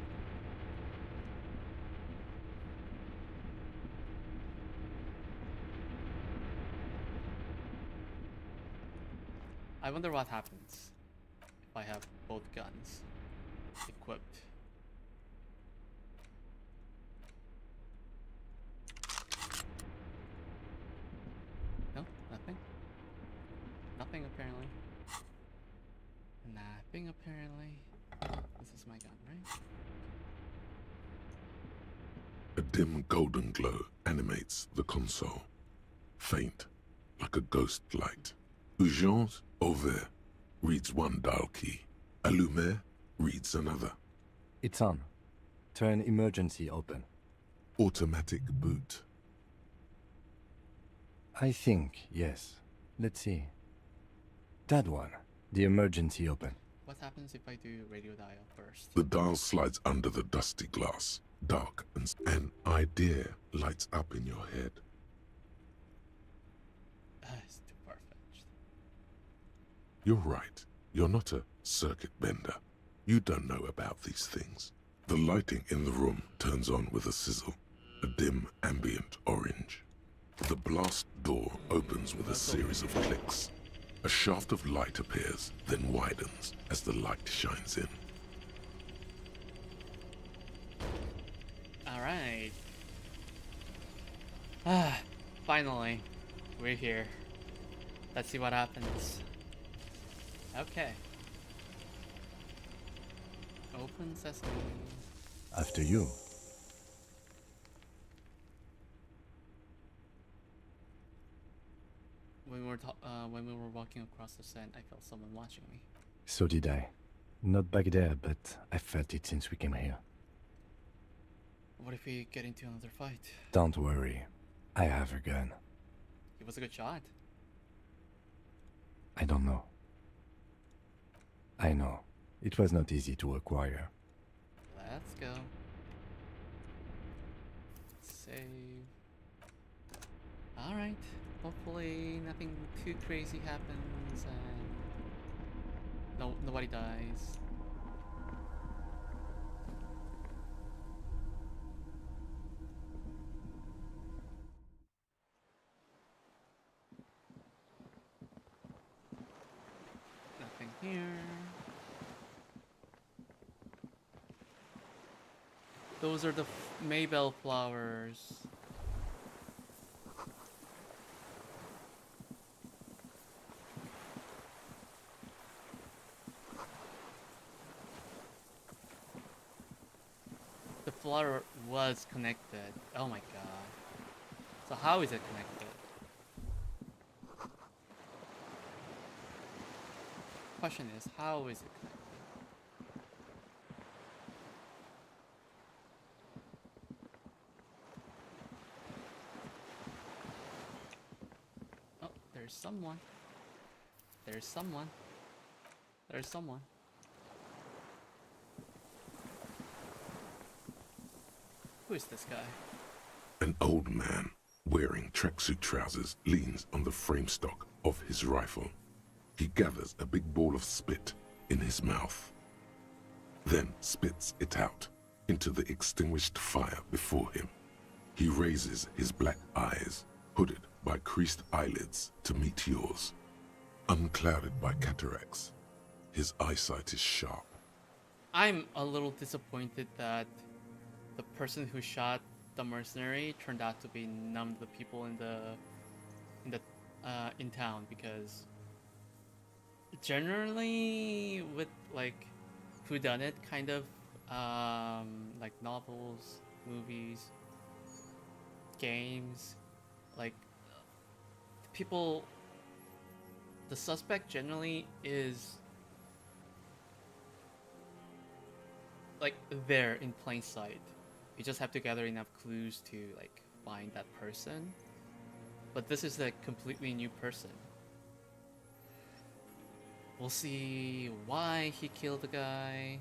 I wonder what happens if I have both guns equipped. No, nothing. Nothing apparently. Nothing apparently. This is my gun, right? A dim golden glow animates the console. Faint, like a ghost light. Urgence ouvert reads one dial key. Allumer reads another. It's on. Turn emergency open. Automatic boot. I think, yes. Let's see. That one. The emergency open. What happens if I do radio dial first? The dial slides under the dusty glass. Dark and an idea lights up in your head. It's too far-fetched. You're right. You're not a circuit bender. You don't know about these things. The lighting in the room turns on with a sizzle, a dim ambient orange. The blast door opens with a series of clicks. A shaft of light appears, then widens as the light shines in. Alright. Ah, finally. We're here. Let's see what happens. Okay. Open sesame. After you. When we were walking across the sand, I felt someone watching me. So did I. Not back there, but I felt it since we came here. What if we get into another fight? Don't worry. I have a gun. He was a good shot. I don't know. I know. It was not easy to acquire. Let's go. Save. Alright. Hopefully nothing too crazy happens and nobody dies. Nothing here. Those are the Maybell flowers. The flower was connected. Oh my god. So how is it connected? Question is, how is it connected? There's someone. There's someone. There's someone. Who is this guy? An old man wearing tracksuit trousers leans on the frame stock of his rifle. He gathers a big ball of spit in his mouth, then spits it out into the extinguished fire before him. He raises his black eyes, hooded by creased eyelids, to meet yours. Unclouded by cataracts, his eyesight is sharp. I'm a little disappointed that the person who shot the mercenary turned out to be none of the people in town, because generally with like whodunit kind of like novels, movies, games, like people, the suspect generally is like there in plain sight. You just have to gather enough clues to like find that person. But this is a completely new person. We'll see why he killed the guy.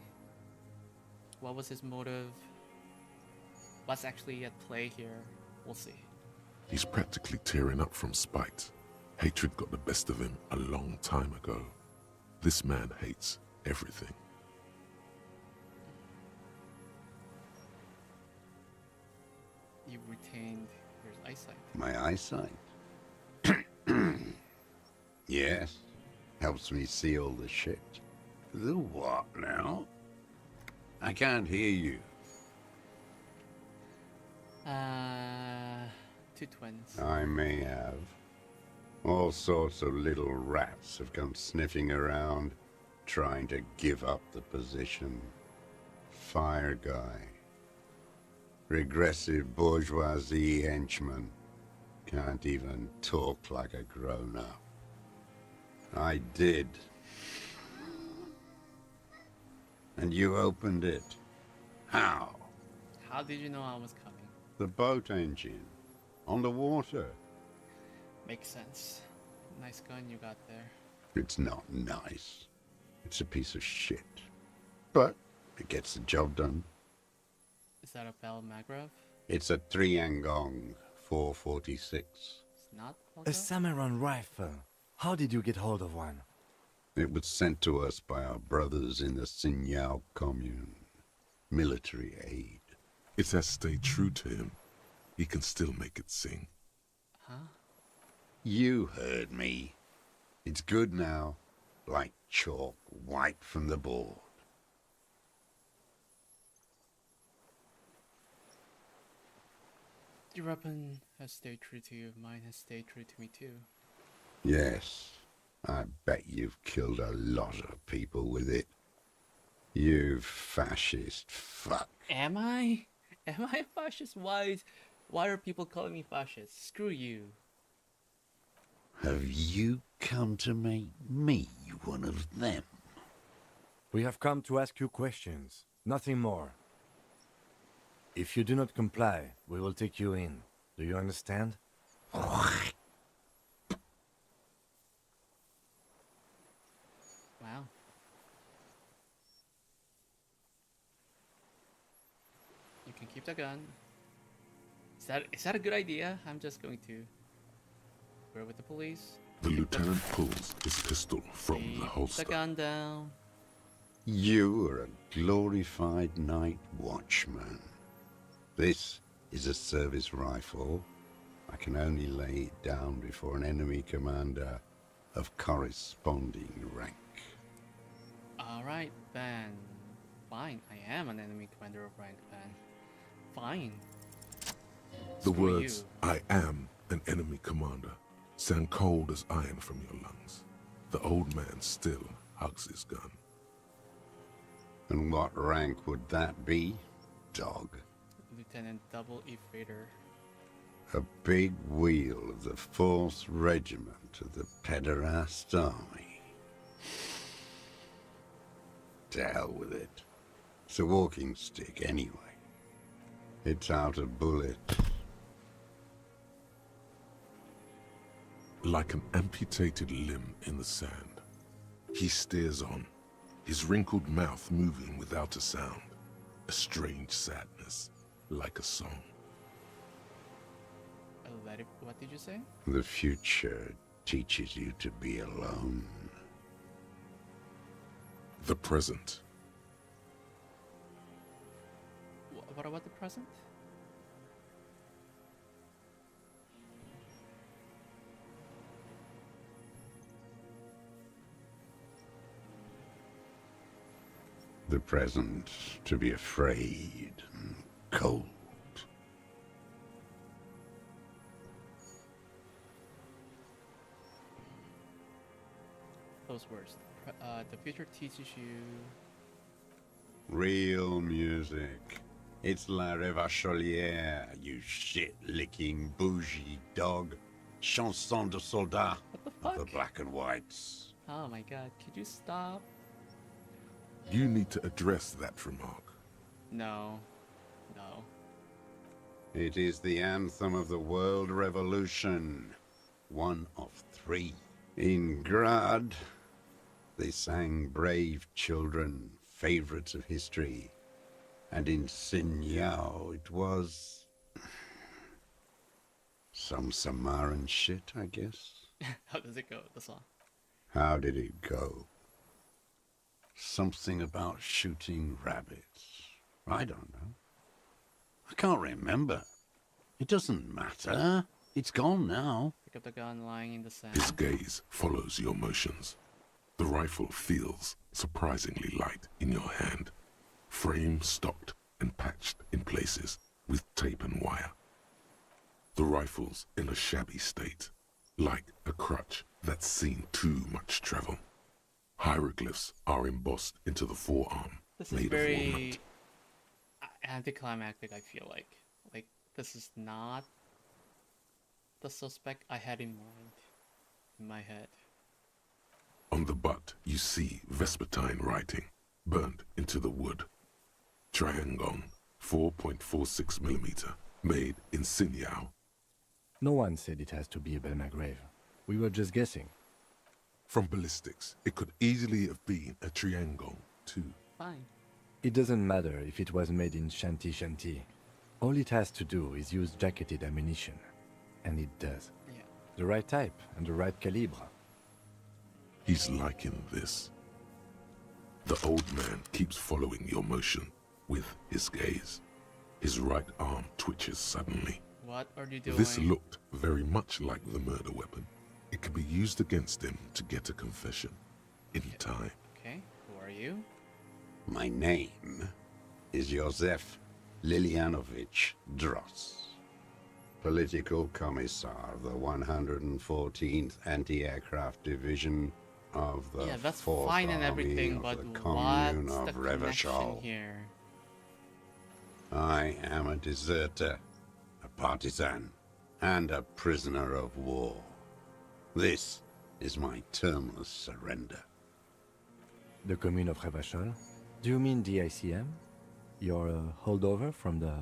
What was his motive? What's actually at play here? We'll see. He's practically tearing up from spite. Hatred got the best of him a long time ago. This man hates everything. You retained your eyesight. My eyesight? Yes. Helps me see all the shit. The what now? I can't hear you. Two twins. I may have. All sorts of little rats have come sniffing around, trying to give up the position. Fire guy. Regressive bourgeoisie henchman. Can't even talk like a grown-up. I did. And you opened it. How? How did you know I was coming? The boat engine. On the water. Makes sense. Nice gun you got there. It's not nice. It's a piece of shit. But it gets the job done. Is that a Bell Magrav? It's a Triangong 446. It's not A Samaran rifle. How did you get hold of one? It was sent to us by our brothers in the Signal commune. Military aid. It has stayed true to him. He can still make it sing. Huh? You heard me. It's good now. Like chalk wiped from the board. Your weapon has stayed true to you. Mine has stayed true to me too. Yes. I bet you've killed a lot of people with it. You fascist fuck. Am I? Am I a fascist? Why are people calling me fascist? Screw you. Have you come to make me one of them? We have come to ask you questions, nothing more. If you do not comply, we will take you in. Do you understand? Wow. You can keep the gun. Is that a good idea? I'm just going to go with the police. The lieutenant pulls his pistol from the holster. The gun down. You are a glorified night watchman. This is a service rifle. I can only lay it down before an enemy commander of corresponding rank. Alright, then. Fine, I am an enemy commander of rank, then. Fine. The Screw words, you. I am an enemy commander, sound cold as iron from your lungs. The old man still hugs his gun. And what rank would that be, dog? Lieutenant Double E Fader. A big wheel of the 4th Regiment of the Pederast Army. To hell with it. It's a walking stick anyway. It's out of bullets. Like an amputated limb in the sand, he stares on, his wrinkled mouth moving without a sound, a strange sadness, like a song. What did you say? The future teaches you to be alone. The present. What about the present? The present, to be afraid and cold. Those words. The future teaches you... Real music. It's La Revacholière, you shit-licking bougie dog. Chanson de soldat of the black and whites. Oh my god, could you stop? You need to address that remark. No. No. It is the anthem of the world revolution. One of 3. In Grad, they sang Brave Children, favorites of history. And in Sinyao, it was... some Samaran shit, I guess. How does it go, the song? How did it go? Something about shooting rabbits. I don't know. I can't remember. It doesn't matter. It's gone now. Pick up the gun lying in the sand. His gaze follows your motions. The rifle feels surprisingly light in your hand. Frame stocked and patched in places with tape and wire. The rifle's in a shabby state, like a crutch that's seen too much travel. Hieroglyphs are embossed into the forearm, This is made very of walnut. anticlimactic, I feel like. Like, this is not the suspect I had in mind, in my head. On the butt, you see Vespertine writing, burnt into the wood. Triangon, 4.46mm, made in Sinyao. No one said it has to be a Belmagrave. We were just guessing. From ballistics, it could easily have been a triangle, too. Fine. It doesn't matter if it was made in Shanti Shanti. All it has to do is use jacketed ammunition. And it does. Yeah. The right type and the right calibre. He's liking this. The old man keeps following your motion with his gaze. His right arm twitches suddenly. What are you doing? This looked very much like the murder weapon. It could be used against him to get a confession in time. Okay, who are you? My name is Josef Lilianovich Dross, Political Commissar of the 114th Anti-Aircraft Division of the Yeah, that's 4th fine and Army everything, of but the Commune what's of the connection Revachol. here? I am a deserter, a partisan, and a prisoner of war. This is my termless surrender. The Commune of Revachol? Do you mean the ICM? You're a holdover from the...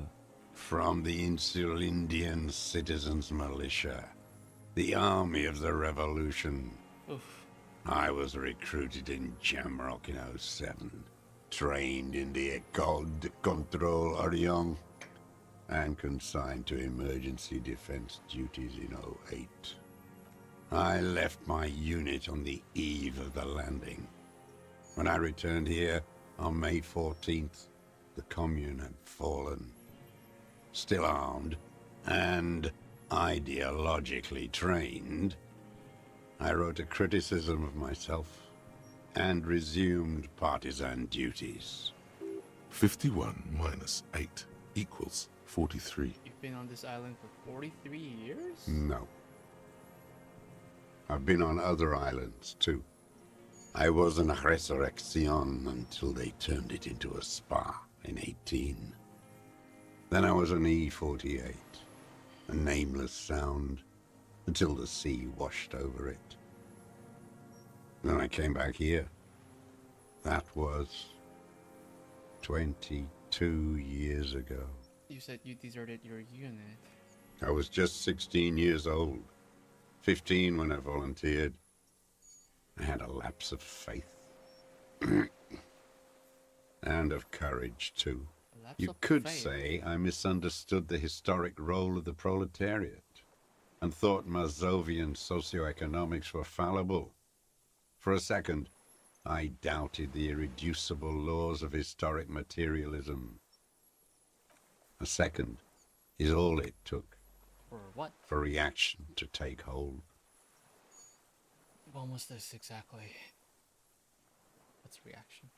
From the Insulindian Citizens Militia, the army of the revolution. Oof. I was recruited in Jamrock in 07, trained in the École de Contrôle Orient, and consigned to emergency defense duties in 08. I left my unit on the eve of the landing. When I returned here on May 14th, the Commune had fallen. Still armed and ideologically trained, I wrote a criticism of myself and resumed partisan duties. 51 minus 8 equals 43. You've been on this island for 43 years? No. I've been on other islands, too. I was in Resurrection until they turned it into a spa in 18. Then I was on E48, a nameless sound, until the sea washed over it. Then I came back here. That was 22 years ago. You said you deserted your unit. I was just 16 years old. 15 when I volunteered. I had a lapse of faith. And of courage, too. You could say I misunderstood the historic role of the proletariat and thought Mazovian socioeconomics were fallible. For a second, I doubted the irreducible laws of historic materialism. A second is all it took For what? for reaction to take hold. What was this exactly? What's reaction?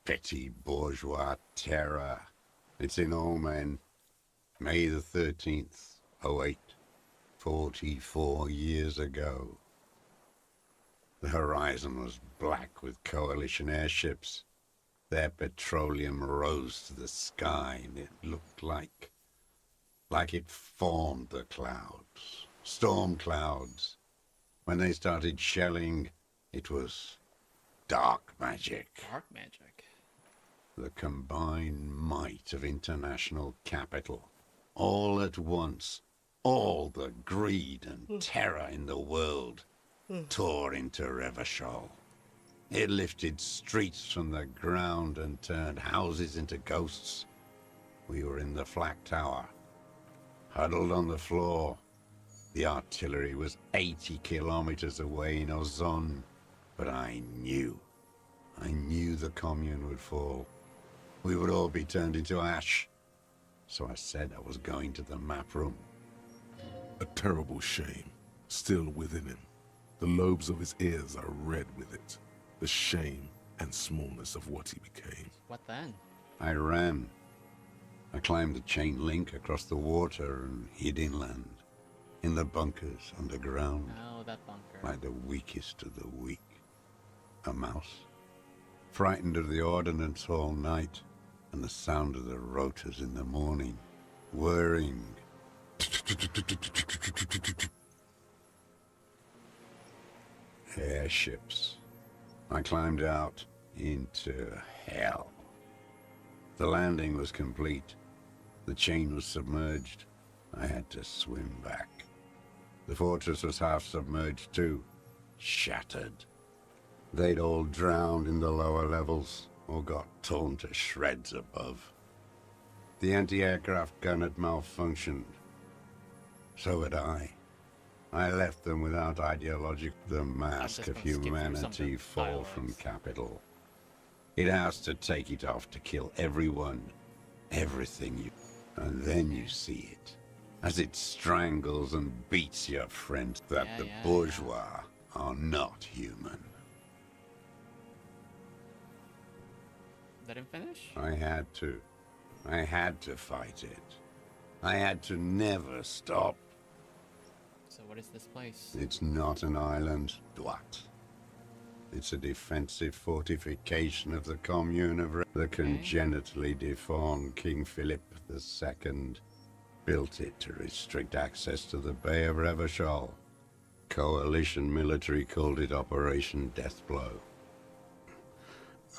Petty bourgeois terror. It's in all men. May the 13th, 08, 44 years ago. The horizon was black with coalition airships. Their petroleum rose to the sky, and it looked like it formed the clouds. Storm clouds. When they started shelling, it was dark magic. Dark magic. The combined might of international capital. All at once, all the greed and terror in the world tore into Revachol. It lifted streets from the ground and turned houses into ghosts. We were in the flak tower, huddled on the floor. The artillery was 80 kilometers away in Ozon, but I knew the commune would fall. We would all be turned into ash. So I said I was going to the map room. A terrible shame, still within him. The lobes of his ears are red with it. The shame and smallness of what he became. What then? I ran. I climbed the chain link across the water and hid inland. In the bunkers underground. Oh, that bunker. Like the weakest of the weak. A mouse. Frightened of the ordnance all night and the sound of the rotors in the morning. Whirring. Airships. I climbed out into hell. The landing was complete. The chain was submerged. I had to swim back. The fortress was half submerged too. Shattered. They'd all drowned in the lower levels or got torn to shreds above. The anti-aircraft gun had malfunctioned. So had I. I left them without ideology. The mask of humanity fall from capital. It has to take it off to kill everyone, everything you... And then you see it, as it strangles and beats your friends, that the bourgeois are not human. Let him finish? I had to. I had to fight it. I had to never stop. So what is this place? It's not an island, Dwat. It's a defensive fortification of the commune of the congenitally deformed King Philip II built it to restrict access to the Bay of Revachol. Coalition military called it Operation Deathblow.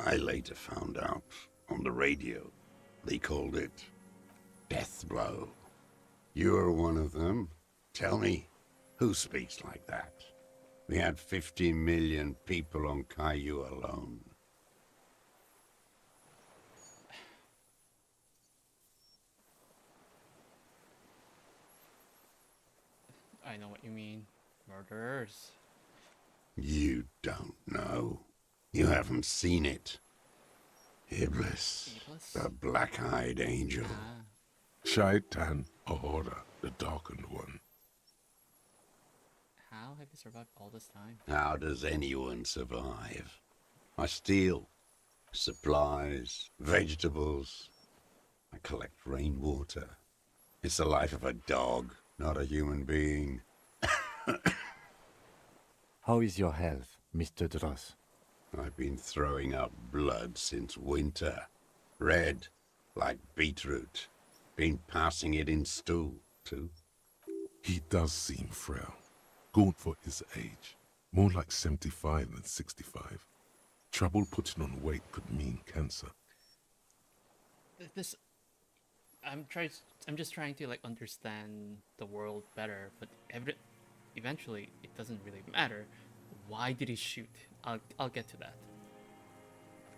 I later found out on the radio they called it Deathblow. You're one of them. Tell me, who speaks like that? We had 50 million people on Caillou alone. I know what you mean. Murderers. You don't know. You haven't seen it. Iblis, the black-eyed angel. Shaitan Ahura, the darkened one. How have you survived all this time? How does anyone survive? I steal supplies, vegetables. I collect rainwater. It's the life of a dog, not a human being. How is your health, Mr. Dross? I've been throwing up blood since winter. Red, like beetroot. Been passing it in stool, too. He does seem frail. Gaunt for his age. More like 75 than 65. Trouble putting on weight could mean cancer. I'm just trying to like understand the world better, but eventually it doesn't really matter. Why did he shoot? I'll get to that.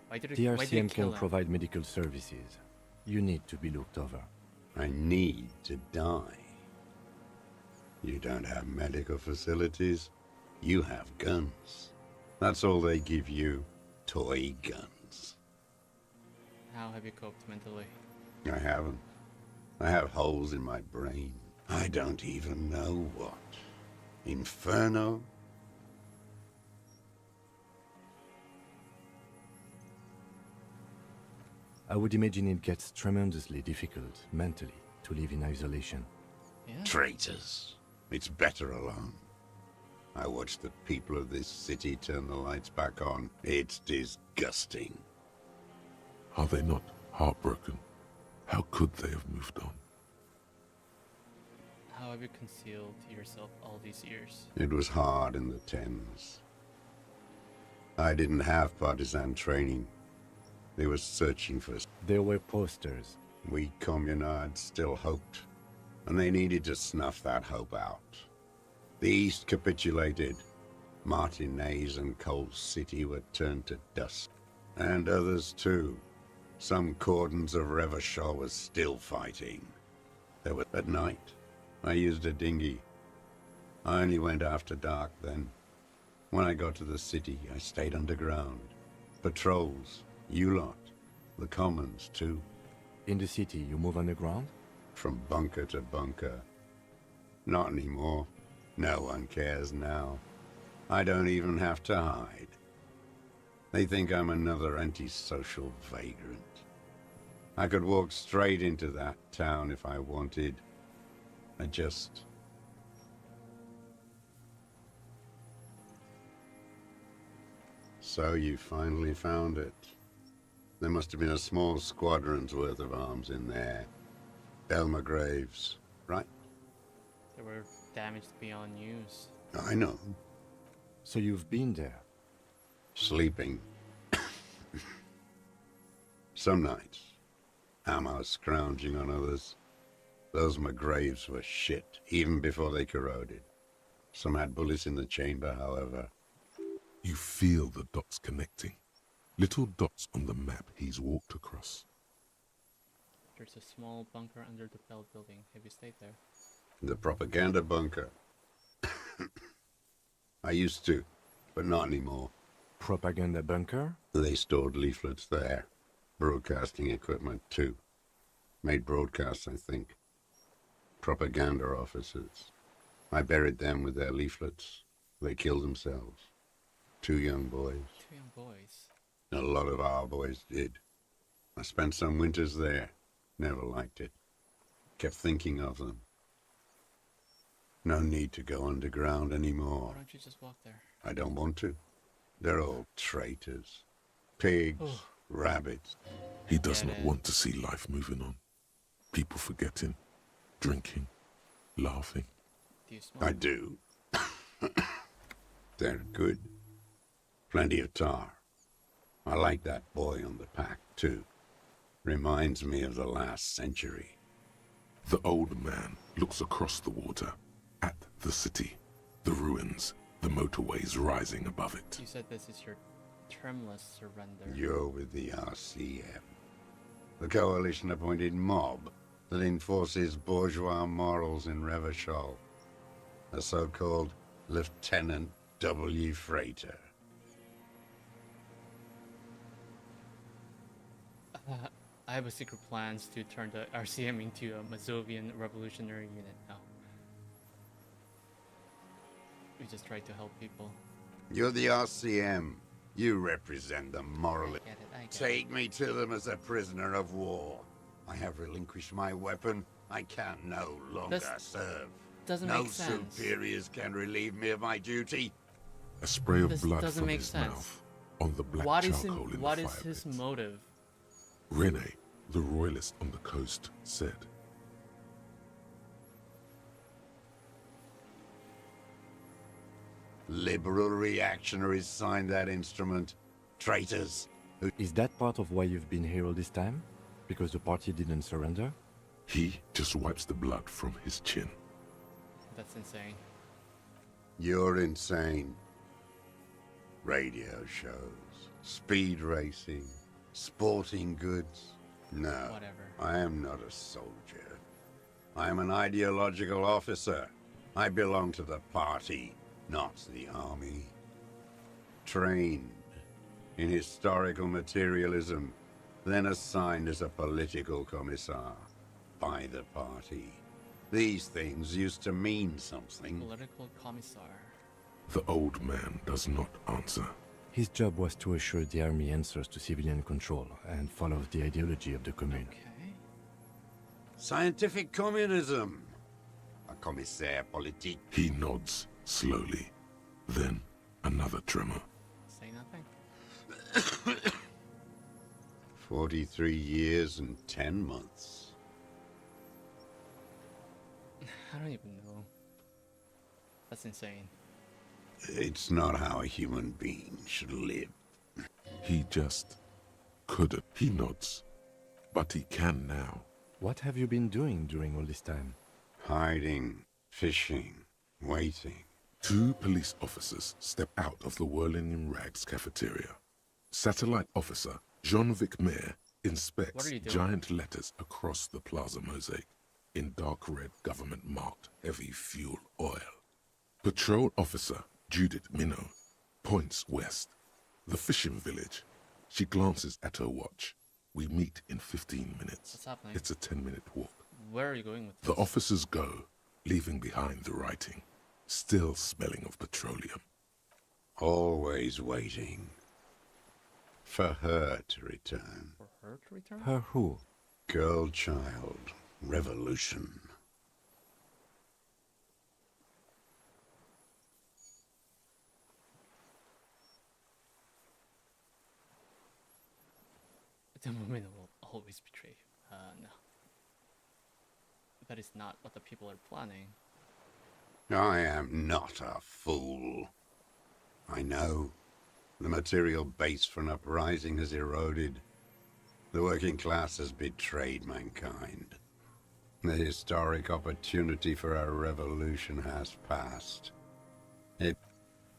Why did The he RCM kill can him? provide medical services. You need to be looked over. I need to die. You don't have medical facilities. You have guns. That's all they give you. Toy guns. How have you coped mentally? I haven't. I have holes in my brain. I don't even know what. Inferno? I would imagine it gets tremendously difficult, mentally, to live in isolation. Yeah. Traitors. It's better alone. I watched the people of this city turn the lights back on. It's disgusting. Are they not heartbroken? How could they have moved on? How have you concealed yourself all these years? It was hard in the Thames. I didn't have partisan training. They were searching for us. There were posters. We communards still hoped, and they needed to snuff that hope out. The East capitulated. Martinez and Coal City were turned to dust. And others too. Some cordons of Revachol was still fighting. There were at night. I used a dinghy. I only went after dark then. When I got to the city, I stayed underground. Patrols, you lot, the commons too. In the city, you move underground? From bunker to bunker. Not anymore. No one cares now. I don't even have to hide. They think I'm another antisocial vagrant. I could walk straight into that town if I wanted. I just... So you finally found it. There must have been a small squadron's worth of arms in there. Elmer Graves, right? They were damaged beyond use. I know. So you've been there? Sleeping. Some nights. Ammo scrounging on others. Those McGraves were shit, even before they corroded. Some had bullets in the chamber, however. You feel the dots connecting. Little dots on the map he's walked across. There's a small bunker under the Bell building. Have you stayed there? The propaganda bunker. I used to, but not anymore. Propaganda bunker? They stored leaflets there. Broadcasting equipment, too. Made broadcasts, I think. Propaganda officers. I buried them with their leaflets. They killed themselves. 2 young boys. 2 young boys. A lot of our boys did. I spent some winters there. Never liked it. Kept thinking of them. No need to go underground anymore. Why don't you just walk there? I don't want to. They're all traitors. Pigs, rabbits. He does not want to see life moving on. People forgetting, drinking, laughing. Do you smoke? I do. They're good. Plenty of tar. I like that boy on the pack, too. Reminds me of the last century. The old man looks across the water, at the city, the ruins, the motorways rising above it. You said this is your termless surrender. You're with the RCM. The coalition-appointed mob that enforces bourgeois morals in Revachol. A so-called Lieutenant W. Freighter. I have a secret plans to turn the RCM into a Mazovian revolutionary unit now. We just try to help people. You're the RCM. You represent the morally. I get Take me to them as a prisoner of war. I have relinquished my weapon. I can no longer serve. Doesn't no make sense. superiors can relieve me of my duty. A spray of This blood doesn't from make his sense. mouth on the black What charcoal in what the is fire his pit. motive? Rene, the royalist on the coast, said, Liberal reactionaries signed that instrument. Traitors. Is that part of why you've been here all this time? Because the party didn't surrender? He just wipes the blood from his chin. That's insane. You're insane. Radio shows, speed racing, sporting goods. No, Whatever. I am not a soldier. I am an ideological officer. I belong to the party, not the army. Trained in historical materialism, then assigned as a political commissar by the party. These things used to mean something. Political commissar. The old man does not answer. His job was to assure the army answers to civilian control and follows the ideology of the commune. Okay. Scientific communism. A commissaire politique. He nods slowly. Then another tremor. Say nothing. 43 years and 10 months. I don't even know. That's insane. It's not how a human being should live. He just couldn't. He nods. But he can now. What have you been doing during all this time? Hiding, fishing, waiting. 2 police officers step out of the Whirling in Rags cafeteria. Satellite officer Jean-Vic Mayer inspects giant letters across the plaza mosaic in dark red government-marked heavy fuel oil. Patrol officer Judith Minot points west. The fishing village. She glances at her watch. We meet in 15 minutes. What's happening? It's a 10-minute walk. Where are you going with this? The officers go, leaving behind the writing, still smelling of petroleum. Always waiting. For her to return. For her to return? Her who? Girl child. Revolution. The woman will always betray you. No. That is not what the people are planning. I am not a fool. I know. The material base for an uprising has eroded. The working class has betrayed mankind. The historic opportunity for our revolution has passed.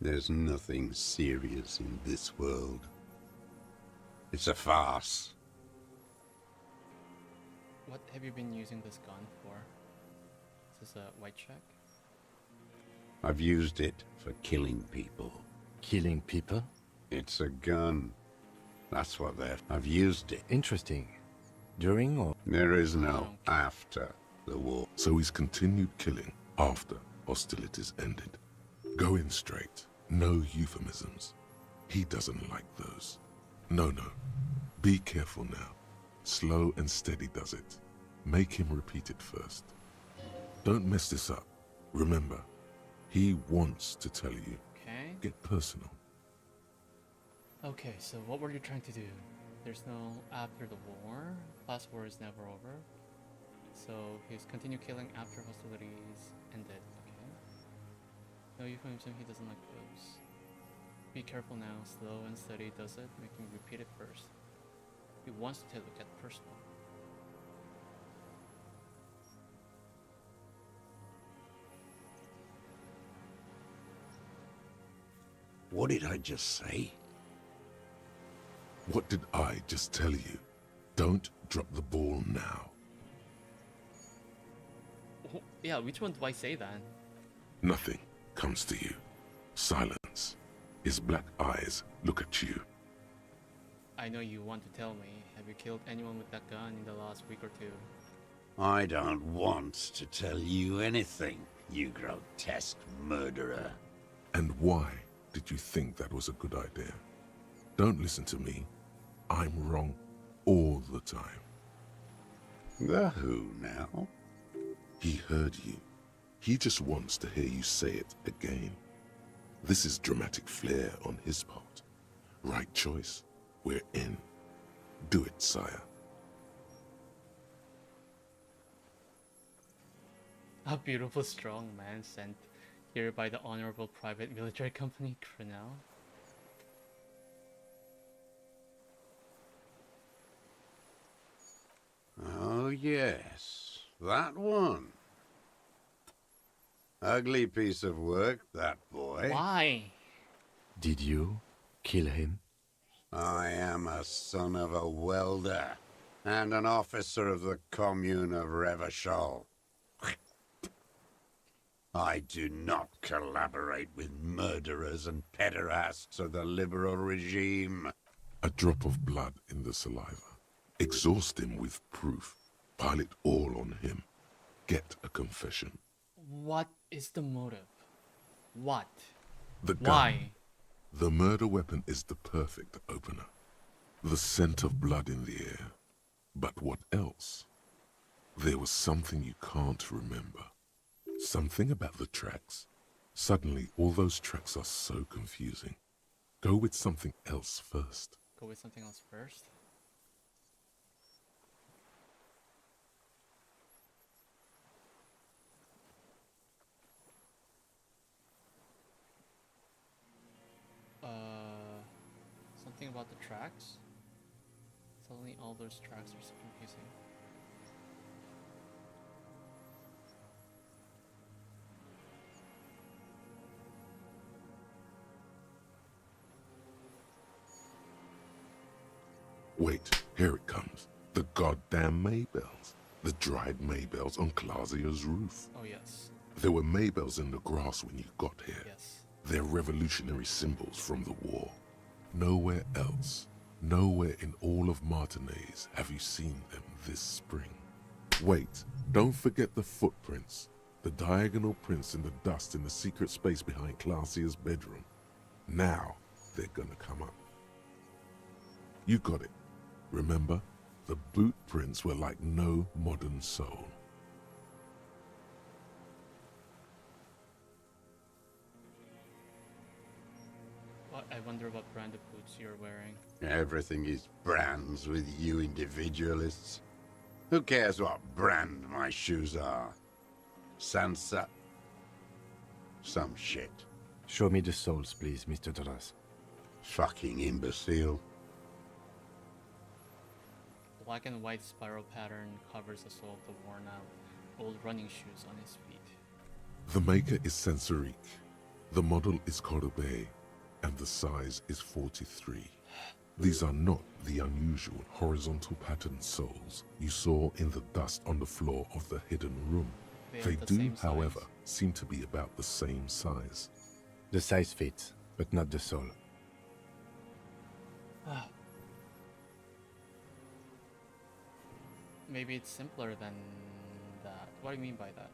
There's nothing serious in this world. It's a farce. What have you been using this gun for? Is this a white check? I've used it for killing people. Killing people? It's a gun. That's what they're... I've used it. Interesting. During or... There is no after the war. So he's continued killing after hostilities ended. Going straight. No euphemisms. He doesn't like those. No. Be careful now. Slow and steady does it. Make him repeat it first. Don't mess this up. Remember, he wants to tell you. Okay. Get personal. Okay, so what were you trying to do? There's no after the war. Last war is never over. So he's continue killing after hostilities ended. Okay. No euphemism, he doesn't like those. Be careful now. Slow and steady does it. Make him repeat it first. He wants to get personal. What did I just say? What did I just tell you? Don't drop the ball now. Oh, yeah, which one do I say then? Nothing comes to you. Silence. His black eyes look at you. I know you want to tell me. Have you killed anyone with that gun in the last week or two? I don't want to tell you anything, you grotesque murderer. And why did you think that was a good idea? Don't listen to me. I'm wrong all the time. The who now? He heard you. He just wants to hear you say it again. This is dramatic flair on his part. Right choice. We're in. Do it, sire. A beautiful, strong man sent here by the Honorable Private Military Company, Crenell. Oh, yes. That one. Ugly piece of work, that boy. Why? Did you kill him? I am a son of a welder and an officer of the commune of Revachol. I do not collaborate with murderers and pederasts of the liberal regime. A drop of blood in the saliva. Exhaust him with proof. Pile it all on him. Get a confession. What is the motive? What? The gun. Why? The murder weapon is the perfect opener. The scent of blood in the air. But what else? There was something you can't remember. Something about the tracks. Suddenly, all those tracks are so confusing. Go with something else first. Go with something else first? Something about the tracks? Suddenly all those tracks are so confusing. Wait, here it comes. The goddamn Maybells. The dried Maybells on Clausia's roof. Oh yes. There were Maybells in the grass when you got here. Yes. They're revolutionary symbols from the war. Nowhere else, nowhere in all of Martinez have you seen them this spring. Wait, don't forget the footprints. The diagonal prints in the dust in the secret space behind Clausia's bedroom. Now they're gonna come up. You got it. Remember, the boot prints were like no modern soul. I wonder what brand of boots you're wearing. Everything is brands with you individualists. Who cares what brand my shoes are? Sansa? Some shit. Show me the soles, please, Mr. Doras. Fucking imbecile. Black and white spiral pattern covers the sole of the worn out old running shoes on his feet. The maker is Sensorique. The model is Corbeil, and the size is 43. These are not the unusual horizontal pattern soles you saw in the dust on the floor of the hidden room. They do, however, seem to be about the same size. The size fits, but not the sole. Maybe it's simpler than that. What do you mean by that?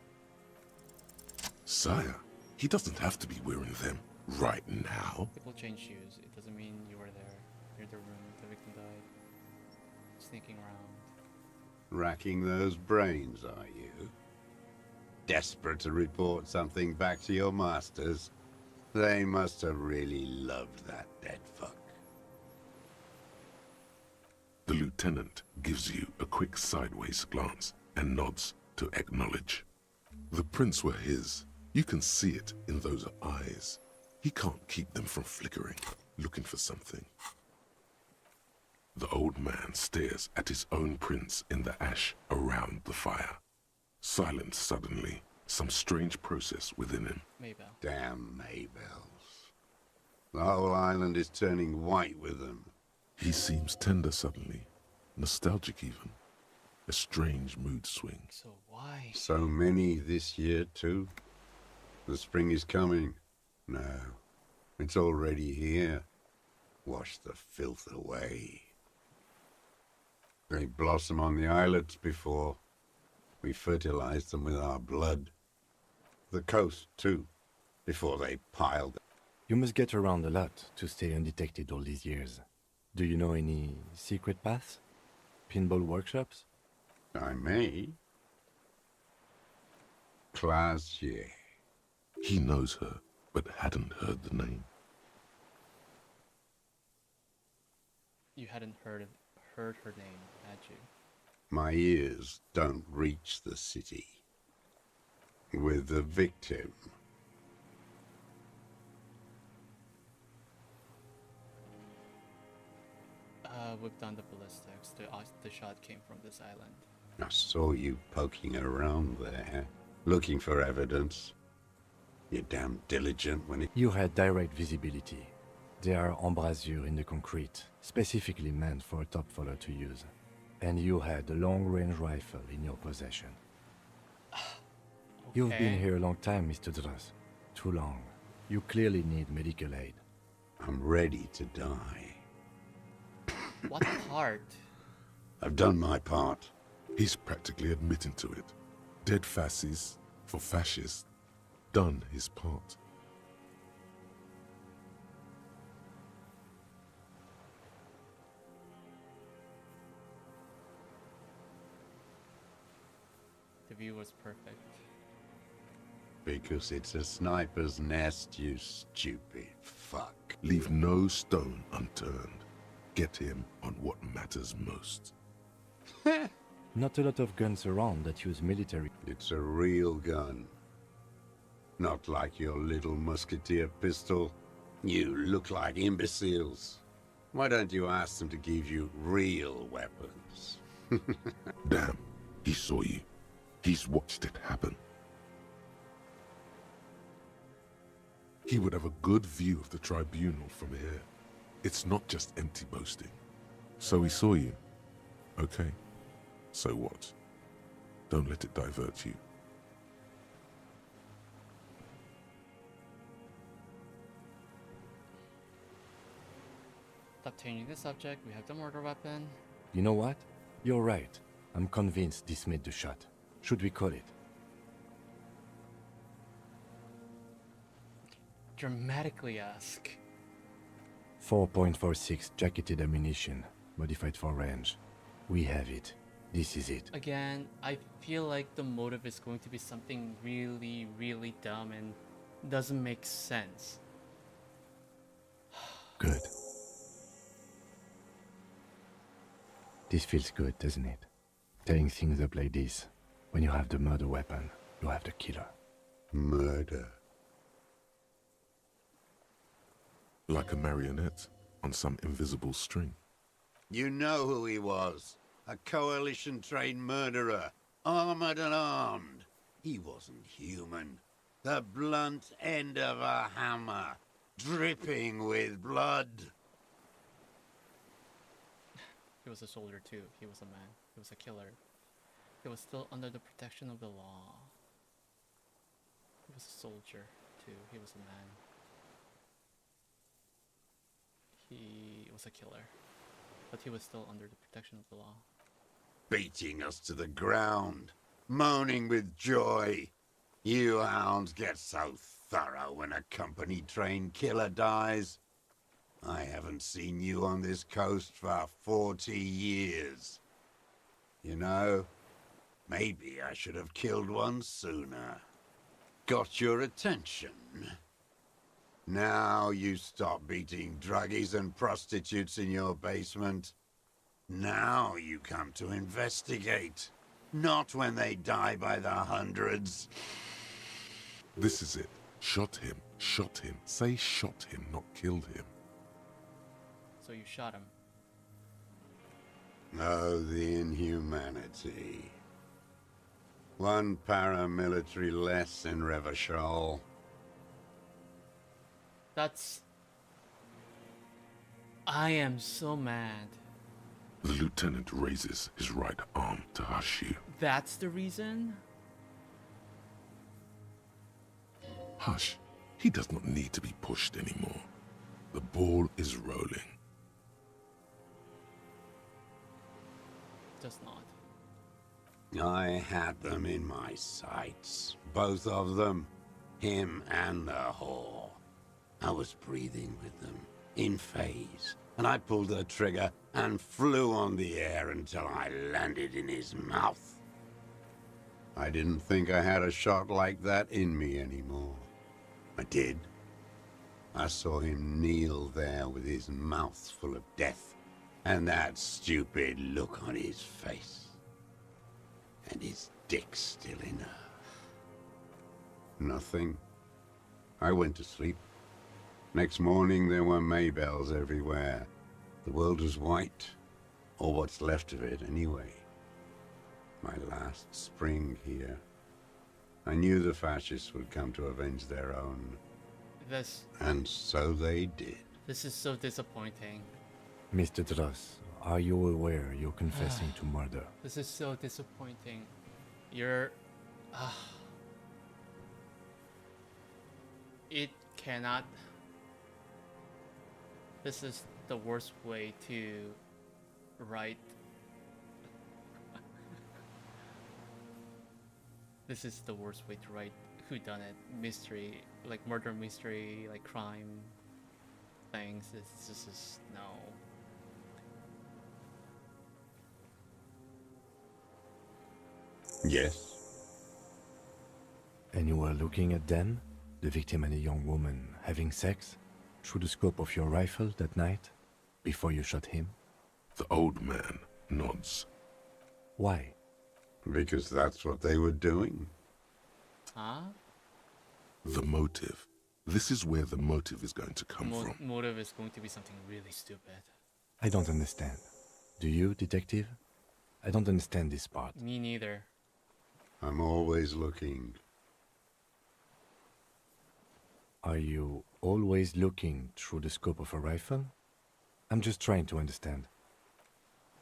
Sire, he doesn't have to be wearing them right now. People change shoes. It doesn't mean you were there. You're the room the victim died. Sneaking around. Racking those brains, are you? Desperate to report something back to your masters? They must have really loved that dead fuck. The lieutenant gives you a quick sideways glance and nods to acknowledge. The prints were his. You can see it in those eyes. He can't keep them from flickering, looking for something. The old man stares at his own prints in the ash around the fire. Silent suddenly, some strange process within him. Maybell. Damn Maybells. The whole island is turning white with them. He seems tender suddenly, nostalgic even. A strange mood swing. So why? So many this year too. The spring is coming. No, it's already here. Wash the filth away. They blossom on the islets before. We fertilize them with our blood. The coast too, before they piled. You must get around a lot to stay undetected all these years. Do you know any secret paths? Pinball workshops? I may. Clausia. He knows her, but hadn't heard the name. You hadn't heard her name, had you? My ears don't reach the city. With the victim. We've done the ballistics. The shot came from this island. I saw you poking around there, looking for evidence. You're damn diligent when it... You had direct visibility. There are embrasures in the concrete, specifically meant for a top follower to use. And you had a long-range rifle in your possession. You've been here a long time, Mr. Druss. Too long. You clearly need medical aid. I'm ready to die. What part? I've done my part. He's practically admitting to it. Dead fascists for fascists. Done his part. The view was perfect. Because it's a sniper's nest, you stupid fuck. Leave no stone unturned. Get him on what matters most. Not a lot of guns around that use military. It's a real gun. Not like your little musketeer pistol. You look like imbeciles. Why don't you ask them to give you real weapons? Damn, he saw you. He's watched it happen. He would have a good view of the tribunal from here. It's not just empty boasting. So he saw you. Okay. So what? Don't let it divert you. Stop changing the subject. We have the murder weapon. You know what? You're right. I'm convinced this made the shot. Should we call it? Dramatically ask. 4.46 jacketed ammunition, modified for range. We have it. This is it. Again, I feel like the motive is going to be something really, really dumb and doesn't make sense. Good. This feels good, doesn't it? Tearing things up like this. When you have the murder weapon, you have the killer. Murder. Like a marionette on some invisible string. You know who he was. A coalition-trained murderer. Armored and armed. He wasn't human. The blunt end of a hammer. Dripping with blood. He was a soldier too. He was a man. He was a killer. He was still under the protection of the law. He was a soldier too. He was a man. He was a killer. But he was still under the protection of the law. Beating us to the ground. Moaning with joy. You hounds get so thorough when a company-trained killer dies. I haven't seen you on this coast for 40 years. You know, maybe I should have killed one sooner. Got your attention. Now you stop beating druggies and prostitutes in your basement. Now you come to investigate. Not when they die by the hundreds. This is it. Shot him. Shot him. Say shot him, not killed him. So you shot him. Oh, the inhumanity. One paramilitary less in Revachol. That's... I am so mad. The lieutenant raises his right arm to hush you. That's the reason? Hush. He does not need to be pushed anymore. The ball is rolling. Does not. I had them in my sights. Both of them. Him and the whore. I was breathing with them. In phase. And I pulled the trigger and flew on the air until I landed in his mouth. I didn't think I had a shot like that in me anymore. I did. I saw him kneel there with his mouth full of death, and that stupid look on his face. And his dick still in her. Nothing. I went to sleep. Next morning there were Maybells everywhere. The world was white, or what's left of it anyway. My last spring here. I knew the fascists would come to avenge their own. And so they did. This is so disappointing. Mr. Dross, are you aware you're confessing to murder? This is so disappointing. You're... It cannot... This is the worst way to write... This is the worst way to write whodunit, mystery, like murder mystery, like crime things. It's just no. Yes. And you were looking at them, the victim and a young woman, having sex, through the scope of your rifle that night, before you shot him? The old man nods. Why? Because that's what they were doing. Huh? The motive. This is where the motive is going to come from. Motive is going to be something really stupid. I don't understand. Do you, detective? I don't understand this part. Me neither. I'm always looking. Are you always looking through the scope of a rifle? I'm just trying to understand.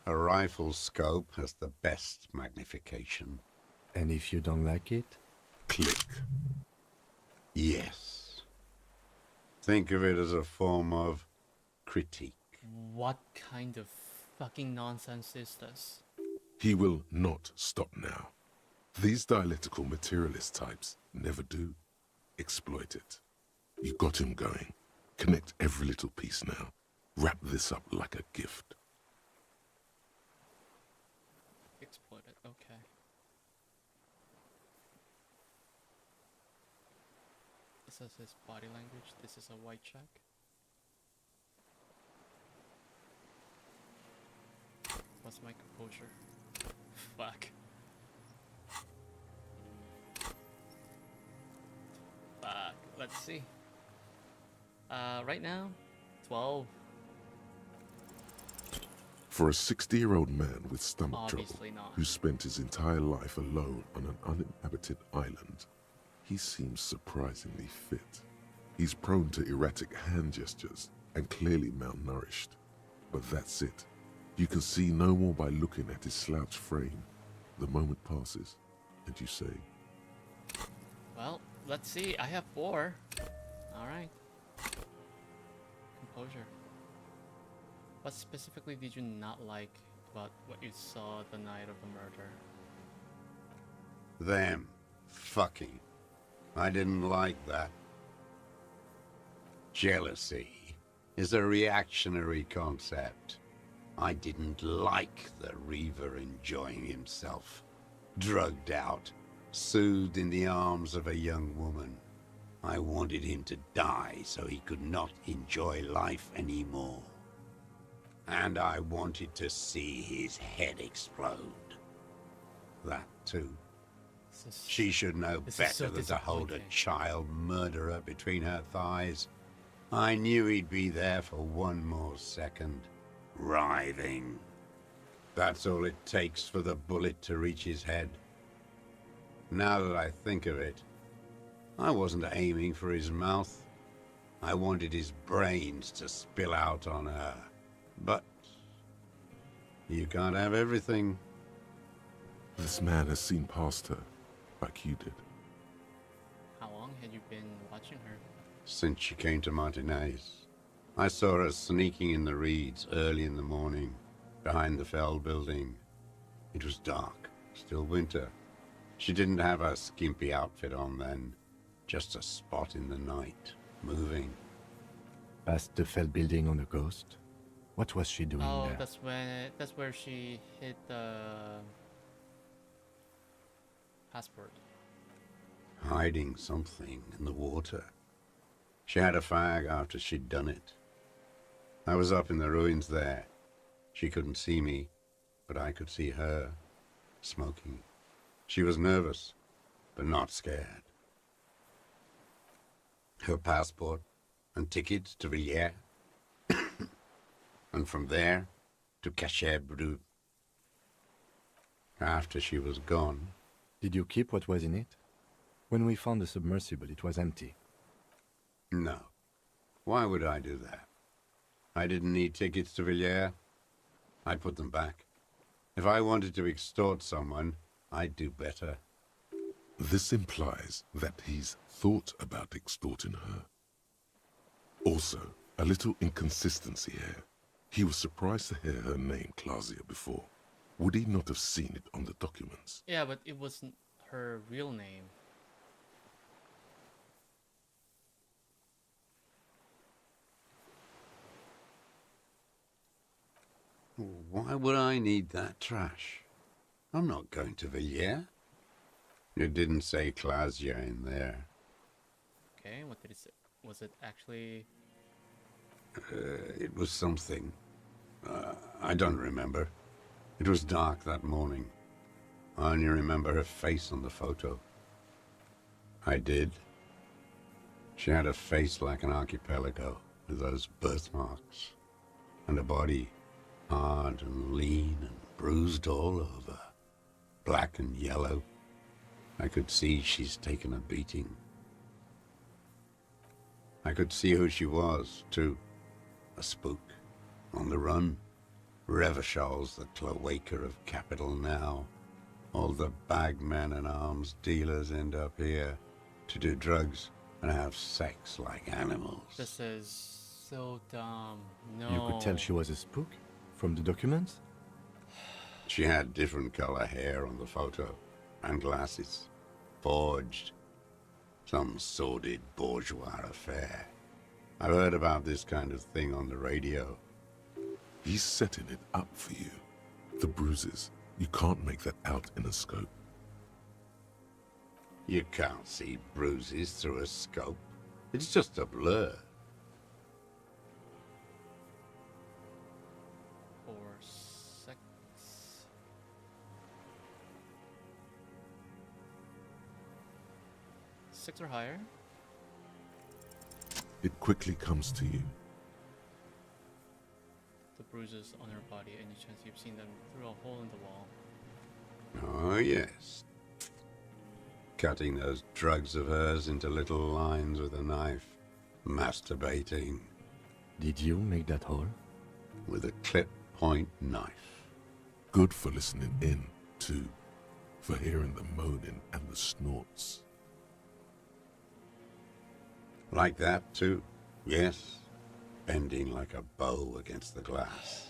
A rifle scope has the best magnification. And if you don't like it? Click. Yes. Think of it as a form of critique. What kind of fucking nonsense is this? He will not stop now. These dialectical materialist types never do. Exploit it. You got him going. Connect every little piece now. Wrap this up like a gift. Exploit it, okay. This is his body language. This is a white check. What's my composure? Fuck. Fuck. Let's see. Right now, 12. For a 60-year-old man with stomach Obviously trouble, not. who spent his entire life alone on an uninhabited island, he seems surprisingly fit. He's prone to erratic hand gestures and clearly malnourished. But that's it. You can see no more by looking at his slouched frame. The moment passes, and you say, Well, let's see. I have 4. Alright. Composure. What specifically did you not like about what you saw the night of the murder? Them. Fucking. I didn't like that. Jealousy is a reactionary concept. I didn't like the Reaver enjoying himself. Drugged out, soothed in the arms of a young woman. I wanted him to die so he could not enjoy life anymore. And I wanted to see his head explode. That too. She should know better than to hold a child murderer between her thighs. I knew he'd be there for one more second, writhing. That's all it takes for the bullet to reach his head. Now that I think of it, I wasn't aiming for his mouth. I wanted his brains to spill out on her. But you can't have everything. This man has seen past her, like you did. How long had you been watching her? Since she came to Martinez. I saw her sneaking in the reeds early in the morning, behind the Fell building. It was dark, still winter. She didn't have her skimpy outfit on then, just a spot in the night, moving. Past the Fell building on the coast? What was she doing there? That's where she hid the passport. Hiding something in the water. She had a fag after she'd done it. I was up in the ruins there. She couldn't see me, but I could see her, smoking. She was nervous, but not scared. Her passport and tickets to Villiers, and from there to Cachet Brut. After she was gone... Did you keep what was in it? When we found the submersible, it was empty. No. Why would I do that? I didn't need tickets to Villiers. I'd put them back. If I wanted to extort someone, I'd do better. This implies that he's thought about extorting her. Also, a little inconsistency here. He was surprised to hear her name Clausia before. Would he not have seen it on the documents? Yeah, but it wasn't her real name. Why would I need that trash? I'm not going to Villiers. It didn't say Clausia in there. Okay, what did it say? Was it actually... It was something. I don't remember. It was dark that morning. I only remember her face on the photo. I did. She had a face like an archipelago, with those birthmarks, and a body hard and lean and bruised all over, black and yellow. I could see she's taken a beating. I could see who she was, too. A spook, on the run. Revachol's the cloaca of capital now. All the bagmen and arms dealers end up here to do drugs and have sex like animals. This is so dumb. No. You could tell she was a spook from the documents? She had different color hair on the photo, and glasses. Forged. Some sordid bourgeois affair. I've heard about this kind of thing on the radio. He's setting it up for you. The bruises, you can't make that out in a scope. You can't see bruises through a scope. It's just a blur. For sex... 6 or higher? It quickly comes to you. The bruises on her body, any chance you've seen them through a hole in the wall? Oh, yes. Cutting those drugs of hers into little lines with a knife. Masturbating. Did you make that hole? With a clip-point knife. Good for listening in, too. For hearing the moaning and the snorts. Like that, too? Yes. Bending like a bow against the glass.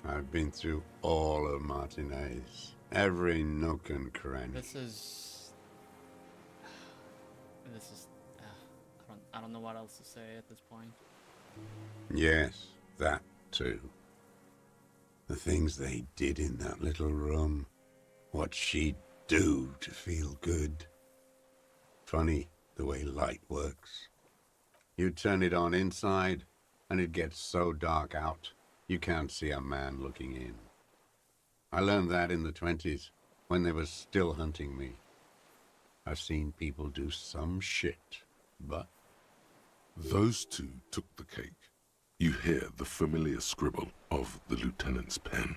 I've been through all of Martinez. Every nook and cranny. This is... I don't know what else to say at this point. Yes, that too. The things they did in that little room. What she'd do to feel good. Funny the way light works. You turn it on inside, and it gets so dark out, you can't see a man looking in. I learned that in the 20s, when they were still hunting me. I've seen people do some shit, but... Those two took the cake. You hear the familiar scribble of the lieutenant's pen.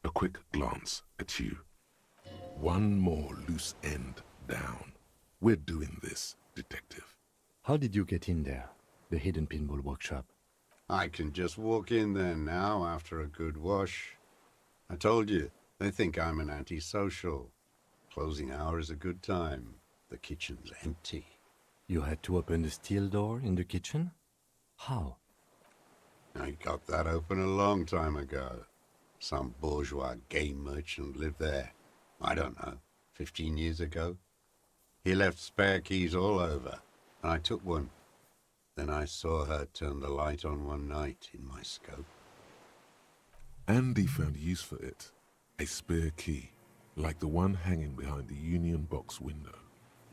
A quick glance at you. One more loose end down. We're doing this, detective. How did you get in there? The hidden pinball workshop? I can just walk in there now after a good wash. I told you, they think I'm an antisocial. Closing hour is a good time. The kitchen's empty. You had to open the steel door in the kitchen? How? I got that open a long time ago. Some bourgeois game merchant lived there. I don't know, 15 years ago. He left spare keys all over, and I took one. Then I saw her turn the light on one night in my scope. Andy found use for it. A spare key, like the one hanging behind the Union Box window.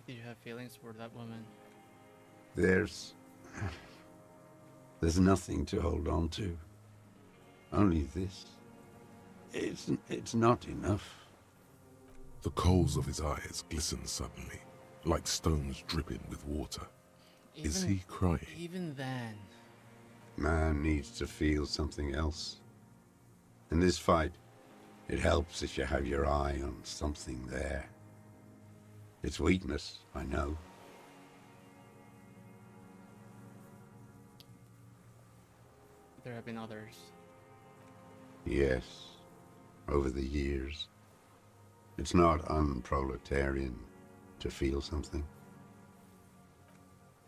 Did you have feelings for that woman? There's nothing to hold on to. Only this. It's not enough. The coals of his eyes glisten suddenly, like stones dripping with water. Is he crying? Even then. Man needs to feel something else. In this fight, It helps if you have your eye on something there. It's weakness, I know. There have been others. Yes, over the years. It's not unproletarian to feel something.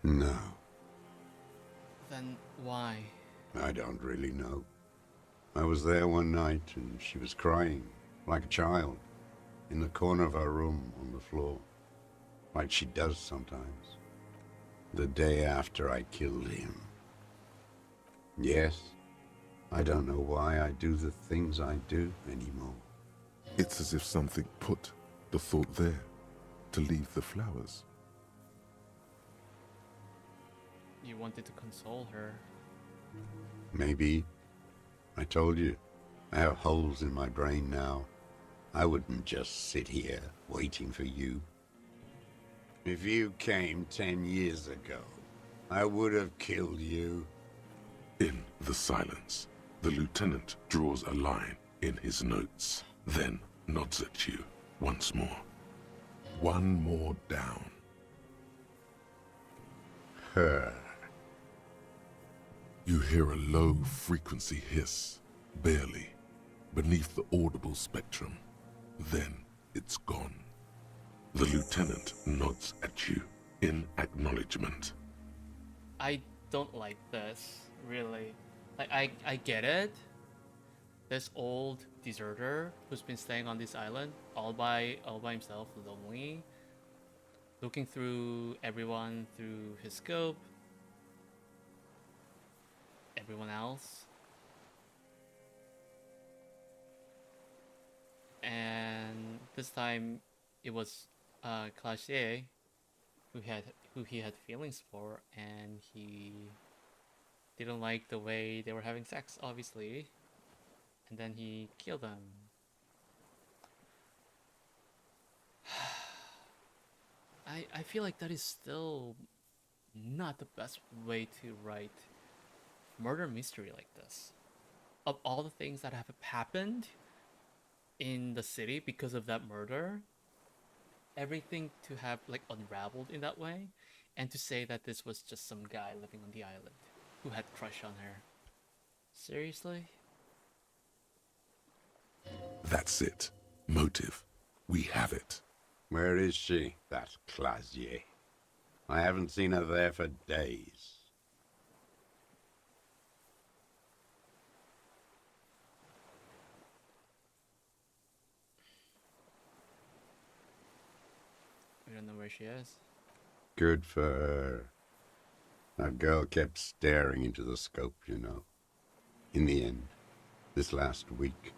No. Then why? I don't really know. I was there one night and she was crying, like a child, in the corner of her room on the floor, like she does sometimes. The day after I killed him. Yes, I don't know why I do the things I do anymore. It's as if something put the thought there to leave the flowers. You wanted to console her. Maybe. I told you, I have holes in my brain now. I wouldn't just sit here waiting for you. If you came 10 years ago, I would have killed you. In the silence, the lieutenant draws a line in his notes, then nods at you once more. One more down. Her. You hear a low-frequency hiss, barely, beneath the audible spectrum. Then it's gone. The lieutenant nods at you in acknowledgement. I don't like this, really. Like, I get it. This old deserter who's been staying on this island all by himself, lonely, looking through everyone through his scope. Everyone else. And this time it was Classier who he had feelings for, and he didn't like the way they were having sex, obviously. And then he killed them. I feel like that is still not the best way to write murder mystery like this. Of all the things that have happened in the city because of that murder, everything to have like unraveled in that way, and to say that this was just some guy living on the island who had crush on her. Seriously? That's it. Motive. We have it. Where is she, that Clasier? I haven't seen her there for days. We don't know where she is. Good for her. That girl kept staring into the scope, you know. In the end, this last week,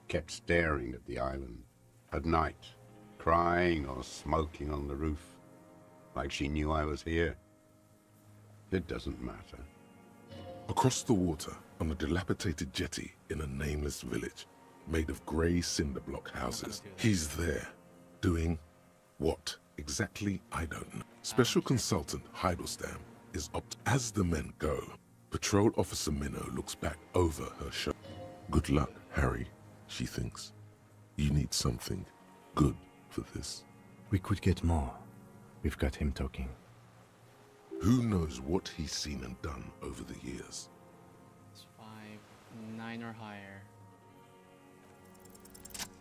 kept staring at the island. At night, crying or smoking on the roof, like she knew I was here. It doesn't matter. Across the water, on a dilapidated jetty in a nameless village, made of grey cinder block houses, he's there, doing what exactly, I don't know. Special Consultant Heidelstein is up as the men go. Patrol Officer Minnow looks back over her shoulder. Good luck, Harry, she thinks. You need something good for this. We could get more. We've got him talking. Who knows what he's seen and done over the years? It's 5, 9 or higher.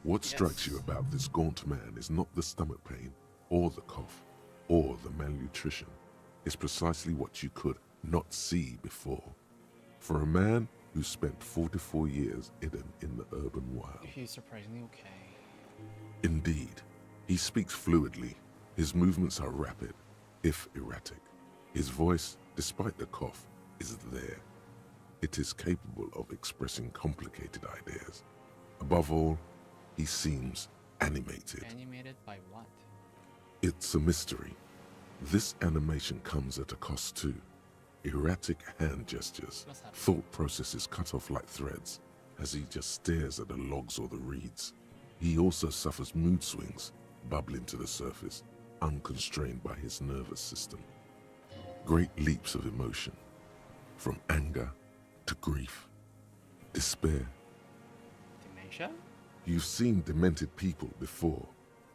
What strikes you about this gaunt man is not the stomach pain, or the cough, or the malnutrition. It's precisely what you could not see before. For a man who spent 44 years hidden in the urban wild. He's surprisingly okay. Indeed, he speaks fluidly. His movements are rapid, if erratic. His voice, despite the cough, is there. It is capable of expressing complicated ideas. Above all, he seems animated. Animated by what? It's a mystery. This animation comes at a cost too. Erratic hand gestures, thought processes cut off like threads, as he just stares at the logs or the reeds. He also suffers mood swings, bubbling to the surface, unconstrained by his nervous system. Great leaps of emotion, from anger to grief, despair. Dementia? You've seen demented people before.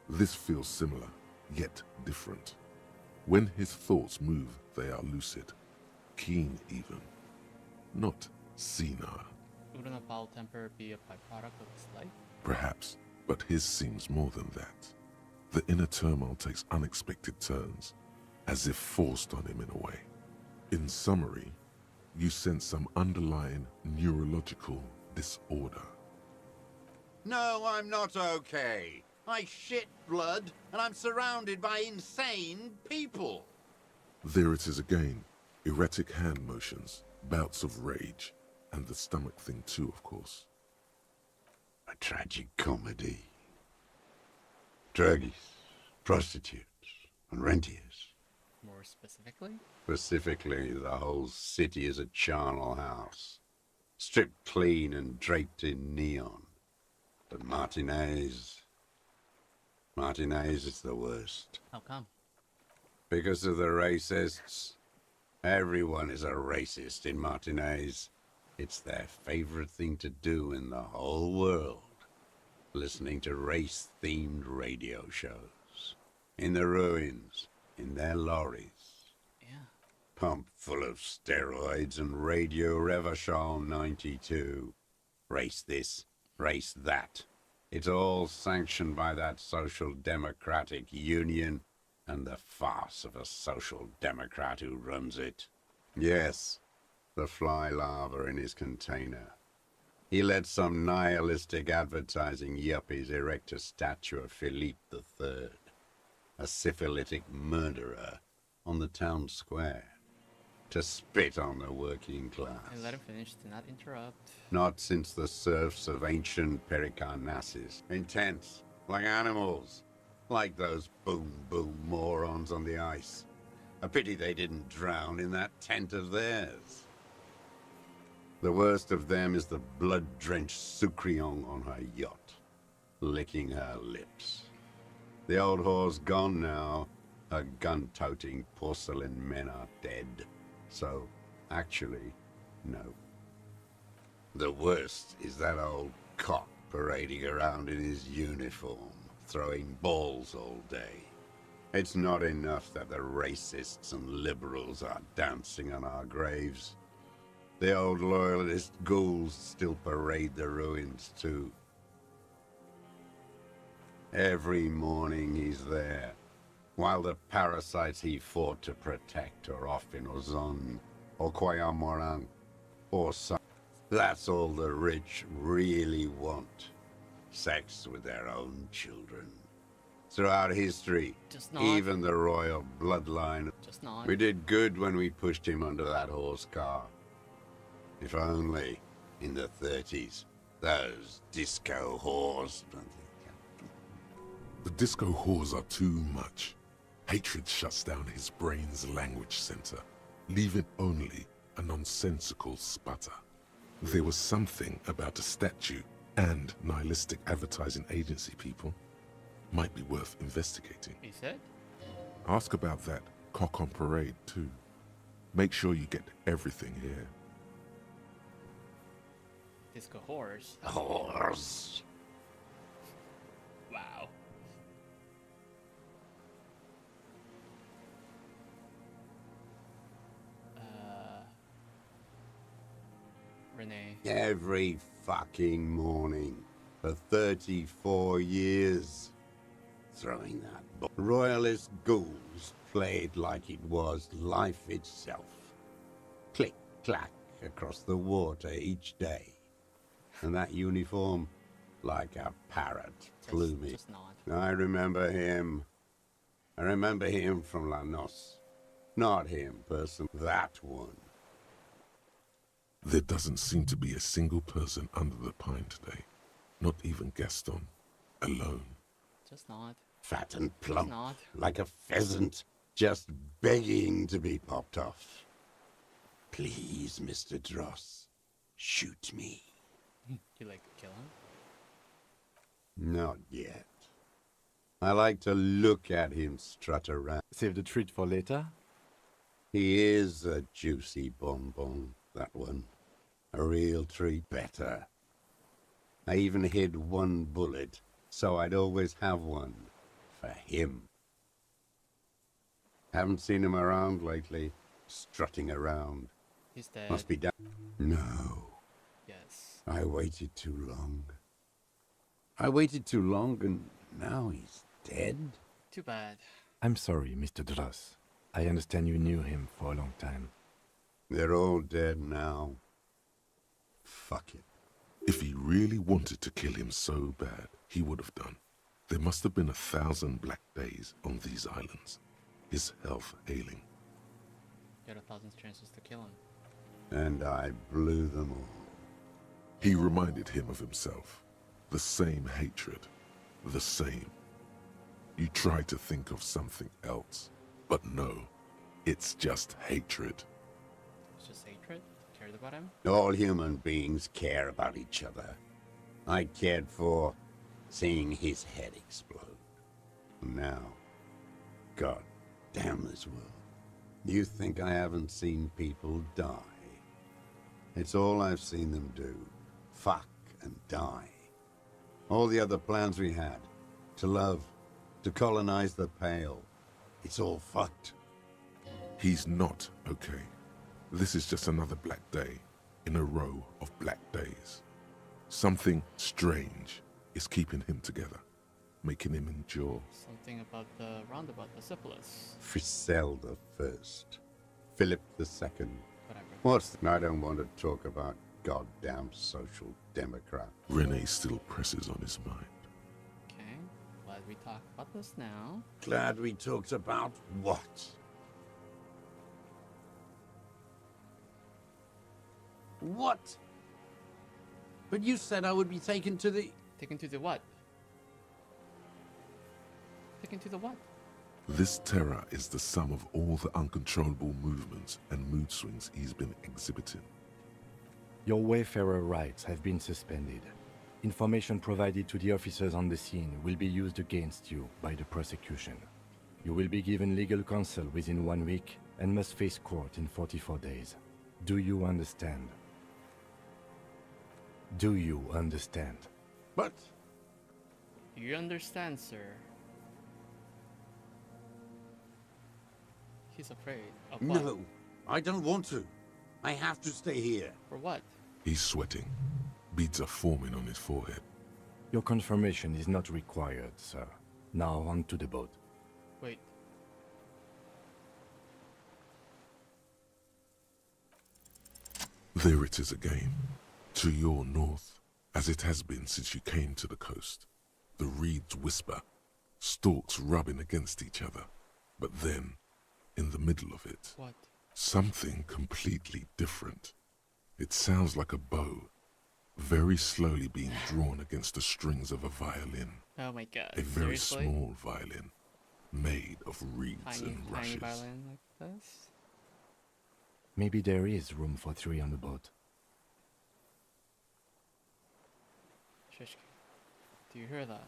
This feels similar, yet different. When his thoughts move, they are lucid, keen even, not senile. Wouldn't a foul temper be a byproduct of his life? Perhaps, but his seems more than that. The inner turmoil takes unexpected turns, as if forced on him in a way. In summary, you sense some underlying neurological disorder. No, I'm not okay. I shit blood, and I'm surrounded by insane people. There it is again. Erratic hand motions, bouts of rage, and the stomach thing too, of course. A tragic comedy. Druggies, prostitutes, and rentiers. More specifically? Specifically, the whole city is a charnel house. Stripped clean and draped in neon. But Martinez is the worst. How come? Because of the racists. Everyone is a racist in Martinez. It's their favorite thing to do in the whole world. Listening to race-themed radio shows. In the ruins, in their lorries. Yeah. Pumped full of steroids and Radio Revachol 92. Race this, race that. It's all sanctioned by that Social Democratic Union and the farce of a Social Democrat who runs it. Yes, the fly larva in his container. He let some nihilistic advertising yuppies erect a statue of Philippe III, a syphilitic murderer, on the town square, to spit on the working class. And let him finish, do not interrupt. Not since the serfs of ancient Pericarnassus. Intense, like animals, like those boom-boom morons on the ice. A pity they didn't drown in that tent of theirs. The worst of them is the blood-drenched Sucrion on her yacht, licking her lips. The old whore's gone now. Her gun-toting porcelain men are dead. So, actually, no. The worst is that old cock parading around in his uniform, throwing balls all day. It's not enough that the racists and liberals are dancing on our graves. The old loyalist ghouls still parade the ruins too. Every morning he's there, while the parasites he fought to protect are off in Ozon, or Koyamorang, or some. That's all the rich really want. Sex with their own children. Throughout history, even the royal bloodline. We did good when we pushed him under that horse car. If only, in the 30s, those disco whores. The disco whores are too much. Hatred shuts down his brain's language center, leaving only a nonsensical sputter. There was something about a statue and nihilistic advertising agency people. Might be worth investigating. He said? Ask about that cock on parade too. Make sure you get everything here. Disco whores. Whores. Wow. Renee. Every fucking morning for 34 years. Throwing that royalist ghouls played like it was life itself. Click, clack across the water each day. And that uniform, like a parrot, plumage. I remember him. I remember him from La Noce. Not him, person. That one. There doesn't seem to be a single person under the pine today. Not even Gaston. Alone. Just not. Fat and plump, like a pheasant, just begging to be popped off. Please, Mr. Dross, shoot me. You like to kill him? Not yet. I like to look at him strut around. Save the treat for later? He is a juicy bonbon, that one. A real treat. Better. I even hid one bullet, so I'd always have one. For him. Haven't seen him around lately. Strutting around. He's dead. Must be down. No. Yes. I waited too long. I waited too long and now he's dead? Too bad. I'm sorry, Mr. Dross. I understand you knew him for a long time. They're all dead now. Fuck it. If he really wanted to kill him so bad, he would have done. There must have been 1,000 black days on these islands. His health ailing. You had 1,000 chances to kill him. And I blew them all. He reminded him of himself. The same hatred. The same. You try to think of something else, but no. It's just hatred. It's just hatred? Cared about him? All human beings care about each other. I cared for seeing his head explode. Now, God damn this world. You think I haven't seen people die? It's all I've seen them do. Fuck and die. All the other plans we had. To love. To colonize the Pale. It's all fucked. He's not okay. This is just another black day in a row of black days. Something strange is keeping him together, making him endure. Something about the roundabout, the syphilis. Frisell the First. Philip the Second. Whatever. I don't want to talk about goddamn social democrat. Renee still presses on his mind. Okay, glad we talked about this now. Glad we talked about what? What? But you said I would be taken to the... Taken to the what? Taken to the what? This terror is the sum of all the uncontrollable movements and mood swings he's been exhibiting. Your Wayfarer rights have been suspended. Information provided to the officers on the scene will be used against you by the prosecution. You will be given legal counsel within 1 week and must face court in 44 days. Do you understand? Do you understand? But... Do you understand, sir? He's afraid of what? No, I don't want to. I have to stay here. For what? He's sweating. Beads are forming on his forehead. Your confirmation is not required, sir. Now on to the boat. Wait. There it is again. To your north, as it has been since you came to the coast. The reeds whisper, stalks rubbing against each other. But then, in the middle of it, what? Something completely different. It sounds like a bow, very slowly being drawn against the strings of a violin. Oh my god, A very seriously? small violin, made of reeds Tiny, and tiny rushes. violin like this? Maybe there is room for 3 on the boat. Shishki, do you hear that?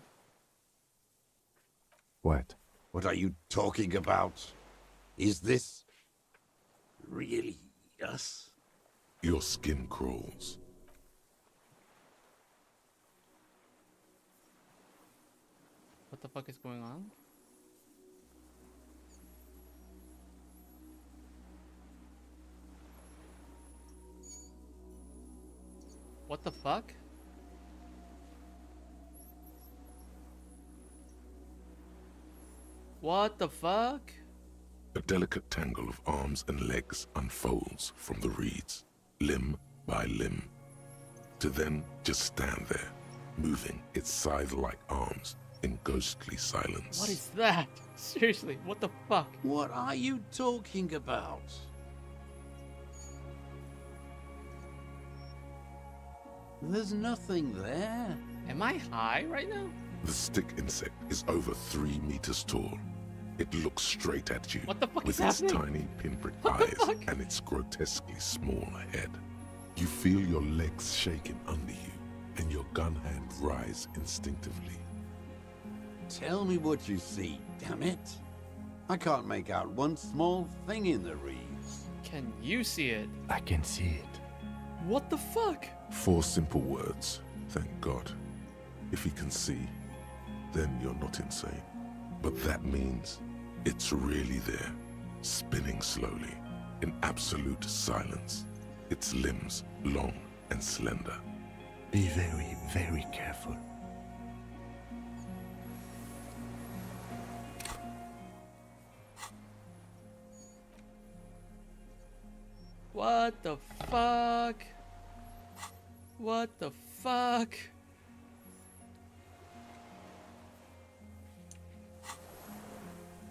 What? What are you talking about? Is this... really us? Your skin crawls. What the fuck is going on? What the fuck? What the fuck? A delicate tangle of arms and legs unfolds from the reeds, limb by limb, to then just stand there, moving its scythe-like arms in ghostly silence. What is that? Seriously, what the fuck? What are you talking about? There's nothing there. Am I high right now? The stick insect is over 3 meters tall. It looks straight at you What the fuck with is its happening? tiny pinprick What the eyes fuck? and its grotesquely small head. You feel your legs shaking under you and your gun hand rise instinctively. Tell me what you see, damn it. I can't make out one small thing in the reeds. Can you see it? I can see it. What the fuck? 4 simple words, Thank God. If he can see, then you're not insane. But that means it's really there, spinning slowly, in absolute silence, its limbs long and slender. Be very, very careful. What the fuck? What the fuck?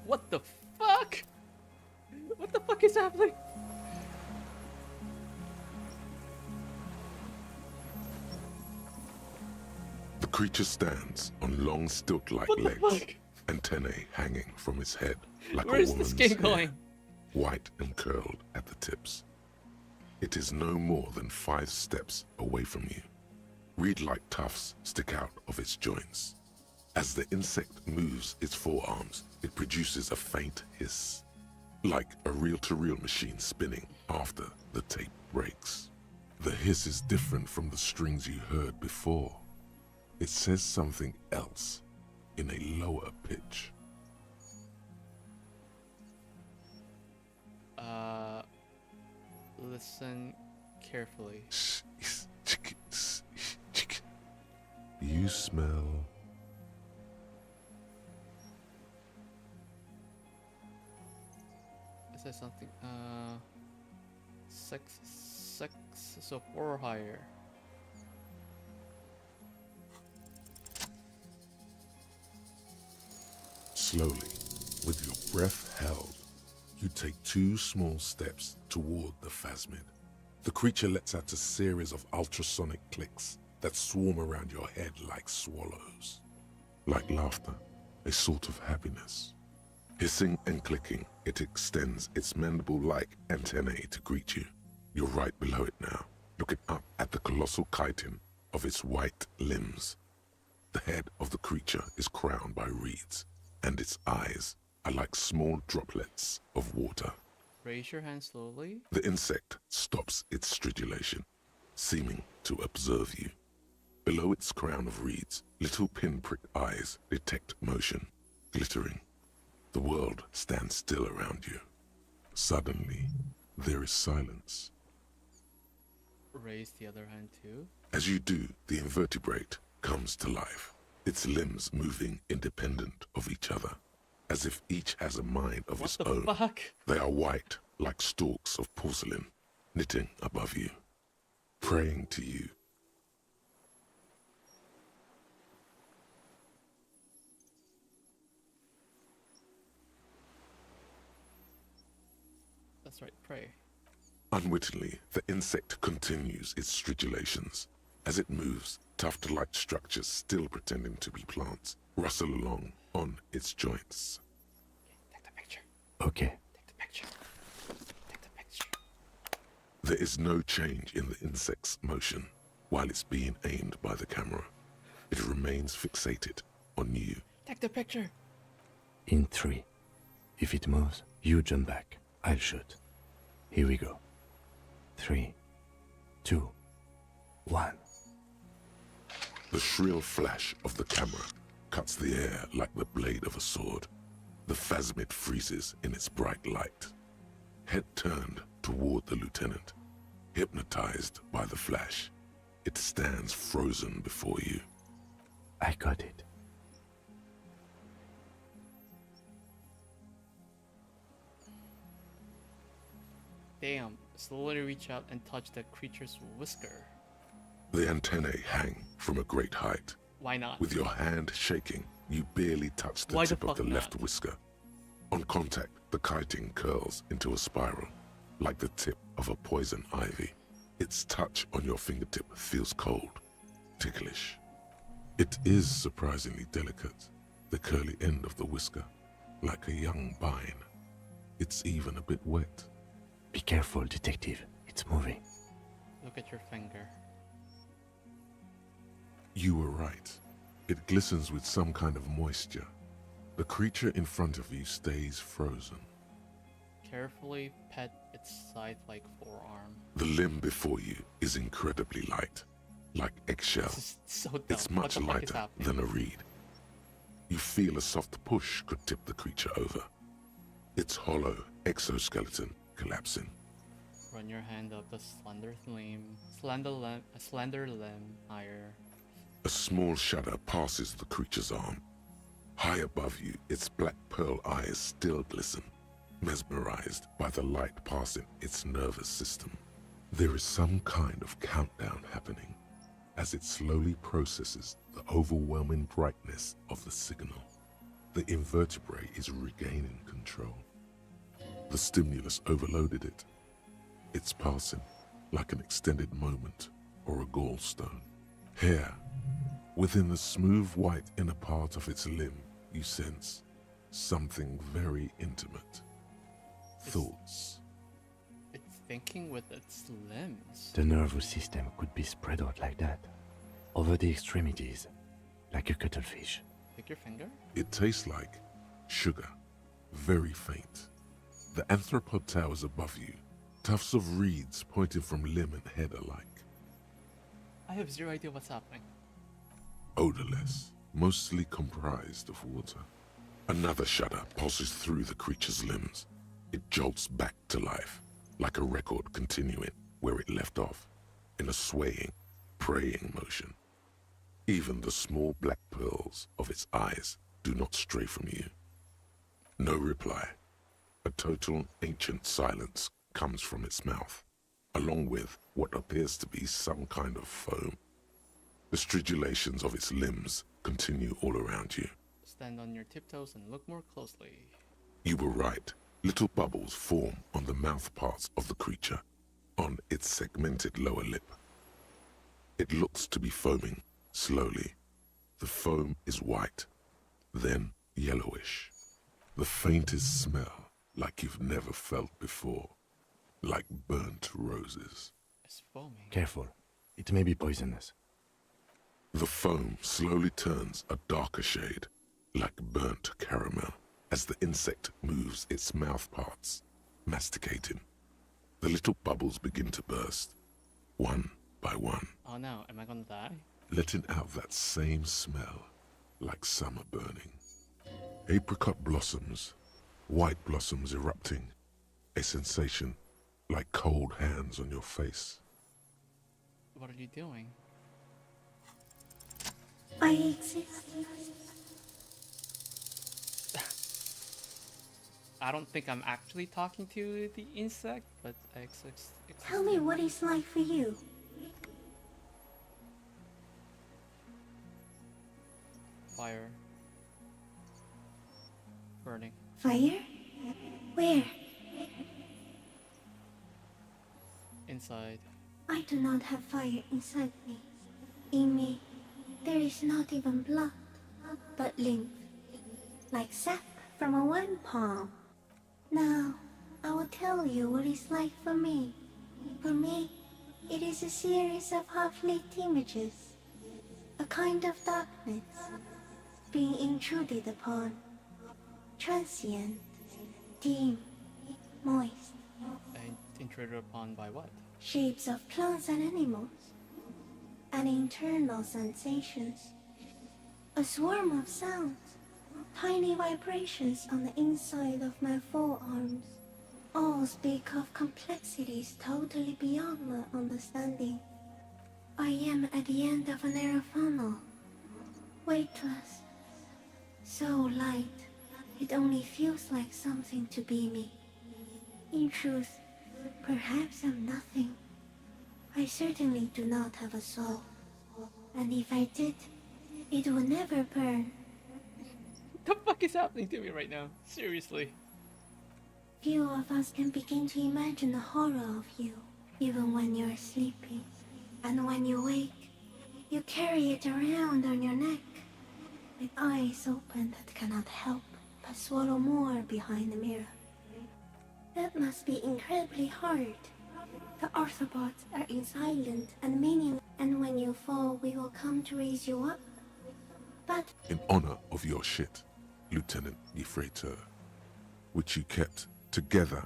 What the fuck? What the fuck is happening? The creature stands on long stilt-like What the legs, fuck? antennae hanging from its head like Where a is woman's this game hair, going? white and curled at the tips. It is no more than 5 steps away from you. Reed-like tufts stick out of its joints. As the insect moves its forearms, it produces a faint hiss, like a reel-to-reel machine spinning after the tape breaks. The hiss is different from the strings you heard before. It says something else in a lower pitch. Listen carefully. You smell... Is there something? Sex, so for hire. Slowly, with your breath held, you take 2 small steps toward the phasmid. The creature lets out a series of ultrasonic clicks that swarm around your head like swallows. Like laughter, a sort of happiness. Hissing and clicking, it extends its mandible-like antennae to greet you. You're right below it now, looking up at the colossal chitin of its white limbs. The head of the creature is crowned by reeds, and its eyes are like small droplets of water. Raise your hand slowly. The insect stops its stridulation, seeming to observe you. Below its crown of reeds, little pinprick eyes detect motion, glittering. The world stands still around you. Suddenly, there is silence. Raise the other hand too. As you do, the invertebrate comes to life, its limbs moving independent of each other, as if each has a mind of its own. What the fuck? They are white, like stalks of porcelain, knitting above you, praying to you. That's right, pray. Unwittingly, the insect continues its stridulations. As it moves, tuft-like structures, still pretending to be plants, rustle along on its joints. Take the picture. Okay. Take the picture. Take the picture. There is no change in the insect's motion while it's being aimed by the camera. It remains fixated on you. Take the picture. In 3. If it moves, you jump back. I'll shoot. Here we go. 3, 2, 1. The shrill flash of the camera cuts the air like the blade of a sword. The phasmid freezes in its bright light. Head turned toward the lieutenant, hypnotized by the flash. It stands frozen before you. I got it. Damn. Slowly reach out and touch the creature's whisker. The antennae hang from a great height. Why not? With your hand shaking, you barely touch the Why tip the of the fuck left not? whisker. On contact, the chitin curls into a spiral, like the tip of a poison ivy. Its touch on your fingertip feels cold, ticklish. It is surprisingly delicate, the curly end of the whisker, like a young vine. It's even a bit wet. Be careful, detective. It's moving. Look at your finger. You were right. It glistens with some kind of moisture. The creature in front of you stays frozen. Carefully pet its scythe-like forearm. The limb before you is incredibly light. like eggshell. This is so dumb. It's What much the fuck is lighter happening? than a reed. You feel a soft push could tip the creature over. Its hollow exoskeleton collapsing. Run your hand up the slender limb higher. A small shudder passes the creature's arm. High above you, its black pearl eyes still glisten, mesmerized by the light passing its nervous system. There is some kind of countdown happening as it slowly processes the overwhelming brightness of the signal. The invertebrate is regaining control. The stimulus overloaded it. It's passing like an extended moment or a gallstone. Here, within the smooth white inner part of its limb, you sense something very intimate. Thoughts. It's thinking with its limbs. The nervous system could be spread out like that, over the extremities, like a cuttlefish. Pick your finger? It tastes like sugar, very faint. The anthropod towers above you, tufts of reeds pointing from limb and head alike. I have zero idea what's happening. Odorless, mostly comprised of water. Another shudder pulses through the creature's limbs. It jolts back to life, like a record continuing where it left off, in a swaying, praying motion. Even the small black pearls of its eyes do not stray from you. No reply. A total ancient silence comes from its mouth, along with what appears to be some kind of foam. The stridulations of its limbs continue all around you. Stand on your tiptoes and look more closely. You were right. Little bubbles form on the mouth parts of the creature, on its segmented lower lip. It looks to be foaming, slowly. The foam is white, then yellowish. The faintest smell like you've never felt before, like burnt roses. It's foaming. Careful, it may be poisonous. The foam slowly turns a darker shade, like burnt caramel, as the insect moves its mouth parts, masticating. The little bubbles begin to burst, one by one. Oh no, am I gonna die? Letting out that same smell, like summer burning. Apricot blossoms, white blossoms erupting, a sensation like cold hands on your face. What are you doing? I exist. I don't think I'm actually talking to the insect, but I exist. Tell me what it's like for you. Fire. Burning. Fire? Where? Inside. I do not have fire inside me. In me, there is not even blood, but lymph, like sap from a wine palm. Now, I will tell you what it's like for me. For me, it is a series of half-lit images, a kind of darkness, being intruded upon, transient, dim, moist. And intruded upon by what? Shapes of plants and animals, and internal sensations. A swarm of sounds, tiny vibrations on the inside of my forearms. All speak of complexities totally beyond my understanding. I am at the end of a narrow funnel, weightless, so light, it only feels like something to be me. In truth, perhaps I'm nothing. I certainly do not have a soul. And if I did, it would never burn. What the fuck is happening to me right now? Seriously. Few of us can begin to imagine the horror of you, even when you're sleeping. And when you wake, you carry it around on your neck, with eyes open that cannot help but swallow more behind the mirror. That must be incredibly hard. The arthropods are silent and meaningless, and when you fall, we will come to raise you up. But In honor of your shit, Lieutenant Yfreter, which you kept together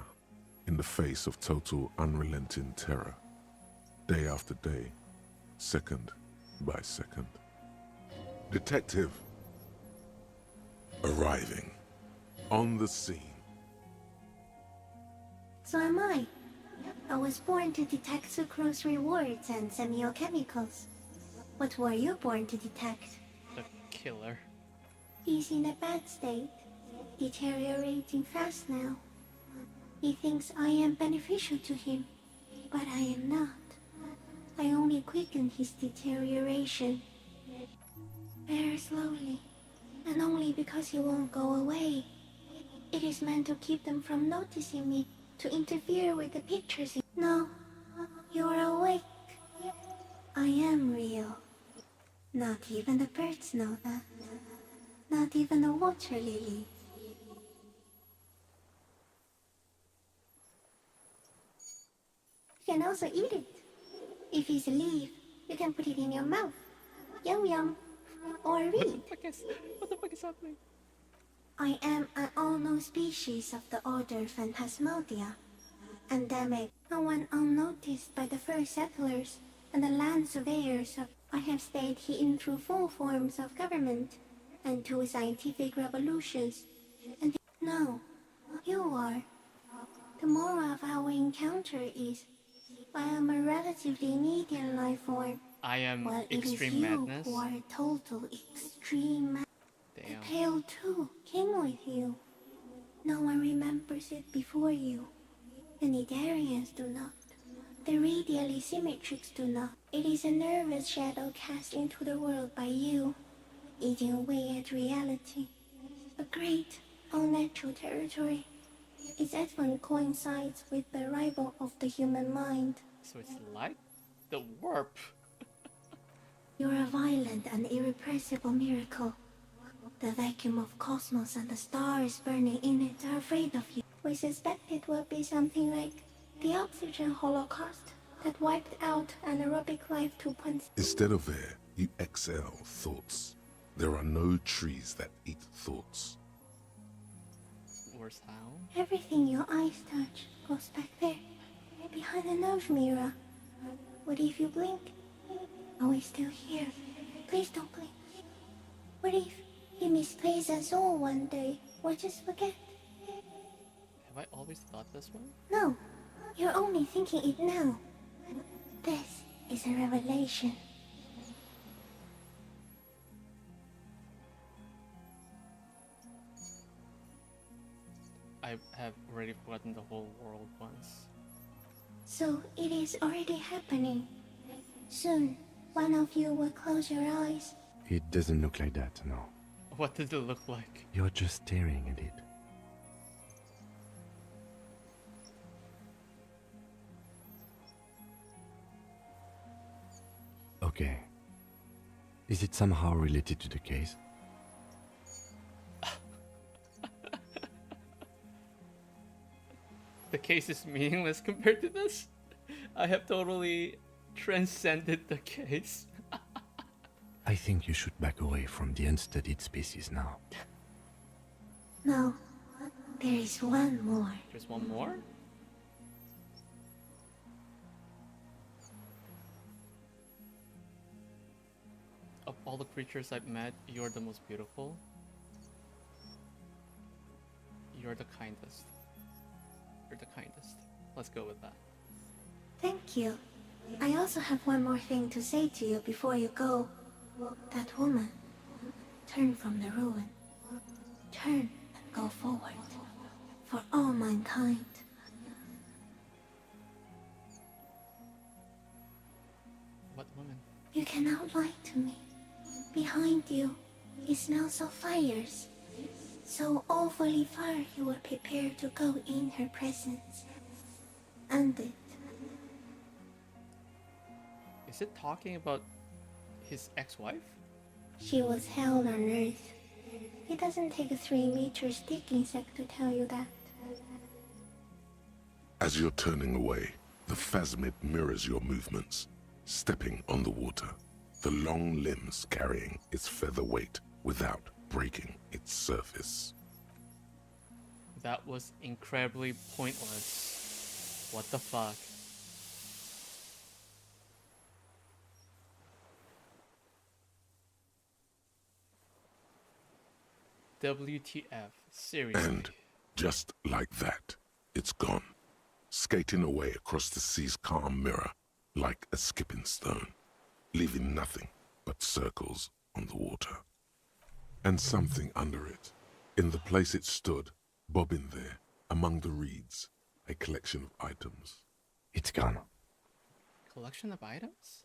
in the face of total unrelenting terror, day after day, second by second. Detective arriving on the scene. So am I. I was born to detect sucrose rewards and semiochemicals. What were you born to detect? The killer. He's in a bad state, deteriorating fast now. He thinks I am beneficial to him, but I am not. I only quicken his deterioration. Very slowly, and only because he won't go away. It is meant to keep them from noticing me, to interfere with the pictures. No, you're awake. I am real. Not even the birds know that. Not even the water lily. You can also eat it. If it's a leaf, you can put it in your mouth. Yum yum. Or read. What the fuck is happening? I am an unknown species of the order Phantasmodia. Endemic, and one unnoticed by the first settlers and the land surveyors of. I have stayed hidden through 4 forms of government and 2 scientific revolutions. And no, you are. The moral of our encounter is, I am a relatively medium life form. I am Well, extreme madness. You who are total extreme madness. The Pale too came with you. No one remembers it before you. The Nidarians do not. The radially symmetrics do not. It is a nervous shadow cast into the world by you, eating away at reality. A great, unnatural territory. Its advent coincides with the arrival of the human mind. So it's like the warp. You're a violent and irrepressible miracle. The vacuum of cosmos and the stars burning in it are afraid of you. We suspect it will be something like the oxygen holocaust that wiped out anaerobic life 2.0. Instead of air, you exhale thoughts. There are no trees that eat thoughts. Where's how? Everything your eyes touch goes back there, behind the nose mirror. What if you blink? Are we still here? Please don't blink. What if you misplace us all one day, or just forget? Have I always thought this way? No, you're only thinking it now. This is a revelation. I have already forgotten the whole world once. So it is already happening. Soon, one of you will close your eyes. It doesn't look like that, no. What did it look like? You're just staring at it. Okay. Is it somehow related to the case? The case is meaningless compared to this. I have totally transcended the case. I think you should back away from the unstudied species now. No, there is one more. There's one more? Of all the creatures I've met, you're the most beautiful. You're the kindest. You're the kindest. Let's go with that. Thank you. I also have one more thing to say to you before you go. That woman. Turn from the ruin. Turn and go forward. For all mankind. What woman? You cannot lie to me. Behind you, it smells of fires. So awfully far you were prepared to go in her presence. And it. Is it talking about his ex-wife? She was hell on earth. It doesn't take a 3-meter stick insect to tell you that. As you're turning away, the phasmid mirrors your movements, stepping on the water, the long limbs carrying its feather weight without breaking its surface. That was incredibly pointless. What the fuck? WTF? Seriously. And just like that, it's gone, skating away across the sea's calm mirror like a skipping stone, leaving nothing but circles on the water. And something under it, in the place it stood, bobbing there, among the reeds, a collection of items. It's gone. Collection of items?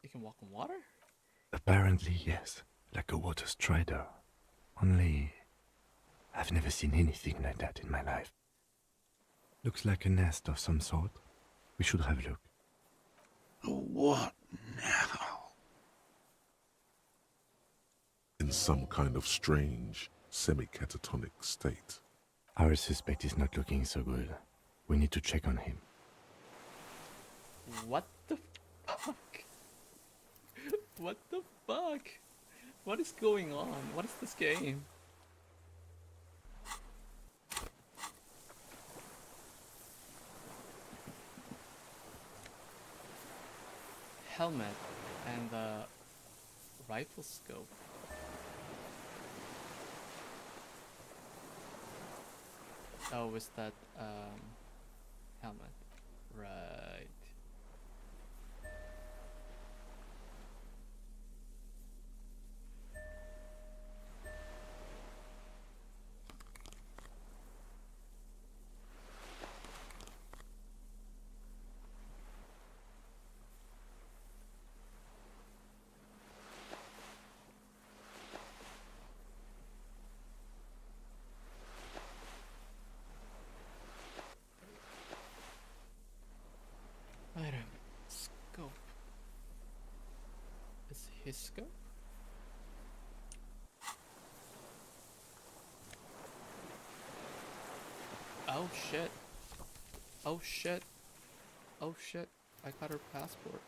You can walk on water? Apparently, yes. Like a water strider. Only, I've never seen anything like that in my life. Looks like a nest of some sort. We should have a look. What now? In some kind of strange, semi-catatonic state. Our suspect is not looking so good. We need to check on him. What the fuck? What the fuck? What is going on? What is this game? Helmet and the rifle scope. Oh, is that helmet? Right. Item. Scope. Is his scope? Oh shit. Oh shit. Oh shit. I got her passport.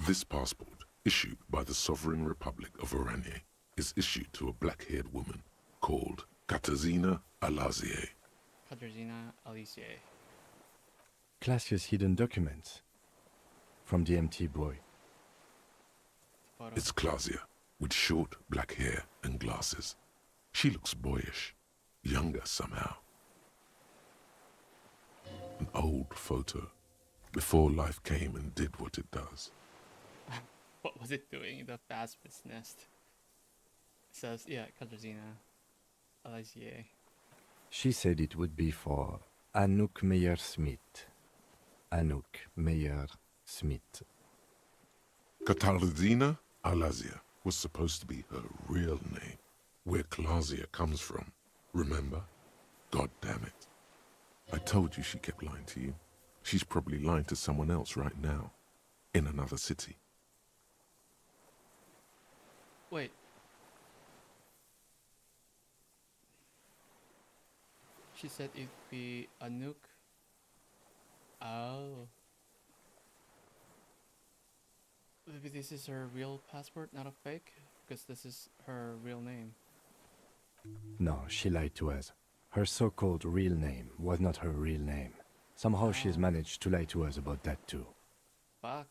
This passport, issued by the Sovereign Republic of Oranje, is issued to a black-haired woman called Katarzyna Alazie. Katarzyna Elysium. Classia's hidden documents. From the empty boy. It's Klasia, with short black hair and glasses. She looks boyish, younger somehow. An old photo, before life came and did what it does. What was it doing? The Phasmid's nest. It says, yeah, Katarzyna Elysium. She said it would be for Anouk Meyer-Smith. Anouk Meyer-Smith. Katarzyna Alazia was supposed to be her real name, where Klasia comes from. Remember? God damn it. I told you she kept lying to you. She's probably lying to someone else right now, in another city. Wait. She said it'd be Anouk. Oh. Maybe this is her real passport, not a fake? Because this is her real name. No, she lied to us. Her so-called real name was not her real name. Somehow she's managed to lie to us about that too. Fuck.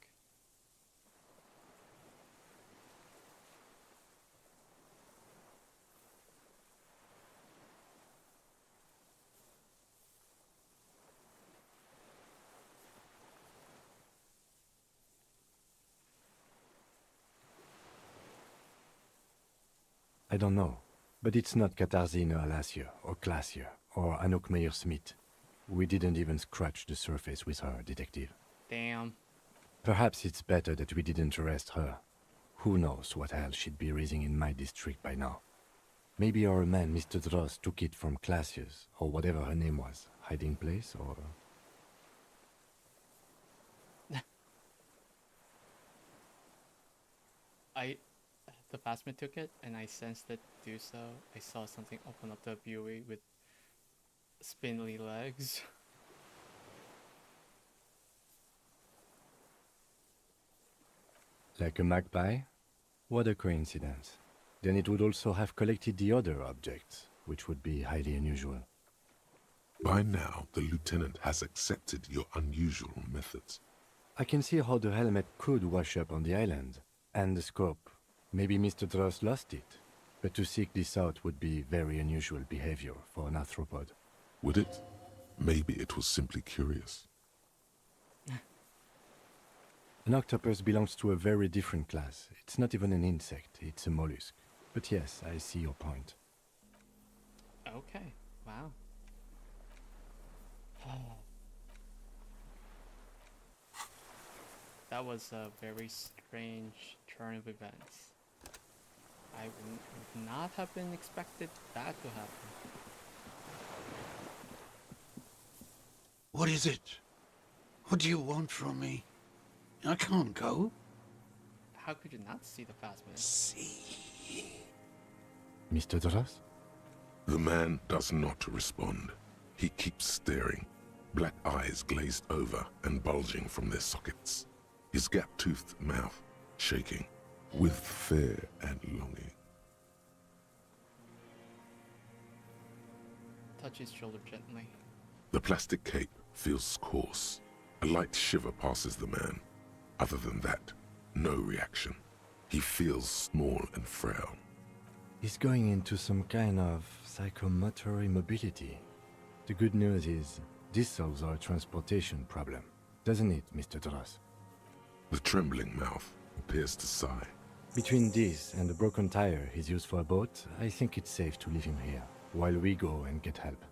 I don't know, but it's not Katarzyna Alasia or Klasia or Anouk Meyer-Smith. We didn't even scratch the surface with her, detective. Damn. Perhaps it's better that we didn't arrest her. Who knows what hell she'd be raising in my district by now. Maybe our man, Mr. Dross, took it from Klasia's, or whatever her name was. Hiding place, or... The Phasmid took it, and I sensed it do so. I saw something open up the buoy with spindly legs. Like a magpie? What a coincidence. Then it would also have collected the other objects, which would be highly unusual. By now, the lieutenant has accepted your unusual methods. I can see how the helmet could wash up on the island. And the scope. Maybe Mr. Dross lost it. But to seek this out would be very unusual behavior for an arthropod. Would it? Maybe it was simply curious. An octopus belongs to a very different class. It's not even an insect, it's a mollusk. But yes, I see your point. Okay, wow. That was a very strange turn of events. I would not have been expected that to happen. What is it? What do you want from me? I can't go. How could you not see the phasmid? See. Mr. Dross? The man does not respond. He keeps staring, black eyes glazed over and bulging from their sockets. His gap-toothed mouth shaking with fear and longing. Touch his shoulder gently. The plastic cape feels coarse. A light shiver passes the man. Other than that, no reaction. He feels small and frail. He's going into some kind of psychomotor immobility. The good news is, this solves our transportation problem. Doesn't it, Mr. Dross? The trembling mouth appears to sigh. Between this and the broken tire he's used for a boat, I think it's safe to leave him here, while we go and get help.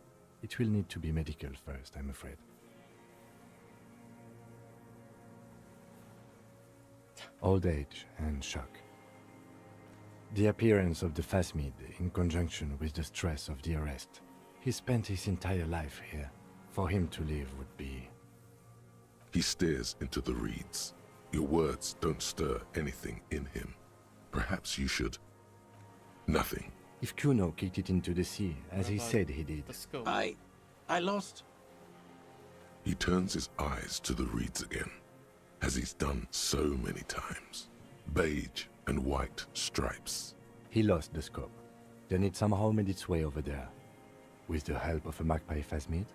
It will need to be medical first, I'm afraid. Old age and shock. The appearance of the phasmid in conjunction with the stress of the arrest. He spent his entire life here. For him to leave would be... He stares into the reeds. Your words don't stir anything in him. Perhaps you should... Nothing. If Kuno kicked it into the sea, as he said he did... I lost. He turns his eyes to the reeds again, as he's done so many times. Beige and white stripes. He lost the scope. Then it somehow made its way over there. With the help of a magpie phasmid?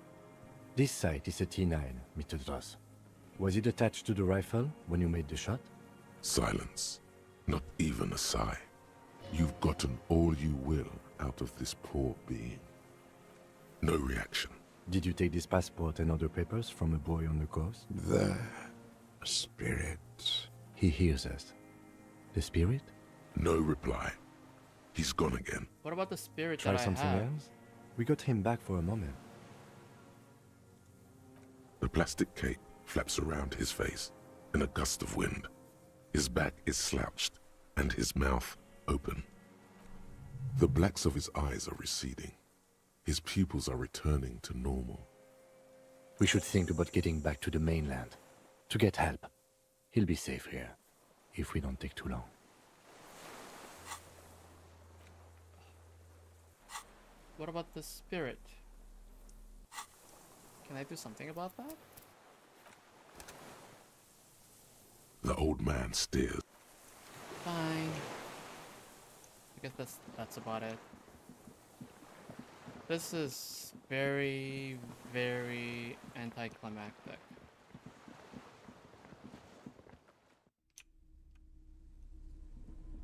This sight is a T9, Mr. Dross. Was it attached to the rifle when you made the shot? Silence. Not even a sigh. You've gotten all you will out of this poor being. No reaction. Did you take this passport and other papers from a boy on the coast? The spirit. He hears us. The spirit? No reply. He's gone again. What about the spirit Try that I something have? else? We got him back for a moment. The plastic cape flaps around his face in a gust of wind. His back is slouched and his mouth open. The blacks of his eyes are receding. His pupils are returning to normal. We should think about getting back to the mainland. To get help. He'll be safe here. If we don't take too long. What about the spirit? Can I do something about that? The old man stares. Fine. I guess that's about it. This is very, very anticlimactic.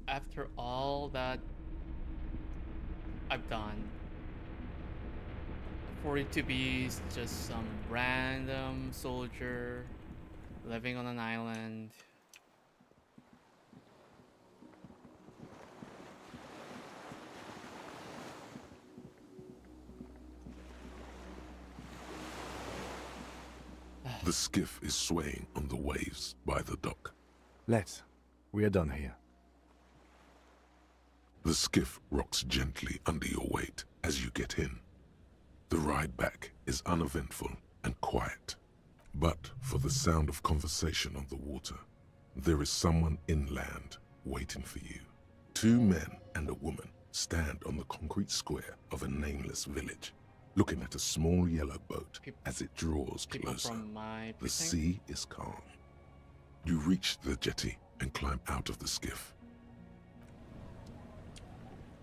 After all that I've done, for it to be just some random soldier living on an island. The skiff is swaying on the waves by the dock. Let's. We are done here. The skiff rocks gently under your weight as you get in. The ride back is uneventful and quiet. But for the sound of conversation on the water, there is someone inland waiting for you. 2 men and a woman stand on the concrete square of a nameless village, looking at a small yellow boat as it draws closer. The sea is calm. You reach the jetty and climb out of the skiff.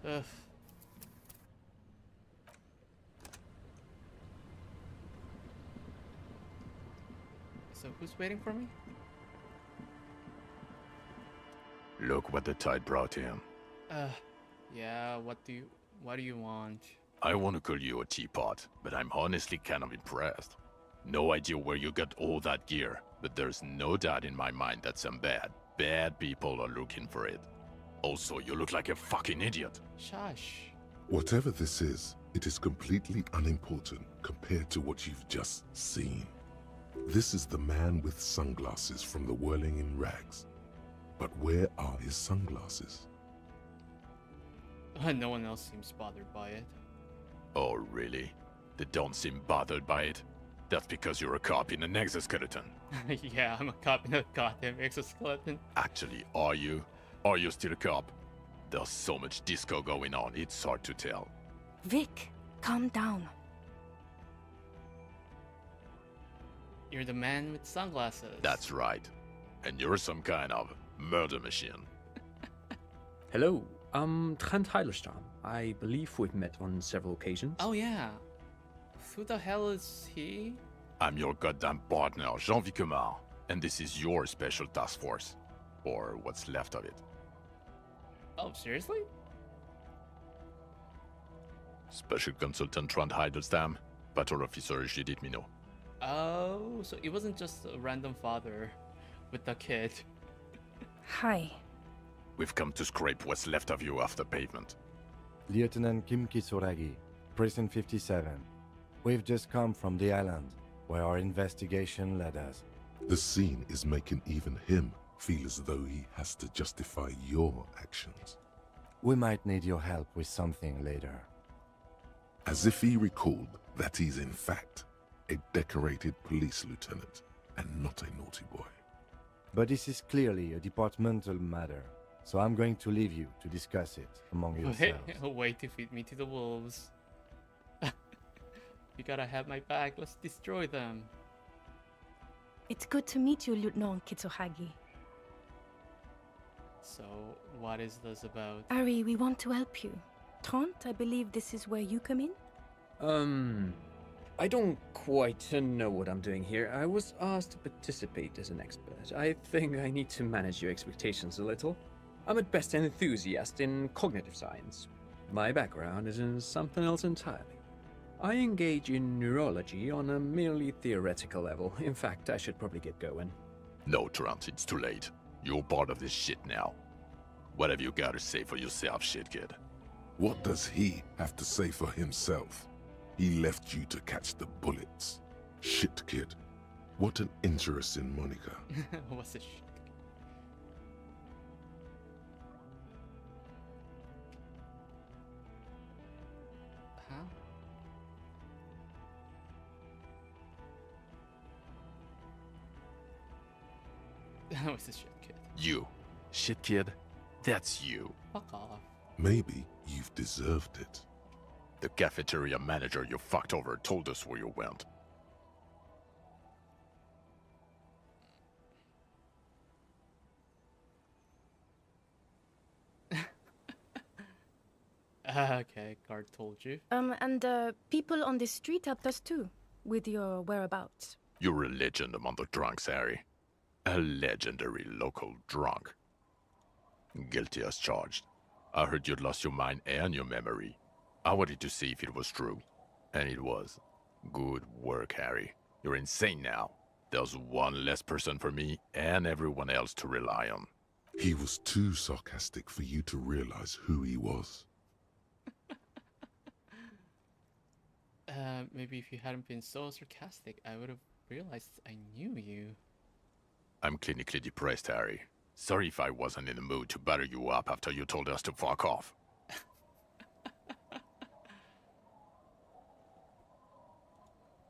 Ugh. So who's waiting for me? Look what the tide brought in. Yeah, what do you want? I want to call you a teapot, but I'm honestly kind of impressed. No idea where you got all that gear, but there's no doubt in my mind that some bad people are looking for it. Also, you look like a fucking idiot. Shush. Whatever this is, it is completely unimportant compared to what you've just seen. This is the man with sunglasses from the Whirling in Rags. But where are his sunglasses? No one else seems bothered by it. Oh, really? They don't seem bothered by it? That's because you're a cop in an exoskeleton. Yeah, I'm a cop in a goddamn exoskeleton. Actually, are you? Are you still a cop? There's so much disco going on, it's hard to tell. Vic, calm down. You're the man with sunglasses. That's right. And you're some kind of murder machine. Hello, I'm Trent Heilerstam. I believe we've met on several occasions. Oh yeah. Who the hell is he? I'm your goddamn partner, Jean-Vic Kumar, and this is your special task force. Or what's left of it. Oh, seriously? Special Consultant Trent Heilerstam, Patrol Officer Judith Minot. Oh, so it wasn't just a random father with a kid. Hi. We've come to scrape what's left of you off the pavement. Lieutenant Kim Kisuragi, Precinct 57. We've just come from the island, where our investigation led us. The scene is making even him feel as though he has to justify your actions. We might need your help with something later. As if he recalled that he's in fact a decorated police lieutenant and not a naughty boy. But this is clearly a departmental matter, so I'm going to leave you to discuss it among yourselves. Wait to feed me to the wolves. You gotta have my back, let's destroy them. It's good to meet you, Lieutenant Kitsuhagi. So, what is this about? Ari, we want to help you. Trent, I believe this is where you come in? I don't quite know what I'm doing here. I was asked to participate as an expert. I think I need to manage your expectations a little. I'm at best an enthusiast in cognitive science. My background is in something else entirely. I engage in neurology on a merely theoretical level. In fact, I should probably get going. No, Trent, it's too late. You're part of this shit now. What have you got to say for yourself, shit kid? What does he have to say for himself? He left you to catch the bullets. Shit kid. What an interesting moniker. What's this shit? What's this shit kid? You. Shit kid? That's you. Fuck off. Maybe you've deserved it. The cafeteria manager you fucked over told us where you went. Okay, guard told you. And people on the street helped us too, with your whereabouts. You're a legend among the drunks, Harry. A legendary local drunk. Guilty as charged. I heard you'd lost your mind and your memory. I wanted to see if it was true. And it was. Good work, Harry. You're insane now. There's one less person for me and everyone else to rely on. He was too sarcastic for you to realize who he was. Maybe if you hadn't been so sarcastic, I would have realized I knew you. I'm clinically depressed, Harry. Sorry if I wasn't in the mood to batter you up after you told us to fuck off.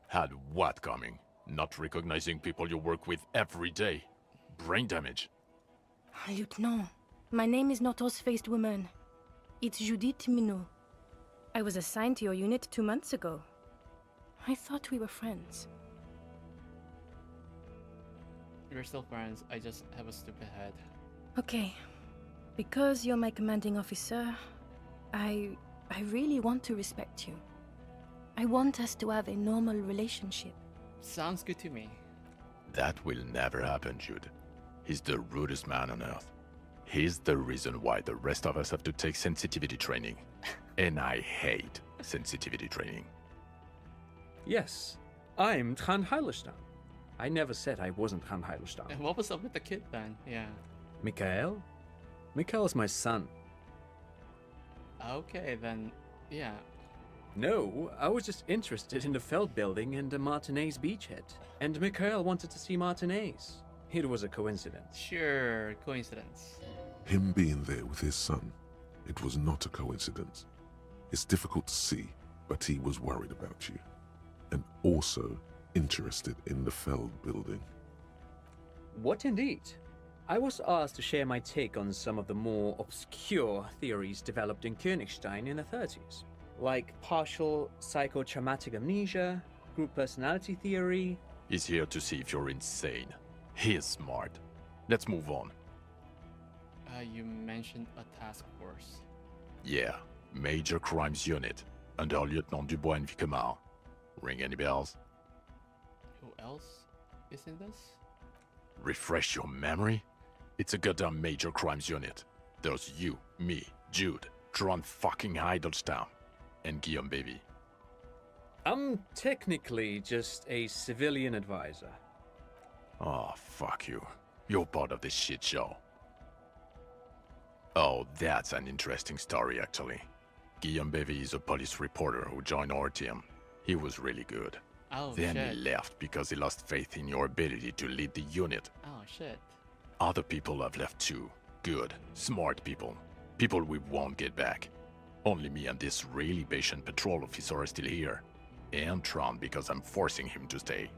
Had what coming? Not recognizing people you work with every day. Brain damage. Lieutenant, my name is not Horse-Faced Woman. It's Judith Minot. I was assigned to your unit 2 months ago. I thought we were friends. We're still friends, I just have a stupid head. Okay. Because you're my commanding officer, I really want to respect you. I want us to have a normal relationship. Sounds good to me. That will never happen, Jude. He's the rudest man on earth. He's the reason why the rest of us have to take sensitivity training. And I hate sensitivity training. Yes, I'm Trond Heilestein. I never said I wasn't Trond Heilestein. And what was up with the kid then? Yeah. Mikael? Mikael is my son. Okay, then, yeah. No, I was just interested in the Feld building and the Martinez beachhead. And Mikael wanted to see Martinez. It was a coincidence. Sure, coincidence. Him being there with his son, it was not a coincidence. It's difficult to see, but he was worried about you. And also interested in the Feld building. What indeed? I was asked to share my take on some of the more obscure theories developed in Königstein in the 30s, like partial psychotraumatic amnesia, group personality theory. He's here to see if you're insane. He is smart. Let's move on. You mentioned a task force. Yeah, Major Crimes Unit, under Lieutenant Dubois and Vicomar. Ring any bells? Who else is in this? Refresh your memory? It's a goddamn Major Crimes Unit. There's you, me, Jude, Trond fucking Heidelstown, and Guillaume Baby. I'm technically just a civilian advisor. Oh, fuck you. You're part of this shit show. Oh, that's an interesting story, actually. Guillaume Bevy is a police reporter who joined our team. He was really good. Oh, then shit. he left because he lost faith in your ability to lead the unit. Oh, shit. Other people have left too. Good, smart people. People we won't get back. Only me and this really patient patrol officer are still here. And Tron because I'm forcing him to stay.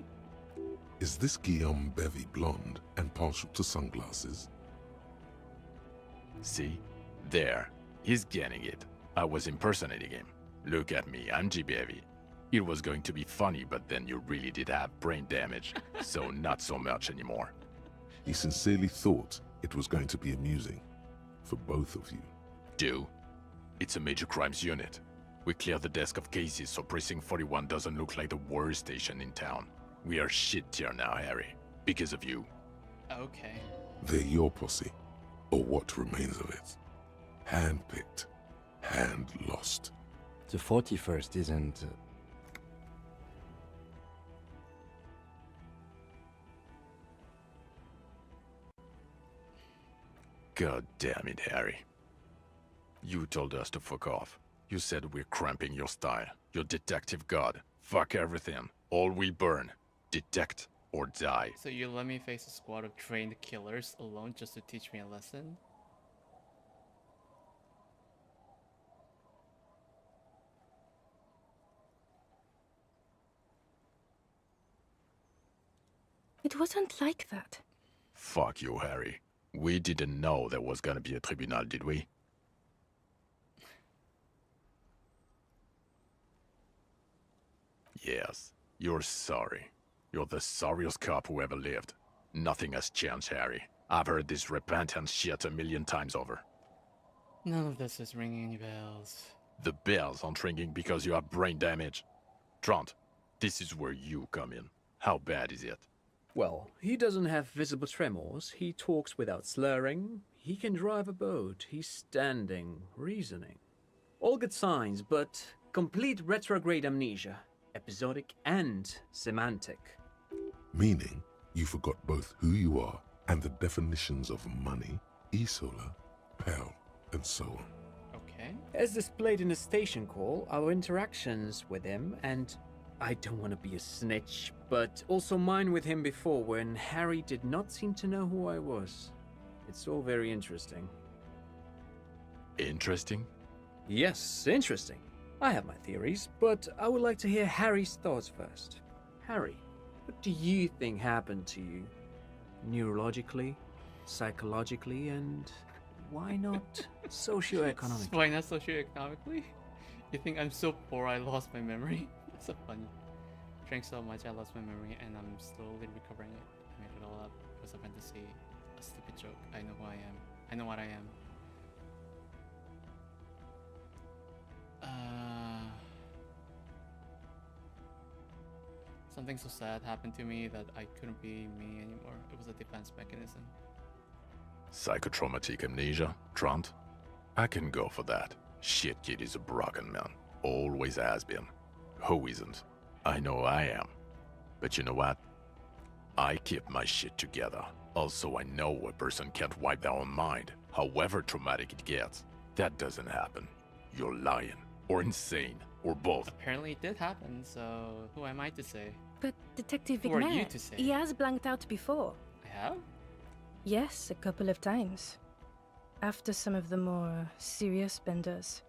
Is this Guillaume Bevy blonde and partial to sunglasses? See? There. He's getting it. I was impersonating him. Look at me, I'm G. Bevy. It was going to be funny, but then you really did have brain damage, so not so much anymore. He sincerely thought it was going to be amusing. For both of you. Do? It's a major crimes unit. We clear the desk of cases so Precinct 41 doesn't look like the worst station in town. We are shit tier now, Harry. Because of you. Okay. They're your posse. Or what remains of it. Hand-picked. Hand-lost. The 41st isn't... God damn it, Harry. You told us to fuck off. You said we're cramping your style. Your detective god. Fuck everything. All we burn. Detect or die. So you let me face a squad of trained killers alone just to teach me a lesson? It wasn't like that. Fuck you, Harry. We didn't know there was gonna be a tribunal, did we? Yes, you're sorry. You're the sorriest cop who ever lived. Nothing has changed, Harry. I've heard this repentance shit 1,000,000 times over. None of this is ringing any bells. The bells aren't ringing because you have brain damage. Trant, this is where you come in. How bad is it? Well, he doesn't have visible tremors, he talks without slurring, he can drive a boat, he's standing, reasoning. All good signs, but complete retrograde amnesia, episodic and semantic. Meaning, you forgot both who you are and the definitions of money, Isola, Pell, and so on. Okay. As displayed in the station call, our interactions with him, and I don't want to be a snitch, but also mine with him before when Harry did not seem to know who I was. It's all very interesting. Interesting? Yes, interesting. I have my theories, but I would like to hear Harry's thoughts first. Harry, what do you think happened to you? Neurologically, psychologically, and why not socioeconomically? Why not socioeconomically? You think I'm so poor I lost my memory? That's so funny. Drank so much I lost my memory and I'm slowly recovering it. I made it all up because I meant to say a stupid joke. I know who I am. I know what I am. Something so sad happened to me that I couldn't be me anymore. It was a defense mechanism. Psychotraumatic amnesia, Trant? I can go for that. Shit kid is a broken man. Always has been. Who isn't? I know I am. But you know what? I keep my shit together. Also, I know a person can't wipe their own mind, however traumatic it gets. That doesn't happen. You're lying, or insane, or both. Apparently it did happen, so who am I to say? But Detective Who are you Vigner, to say? he has blanked out before. I have? Yes, a couple of times. After some of the more serious benders.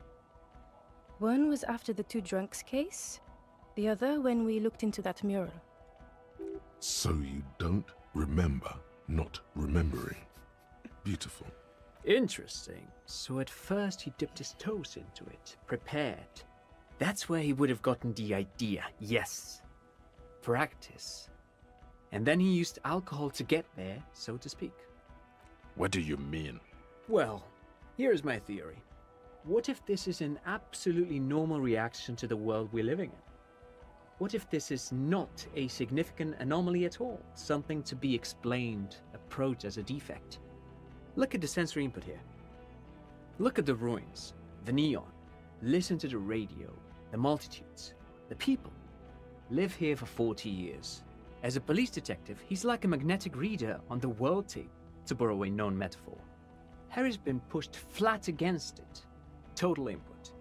One was after the two drunks case, the other when we looked into that mural. So you don't remember not remembering. Beautiful. Interesting. So at first he dipped his toes into it, prepared. That's where he would have gotten the idea, yes. Practice. And then he used alcohol to get there, so to speak. What do you mean? Well, here's my theory. What if this is an absolutely normal reaction to the world we're living in? What if this is not a significant anomaly at all? Something to be explained, approached as a defect? Look at the sensory input here. Look at the ruins, the neon. Listen to the radio, the multitudes, the people. Live here for 40 years. As a police detective, he's like a magnetic reader on the world tape, to borrow a known metaphor. Harry's been pushed flat against it. Total input.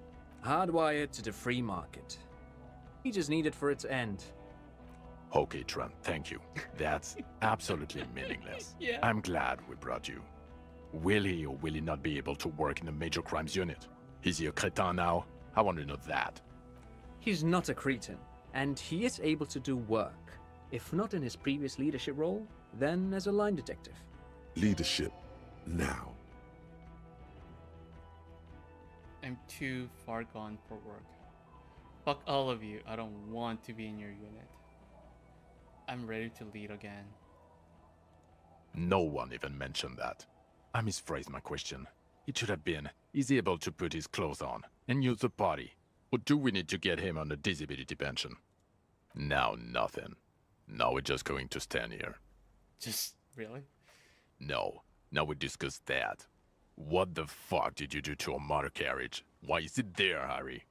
Hardwired to the free market. He just needed for it to end. Okay, Trent, thank you. That's absolutely meaningless. Yeah. I'm glad we brought you. Will he or will he not be able to work in the major crimes unit? Is he a cretin now? I want to know that. He's not a cretin, and he is able to do work. If not in his previous leadership role, then as a line detective. Leadership now. I'm too far gone for work. Fuck all of you. I don't want to be in your unit. I'm ready to lead again. No one even mentioned that. I misphrased my question. It should have been, is he able to put his clothes on and use the potty? Or do we need to get him on a disability pension? Now nothing. Now we're just going to stand here. Just, really? No. Now we discuss that. What the fuck did you do to a motor carriage? Why is it there, Harry?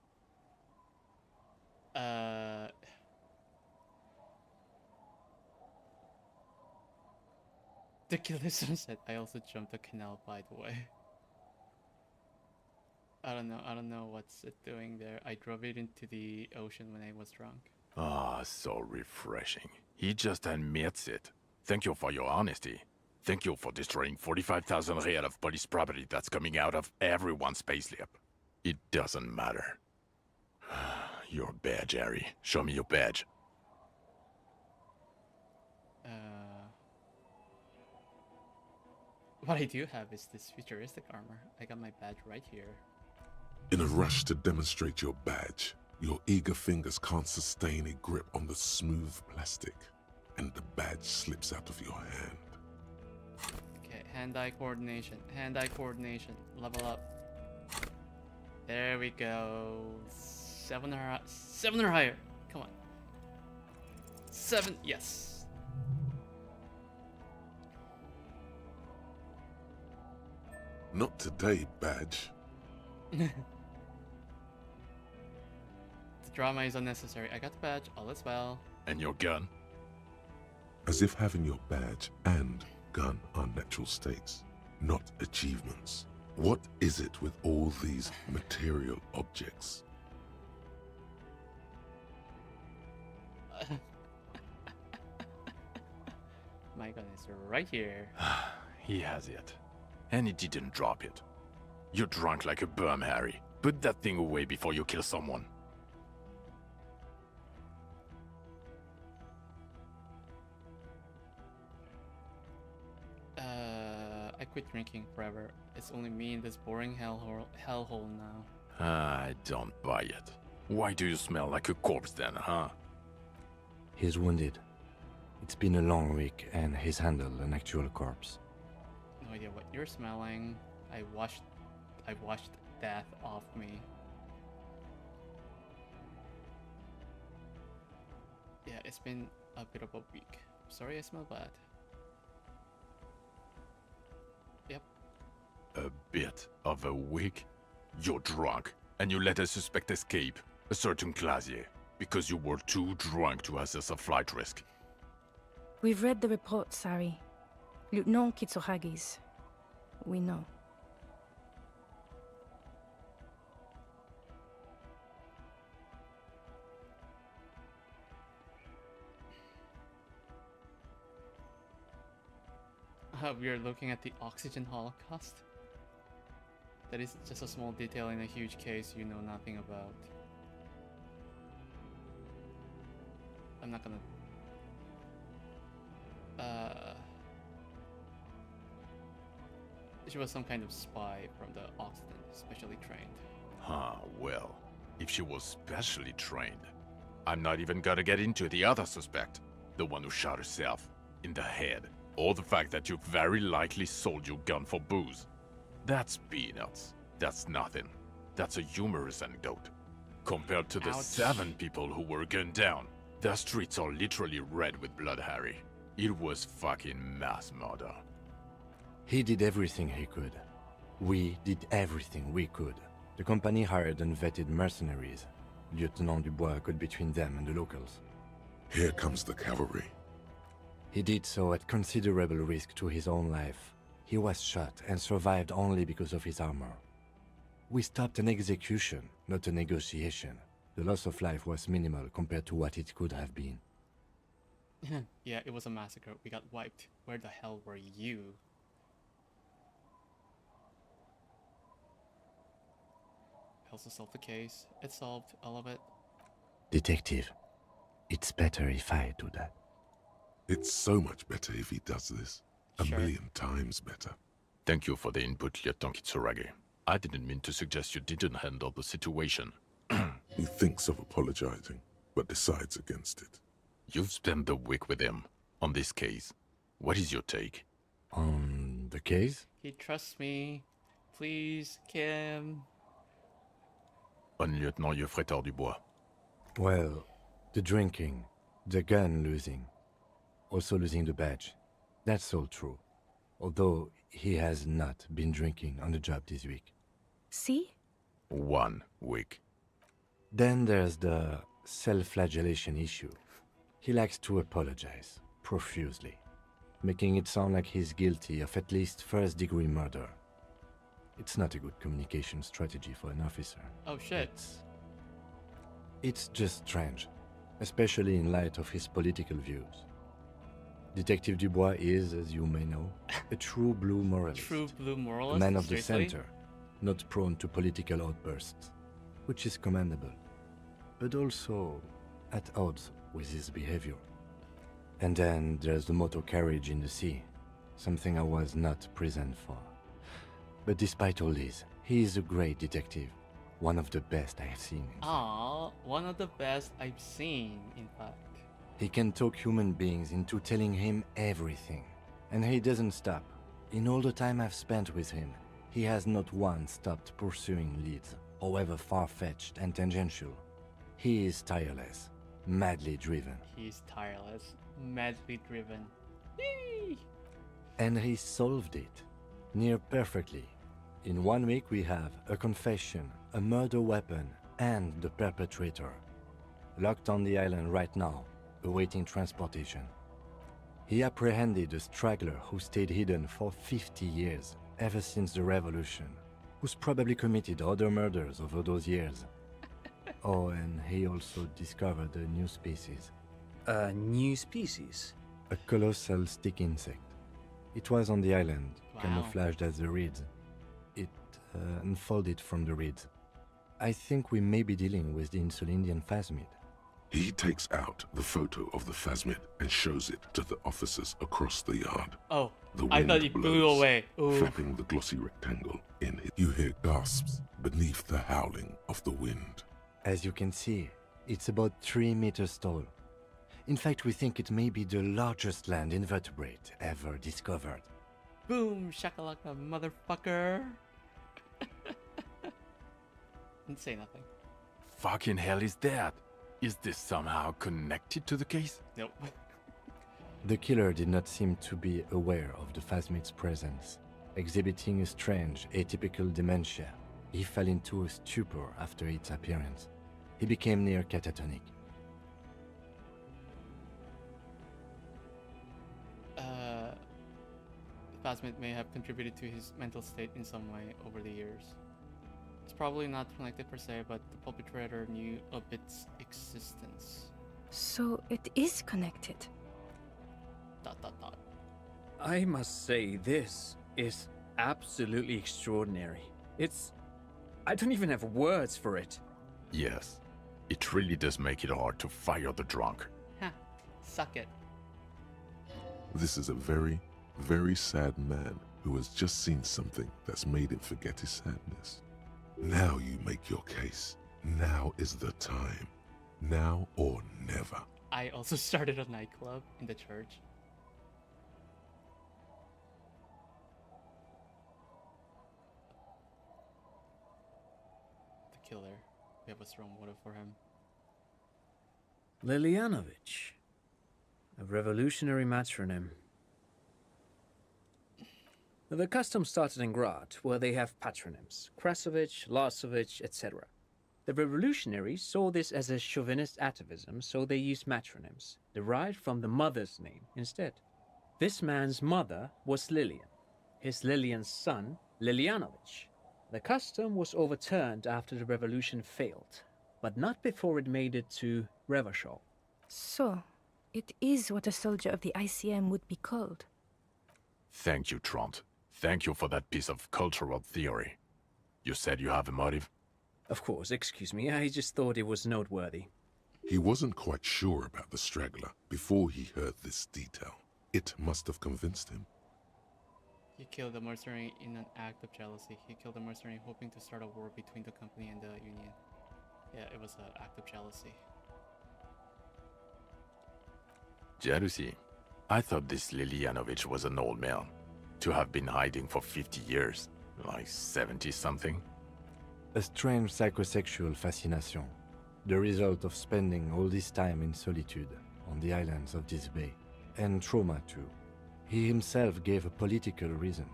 The killer said I also jumped a canal, by the way. I don't know what's it doing there. I drove it into the ocean when I was drunk. Ah, so refreshing. He just admits it. Thank you for your honesty. Thank you for destroying 45,000 real of police property that's coming out of everyone's payslip. It doesn't matter. Your badge, Harry. Show me your badge. What I do have is this futuristic armor. I got my badge right here. In a rush to demonstrate your badge, your eager fingers can't sustain a grip on the smooth plastic, and the badge slips out of your hand. Okay, hand-eye coordination. Hand-eye coordination. Level up. There we go. 7 or higher. Come on. 7. Yes. Not today, badge. The drama is unnecessary. I got the badge. All is well. And your gun? As if having your badge and gun are natural states, not achievements. What is it with all these material objects? My gun is right here. He has it. And he didn't drop it. You're drunk like a bum, Harry. Put that thing away before you kill someone. I quit drinking forever. It's only me in this boring hellhole now. I don't buy it. Why do you smell like a corpse then, huh? He's wounded. It's been a long week, and he's handled an actual corpse. No idea what you're smelling. I washed death off me. Yeah, it's been a bit of a week. Sorry, I smell bad. Yep. A bit of a week? You're drunk, and you let a suspect escape, a certain Clasier, because you were too drunk to assess a flight risk. We've read the report, Sari. Lieutenant Kitsuhagi's. We know. We are looking at the oxygen holocaust. That is just a small detail in a huge case you know nothing about. I'm not gonna... She was some kind of spy from the Occident, specially trained. Huh, well, if she was specially trained, I'm not even gonna get into the other suspect, the one who shot herself in the head, or the fact that you very likely sold your gun for booze. That's peanuts. That's nothing. That's a humorous anecdote. Compared to the Ouch. 7 people who were gunned down, the streets are literally red with blood, Harry. It was fucking mass murder. He did everything he could. We did everything we could. The company hired and vetted mercenaries. Lieutenant Dubois got between them and the locals. Here comes the cavalry. He did so at considerable risk to his own life. He was shot and survived only because of his armor. We stopped an execution, not a negotiation. The loss of life was minimal compared to what it could have been. Yeah, it was a massacre. We got wiped. Where the hell were you? Also solved the case. It solved all of it. Detective, it's better if I do that. It's so much better if he does this. A Sure. million times better. Thank you for the input, Lieutenant Kitsuragi. I didn't mean to suggest you didn't handle the situation. He thinks of apologizing, but decides against it. You've spent the week with him on this case. What is your take? On the case? He trusts me. Please, Kim. On Lieutenant Yefretor Dubois. Well, the drinking, the gun losing, also losing the badge. That's all true. Although he has not been drinking on the job this week. See? 1 week. Then there's the self-flagellation issue. He likes to apologize, profusely, making it sound like he's guilty of at least first-degree murder. It's not a good communication strategy for an officer. Oh shit. It's just strange, especially in light of his political views. Detective Dubois is, as you may know, a true blue moralist. True blue moralist? A man of the Seriously? center, not prone to political outbursts, which is commendable, but also at odds with his behavior. And then there's the motor carriage in the sea, something I was not present for. But despite all this, he is a great detective, one of the best I have seen. Aww, one of the best I've seen, in fact. He can talk human beings into telling him everything, and he doesn't stop. In all the time I've spent with him, he has not once stopped pursuing leads, however far-fetched and tangential. He is tireless, madly driven. He's tireless, madly driven. Yee! And he solved it, near perfectly. In 1 week we have a confession, a murder weapon, and the perpetrator. Locked on the island right now, awaiting transportation. He apprehended a straggler who stayed hidden for 50 years, ever since the revolution, who's probably committed other murders over those years. Oh, and he also discovered a new species. A new species? A colossal stick insect. It was on the island, camouflaged as the reeds. It unfolded from the reeds. I think we may be dealing with the Insulindian phasmid. He takes out the photo of the phasmid and shows it to the officers across the yard. Oh, The I wind thought he blew blows, away. Ooh. flapping the glossy rectangle in it. You hear gasps beneath the howling of the wind. As you can see, it's about 3 meters tall. In fact, we think it may be the largest land invertebrate ever discovered. Boom, shakalaka, motherfucker. Didn't say nothing. Fucking hell is that? Is this somehow connected to the case? Nope. The killer did not seem to be aware of the phasmid's presence. Exhibiting a strange, atypical dementia, he fell into a stupor after its appearance. He became near catatonic. The phasmid may have contributed to his mental state in some way over the years. It's probably not connected per se, but the perpetrator knew of its existence. So it is connected. ... I must say, this is absolutely extraordinary. I don't even have words for it. Yes, it really does make it hard to fire the drunk. Ha, suck it. This is a very, very sad man who has just seen something that's made him forget his sadness. Now you make your case. Now is the time. Now or never. I also started a nightclub in the church. The killer. We have a strong motive for him. Lilianovich. A revolutionary matronym. The custom started in Grad, where they have patronyms. Krasovich, Lasovich, etc. The revolutionaries saw this as a chauvinist atavism, so they used matronyms, derived from the mother's name instead. This man's mother was Lilian. His Lilian's son, Lilianovich. The custom was overturned after the revolution failed, but not before it made it to Revachol. So, it is what a soldier of the ICM would be called. Thank you, Trant. Thank you for that piece of cultural theory. You said you have a motive? Of course, excuse me, I just thought it was noteworthy. He wasn't quite sure about the straggler before he heard this detail. It must have convinced him. He killed the mercenary in an act of jealousy. He killed the mercenary hoping to start a war between the company and the union. Yeah, it was an act of jealousy. Jealousy? I thought this Lilianovich was an old man. To have been hiding for 50 years. Like 70-something. A strange psychosexual fascination. The result of spending all this time in solitude on the islands of this bay. And trauma too. He himself gave a political reason.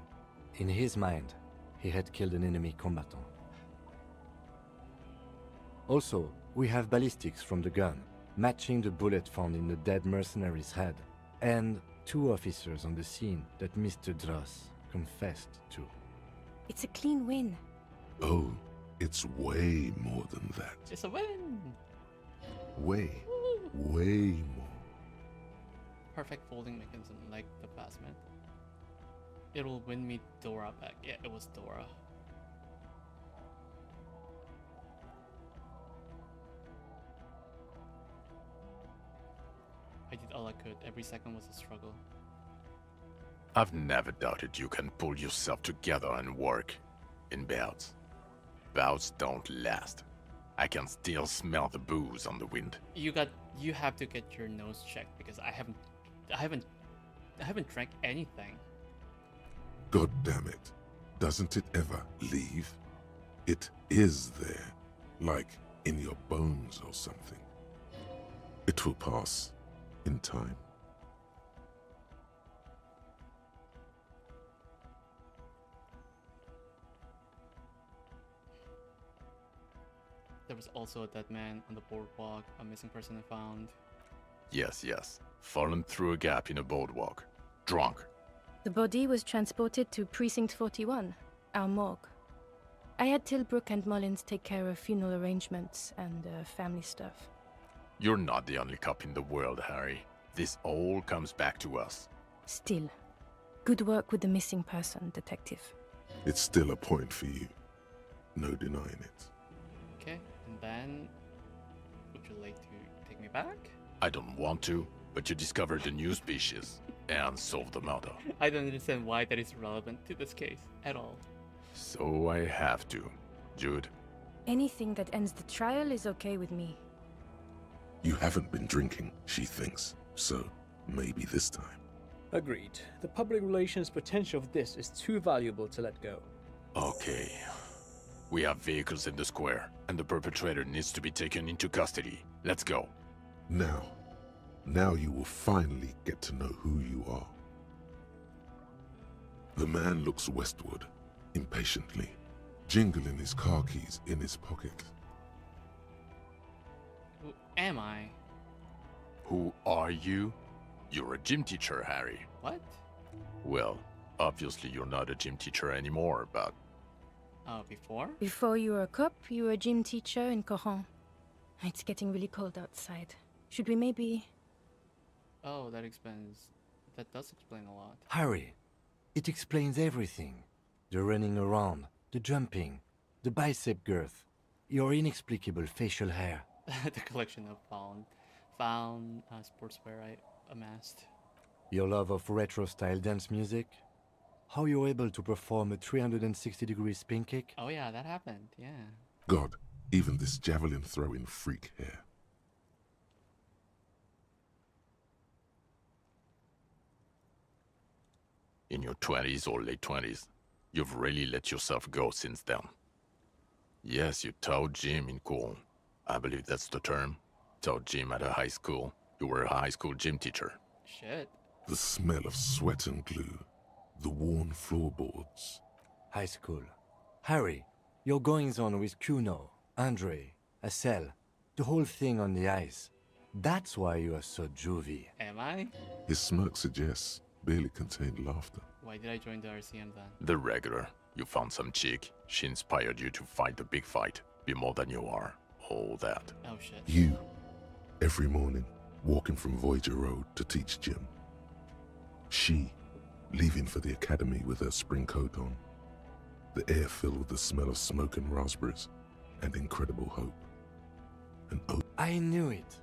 In his mind, he had killed an enemy combatant. Also, we have ballistics from the gun, matching the bullet found in the dead mercenary's head, and 2 officers on the scene that Mr. Dross confessed to. It's a clean win. Oh, it's way more than that. It's a win! Way more. Perfect folding mechanism like the phasmid. It'll win me Dora back. Yeah, it was Dora. I did all I could. Every second was a struggle. I've never doubted you can pull yourself together and work. In bouts. Bouts don't last. I can still smell the booze on the wind. You have to get your nose checked because I haven't drank anything. God damn it. Doesn't it ever leave? It is there. Like in your bones or something. It will pass. In time. There was also a dead man on the boardwalk, a missing person found. Yes. Fallen through a gap in a boardwalk. Drunk. The body was transported to Precinct 41, our morgue. I had Tilbrook and Mullins take care of funeral arrangements and family stuff. You're not the only cop in the world, Harry. This all comes back to us. Still, good work with the missing person, Detective. It's still a point for you. No denying it. Okay, and then... Would you like to take me back? I don't want to, but you discovered a new species and solved the murder. I don't understand why that is relevant to this case at all. So I have to. Jude? Anything that ends the trial is okay with me. You haven't been drinking, she thinks. So, maybe this time. Agreed. The public relations potential of this is too valuable to let go. Okay. We have vehicles in the square. And the perpetrator needs to be taken into custody. Let's go. Now you will finally get to know who you are. The man looks westward, impatiently, jingling his car keys in his pocket. Who am I? Who are you? You're a gym teacher, Harry. What? Well, obviously you're not a gym teacher anymore, but... Before? Before you were a cop, you were a gym teacher in Coron. It's getting really cold outside. Should we maybe... Oh, that explains... That does explain a lot. Harry, it explains everything. The running around, the jumping, the bicep girth, your inexplicable facial hair. The collection of found sportswear I amassed. Your love of retro-style dance music. How you're able to perform a 360-degree spin kick. Oh yeah, that happened, yeah. God, even this javelin-throwing freak here. In your 20s or late 20s, you've really let yourself go since then. Yes, you taught gym in Coron. I believe that's the term. Taught gym at a high school. You were a high school gym teacher. Shit. The smell of sweat and glue. The worn floorboards. High school. Harry, your goings-on with Kuno, Andre, Assel, the whole thing on the ice. That's why you are so juvie. Am I? His smirk suggests barely contained laughter. Why did I join the RCM then? The regular. You found some chick. She inspired you to fight the big fight. Be more than you are. All that. Oh shit. You, every morning, walking from Voyager Road to teach gym. She, leaving for the academy with her spring coat on. The air filled with the smell of smoke and raspberries and incredible hope. And oh, I knew it.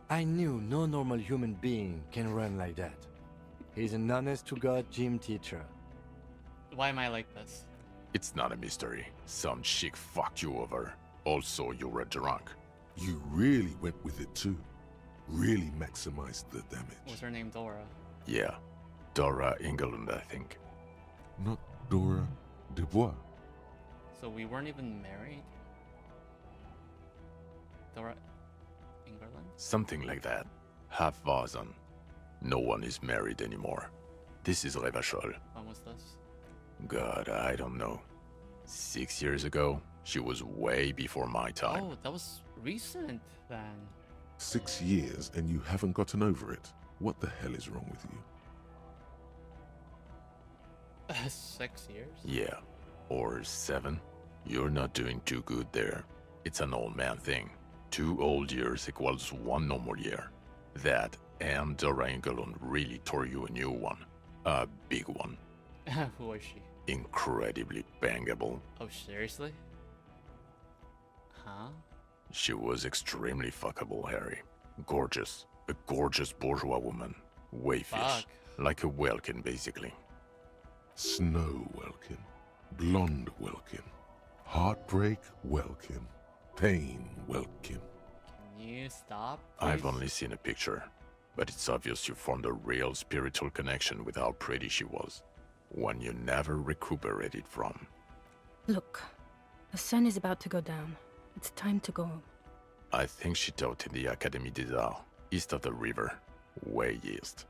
I knew no normal human being can run like that. He's an honest-to-God gym teacher. Why am I like this? It's not a mystery. Some chick fucked you over. Also, you were drunk. You really went with it too. Really maximized the damage. Was her name Dora? Yeah. Dora Engelund, I think. Not Dora Dubois. So we weren't even married? Dora Engelund? Something like that. Half Vazan. No one is married anymore. This is Revachol. When was this? God, I don't know. 6 years ago? She was way before my time. Oh, that was recent then. 6 years and you haven't gotten over it. What the hell is wrong with you? 6 years? Yeah. Or 7. You're not doing too good there. It's an old man thing. 2 old years equals 1 normal year. That and Dora Engelund really tore you a new one. A big one. Who was she? Incredibly bangable. Oh, seriously? Huh? She was extremely fuckable, Harry. Gorgeous. A gorgeous bourgeois woman. Wayfish. Fuck. Like a Welkin, basically. Snow Welkin. Blonde Welkin. Heartbreak Welkin. Pain Welkin. Can you stop, please? I've only seen a picture, but it's obvious you formed a real spiritual connection with how pretty she was. One you never recuperated from. Look, the sun is about to go down. It's time to go. I think she taught in the Académie des Arts, east of the river. Way east.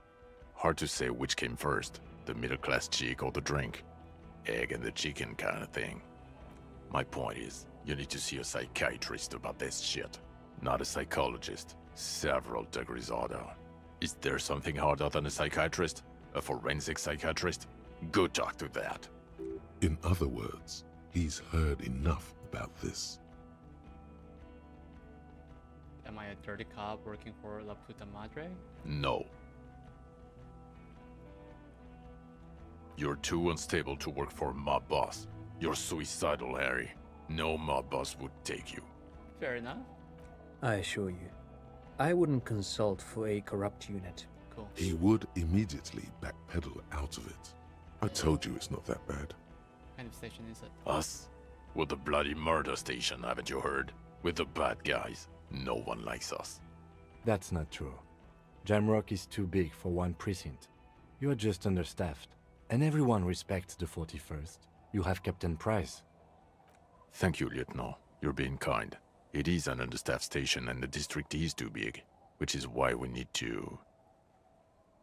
Hard to say which came first, the middle-class chick or the drink. Egg and the chicken kind of thing. My point is, you need to see a psychiatrist about this shit. Not a psychologist. Several degrees harder. Is there something harder than a psychiatrist? A forensic psychiatrist? Go talk to that. In other words, he's heard enough about this. Am I a dirty cop working for La Puta Madre? No. You're too unstable to work for a mob boss. You're suicidal, Harry. No mob boss would take you. Fair enough. I assure you, I wouldn't consult for a corrupt unit. Cool. He would immediately backpedal out of it. I told you it's not that bad. What kind of station is it? Us? We're the bloody murder station, haven't you heard? We're the bad guys. No one likes us. That's not true. Jamrock is too big for one precinct. You are just understaffed. And everyone respects the 41st. You have Captain Price. Thank you, Lieutenant. You're being kind. It is an understaffed station and the district is too big, which is why we need to...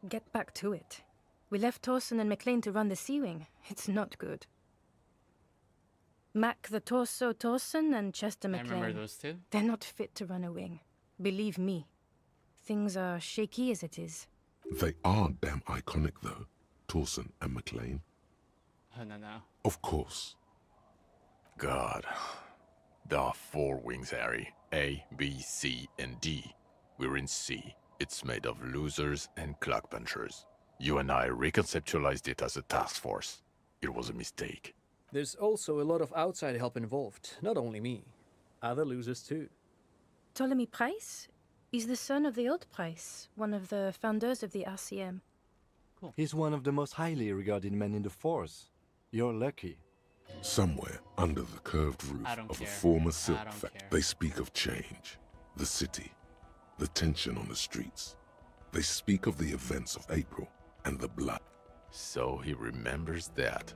Get back to it. We left Torson and McLean to run the Sea Wing. It's not good. Mac the Torso Torson and Chester I McLean. remember those two. They're not fit to run a wing. Believe me. Things are shaky as it is. They are damn iconic, though, Torson and McLean. Oh, no. Of course. God. There are 4 wings, Harry. A, B, C, and D. We're in C. It's made of losers and clock punchers. You and I reconceptualized it as a task force. It was a mistake. There's also a lot of outside help involved, not only me. Other losers too. Ptolemy Price? He's the son of the old Price, one of the founders of the RCM. Cool. He's one of the most highly regarded men in the Force. You're lucky. Somewhere under the curved roof of a former silk factory, they speak of change, the city, the tension on the streets. They speak of the events of April and the blood. So he remembers that.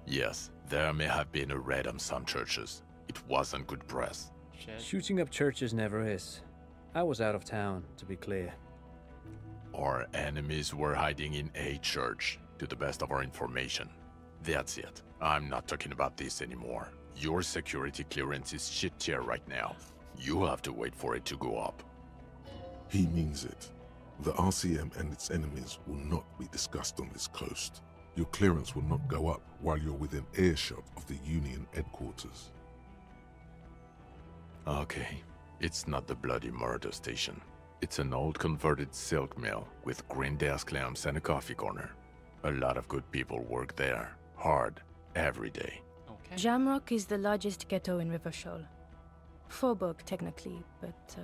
Yes, there may have been a raid on some churches. It wasn't good press. Shit. Shooting up churches never is. I was out of town, to be clear. Our enemies were hiding in a church, to the best of our information. That's it. I'm not talking about this anymore. Your security clearance is shit tier right now. You have to wait for it to go up. He means it. The RCM and its enemies will not be discussed on this coast. Your clearance will not go up while you're within earshot of the Union headquarters. Okay. It's not the bloody murder station. It's an old converted silk mill with green desk lamps and a coffee corner. A lot of good people work there. Hard. Every day. Okay. Jamrock is the largest ghetto in Rivershoal. Faubourg, technically, but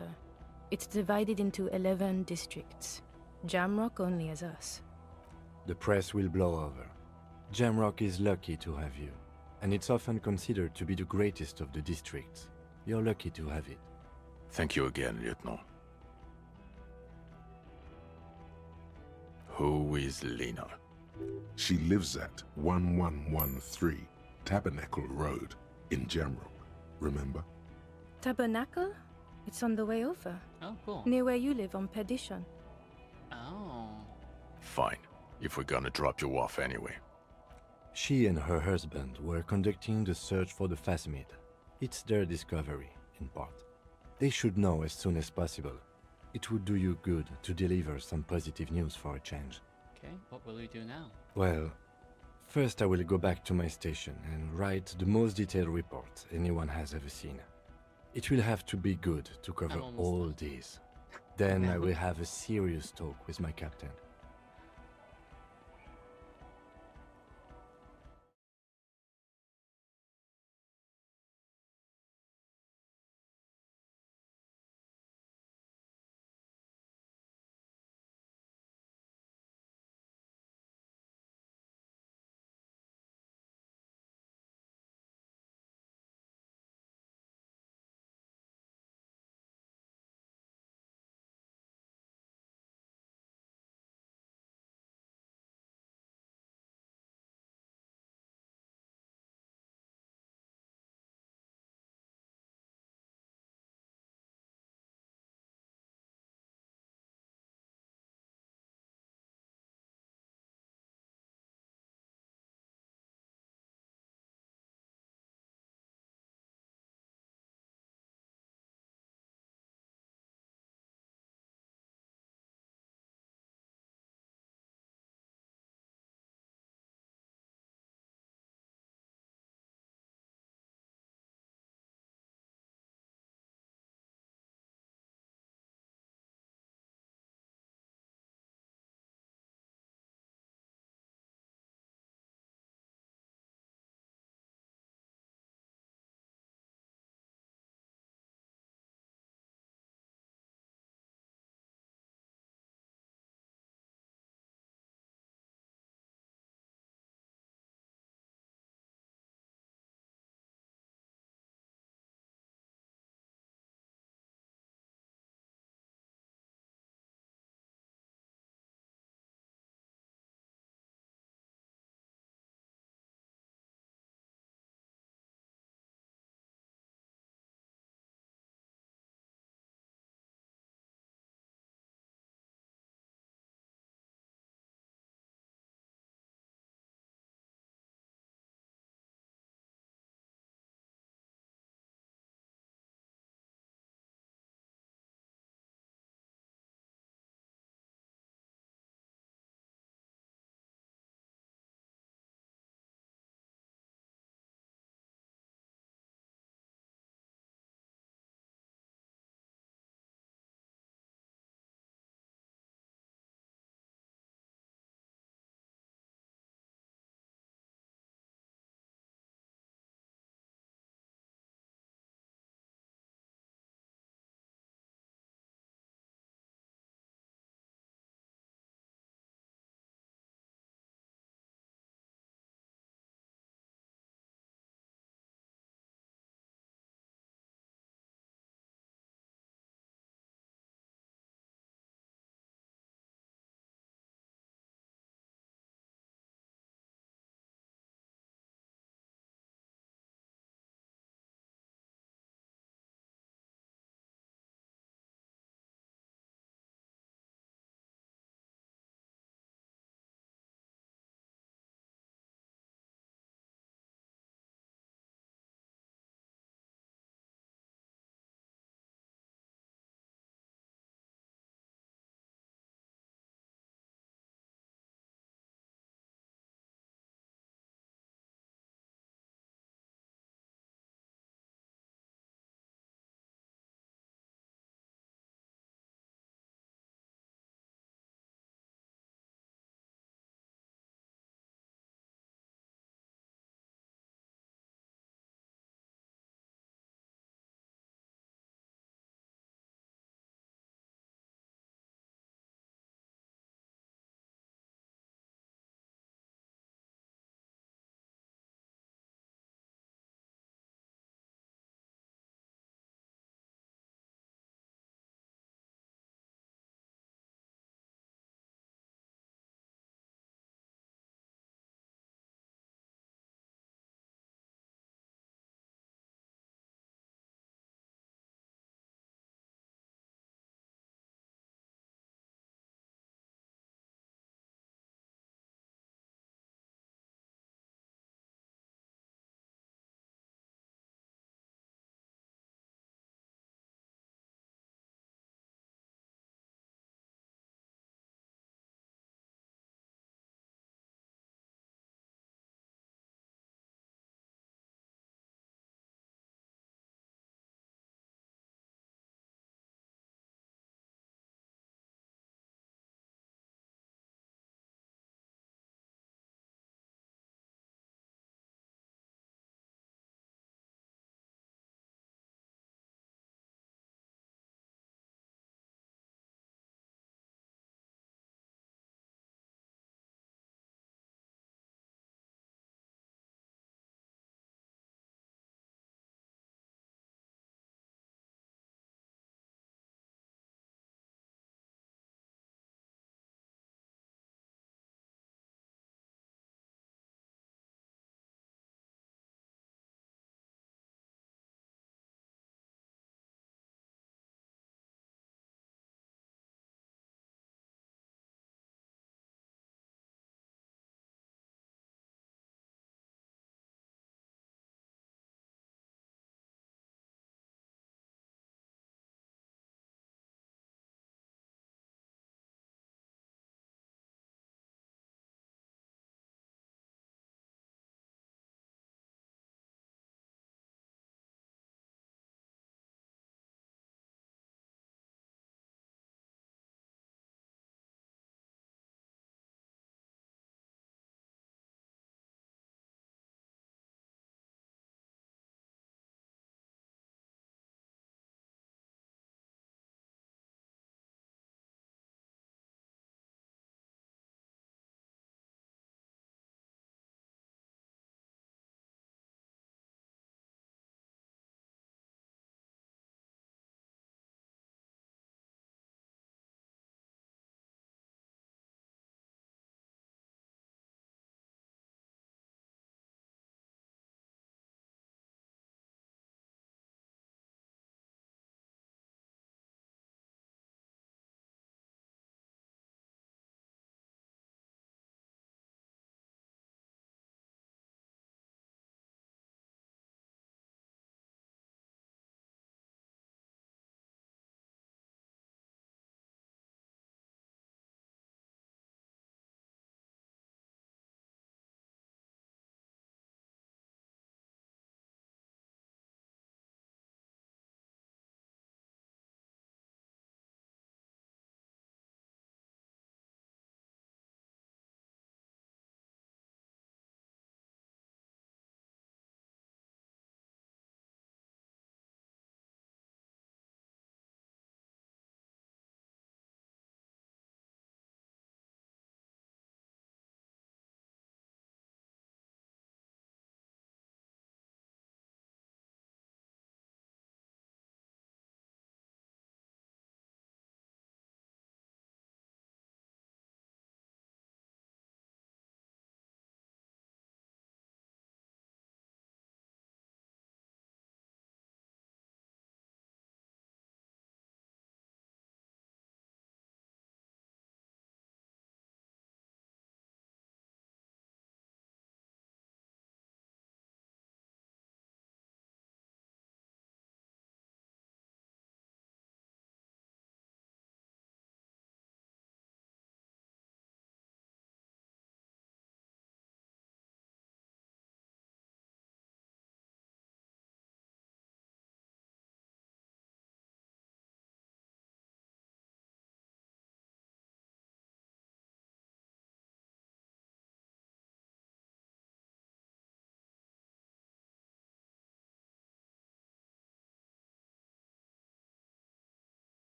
it's divided into 11 districts. Jamrock only has us. The press will blow over. Jamrock is lucky to have you, and it's often considered to be the greatest of the districts. You're lucky to have it. Thank you again, Lieutenant. Who is Lena? She lives at 1113 Tabernacle Road in Jamrock, remember? Tabernacle? It's on the way over. Oh, cool. Near where you live on Perdition. Oh. Fine, if we're gonna drop you off anyway. She and her husband were conducting the search for the Phasmid. It's their discovery, in part. They should know as soon as possible. It would do you good to deliver some positive news for a change. Okay, what will you do now? Well, first I will go back to my station and write the most detailed report anyone has ever seen. It will have to be good to cover all these. Then I will have a serious talk with my captain.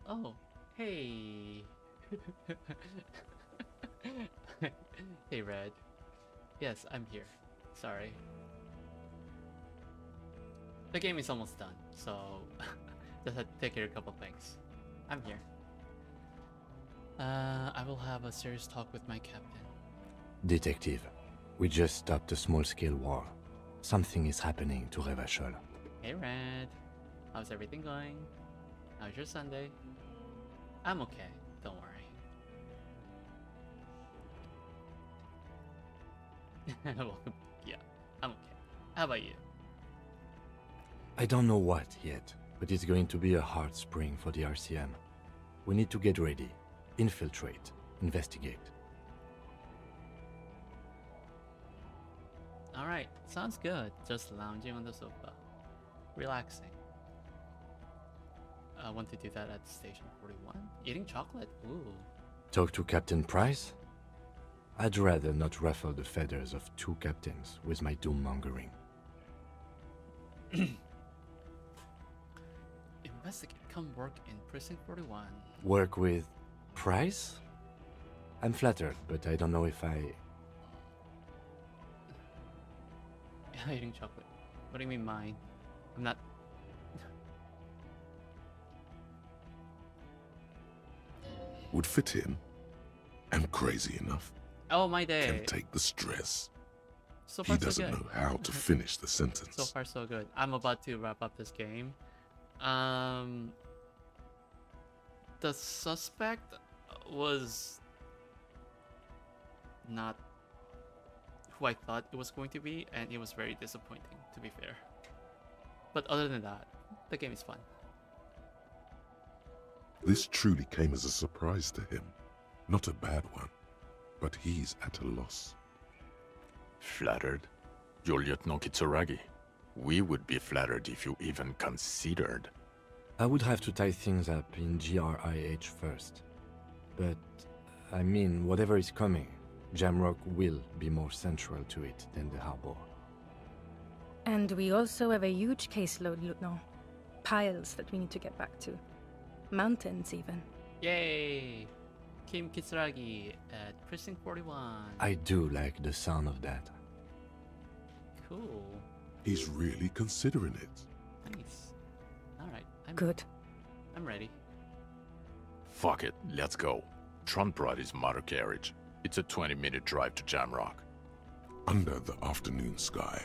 Oh, hey. Hey, Red. Yes, I'm here. Sorry. The game is almost done, so just had to take care of a couple things. I'm here. I will have a serious talk with my captain. Detective, we just stopped a small-scale war. Something is happening to Revachol. Hey, Red. How's everything going? How's your Sunday? I'm okay. Don't worry. Well, yeah, I'm okay. How about you? I don't know what yet, but it's going to be a hard spring for the RCM. We need to get ready, infiltrate, investigate. Alright, sounds good. Just lounging on the sofa. Relaxing. I want to do that at Station 41. Eating chocolate? Ooh. Talk to Captain Price? I'd rather not ruffle the feathers of two captains with my doom-mongering. Investigate. Come work in Precinct 41. Work with Price? I'm flattered, but I don't know if I... Eating chocolate. What do you mean mine? I'm not... Would fit in. I'm crazy enough. Oh, my day. Can take the stress. So far, He doesn't so good. know how to finish the sentence. So far, so good. I'm about to wrap up this game. The suspect was not who I thought it was going to be, and it was very disappointing, to be fair. But other than that, the game is fun. This truly came as a surprise to him. Not a bad one, but he's at a loss. Flattered? You're Lieutenant Kitsuragi. We would be flattered if you even considered. I would have to tie things up in GRIH first. But, I mean, whatever is coming, Jamrock will be more central to it than the harbor. And we also have a huge caseload, Lieutenant. Piles that we need to get back to. Mountains, even. Yay! Kim Kitsuragi at Precinct 41. I do like the sound of that. Cool. He's really considering it. Nice. Alright. Good. I'm ready. Fuck it, let's go. Tron brought his motor carriage. It's a 20-minute drive to Jamrock. Under the afternoon sky,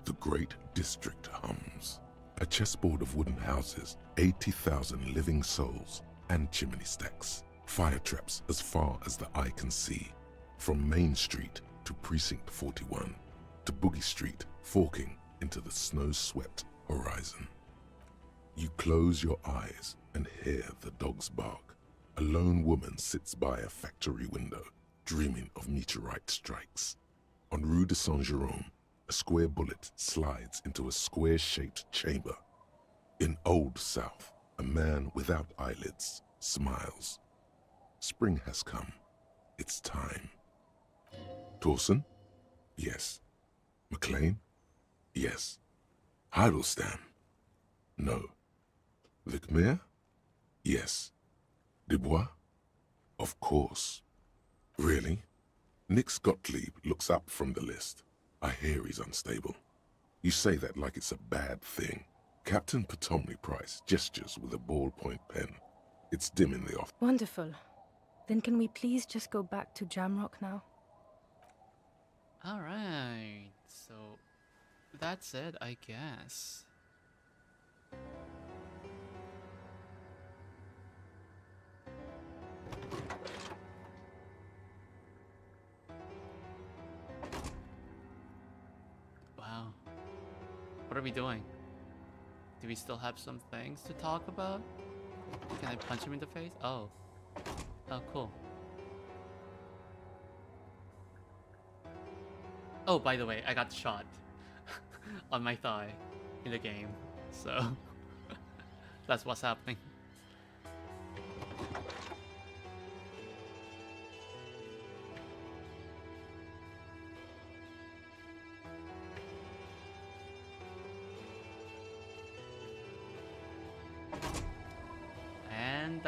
the great district hums. A chessboard of wooden houses, 80,000 living souls, and chimney stacks. Fire traps as far as the eye can see. From Main Street to Precinct 41, to Boogie Street, forking into the snow-swept horizon. You close your eyes and hear the dogs bark. A lone woman sits by a factory window, dreaming of meteorite strikes. On Rue de Saint-Jérôme, a square bullet slides into a square-shaped chamber. In Old South, a man without eyelids smiles. Spring has come. It's time. Torsen? Yes. McLean? Yes. Heidelstein? No. Vicmere? Yes. Dubois? Of course. Really? Nix Gottlieb looks up from the list. I hear he's unstable. You say that like it's a bad thing. Captain Potomny Price gestures with a ballpoint pen. It's dim in the office. Wonderful. Then can we please just go back to Jamrock now? Alright, so that's it, I guess. Wow. What are we doing? Do we still have some things to talk about? Can I punch him in the face? Oh. Oh, cool. Oh, by the way, I got shot on my thigh in the game, so that's what's happening.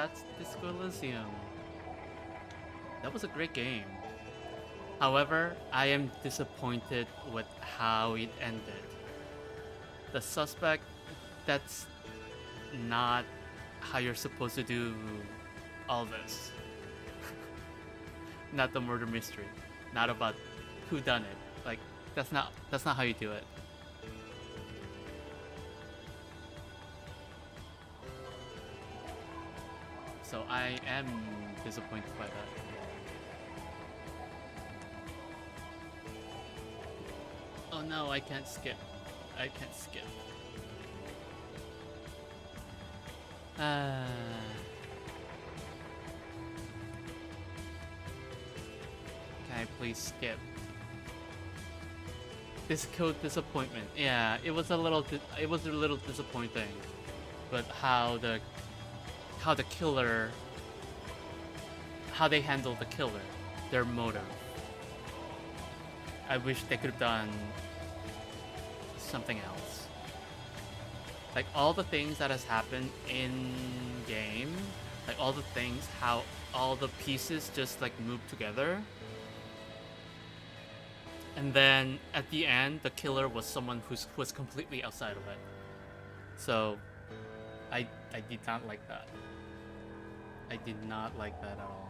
that's Disco Elysium. That was a great game. However, I am disappointed with how it ended. The suspect, that's not how you're supposed to do all this. Not the murder mystery. Not about who done it. Like, that's not how you do it. So I am disappointed by that. Oh no, I can't skip. I can't skip. Can I please skip? This code disappointment. Yeah, it was a little disappointing, but how the killer, how they handled the killer, their motive. I wish they could have done something else. Like all the things that has happened in game, like all the things, how all the pieces just like move together. And then at the end, the killer was someone who was completely outside of it. So I did not like that. I did not like that at all.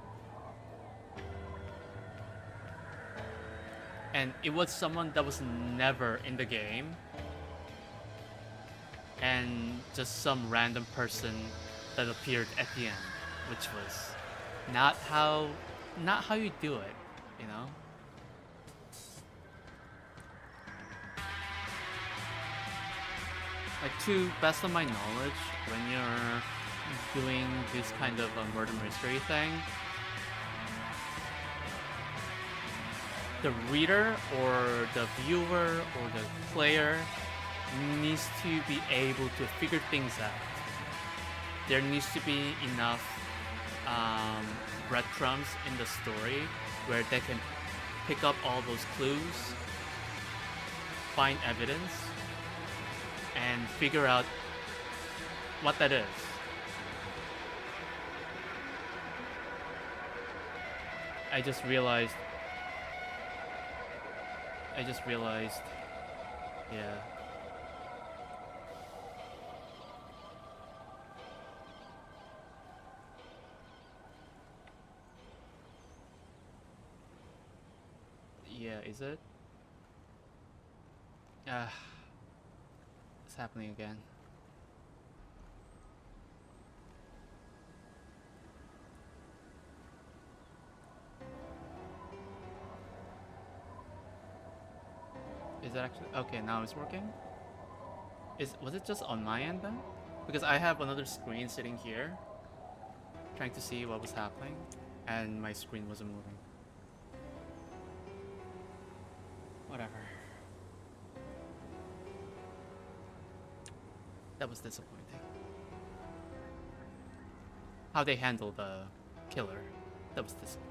And it was someone that was never in the game, and just some random person that appeared at the end, which was not how you do it, you know? Like, to best of my knowledge, when you're doing this kind of a murder mystery thing, the reader or the viewer or the player needs to be able to figure things out. There needs to be enough breadcrumbs in the story where they can pick up all those clues, find evidence, and figure out what that is. I just realized, yeah. Yeah, is it? It's happening again. Is it actually okay? Now it's working. Was it just on my end then? Because I have another screen sitting here, trying to see what was happening, and my screen wasn't moving. Whatever. That was disappointing. How they handled the killer. That was disappointing.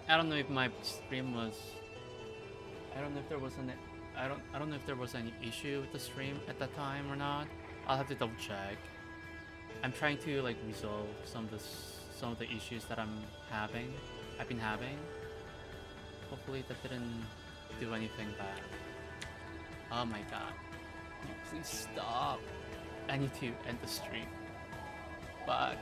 I don't know if my stream was. I don't know if there was an. I don't know if there was any issue with the stream at that time or not. I'll have to double check. I'm trying to like resolve some of the issues that I've been having. Hopefully that didn't do anything bad. Oh my god. Can you please stop? I need to end the stream. Fuck.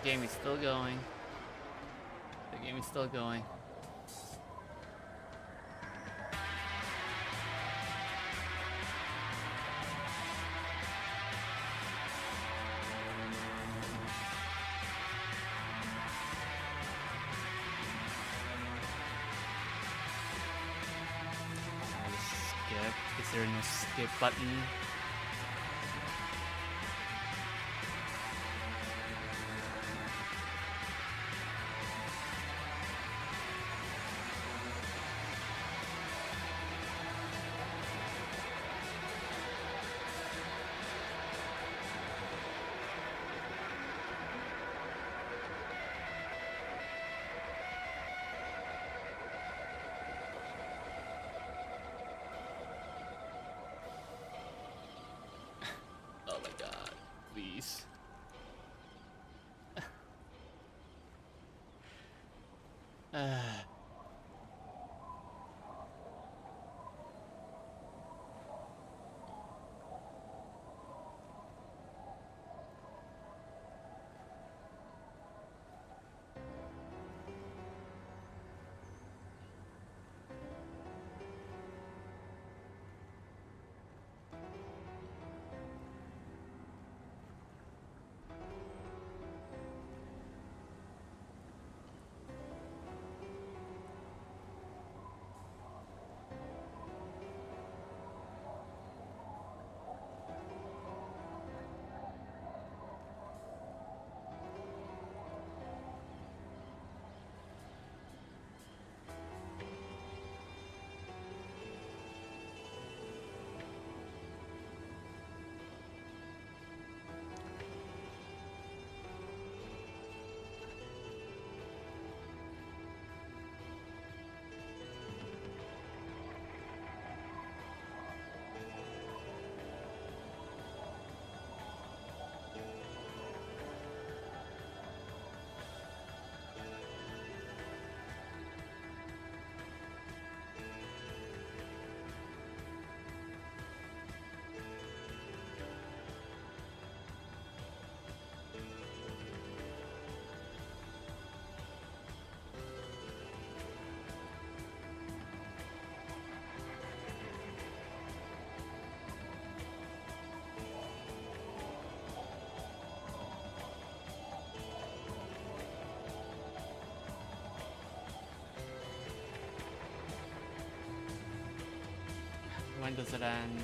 game is still going. The game is still going. Skip. Is there no skip button? Oh my god, please. When does it end?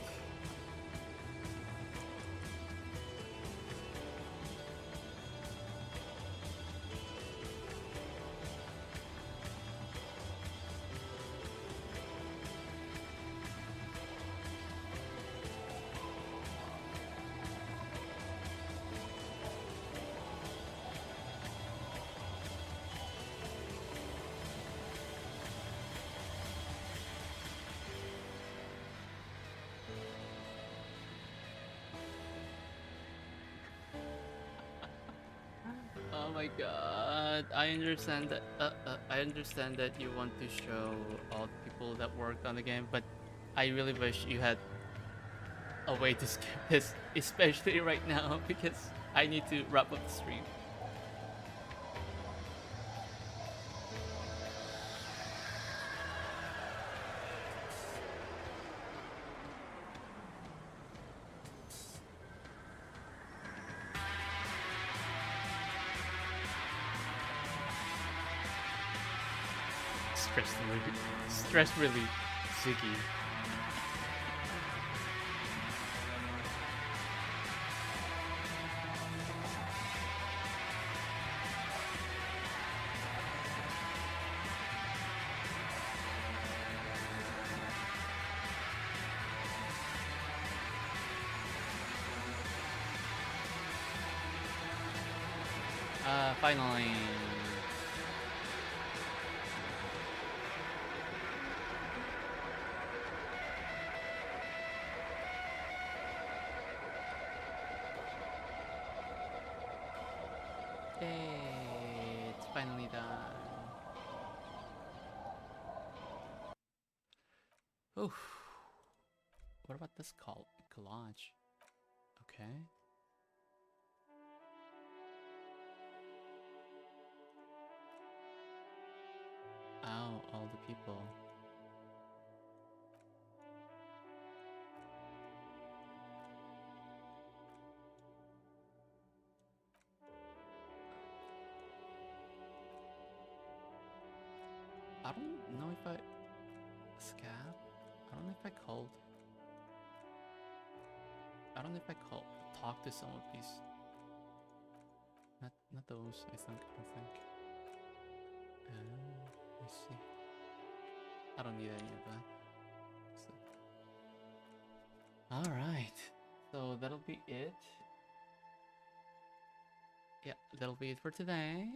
Oh my god, I understand that. I understand that you want to show all the people that worked on the game, but I really wish you had a way to skip this, especially right now, because I need to wrap up the stream. Stress relief, Ziggy. Finally. Yay, it's finally done. Oof. What about this collage? Okay. people. I don't know if I... Scab? I don't know if I called... I don't know if I called... Talk to some of these... Not those, I don't think. Let me see. I don't need any of that. So. Alright. So that'll be it. Yeah, that'll be it for today.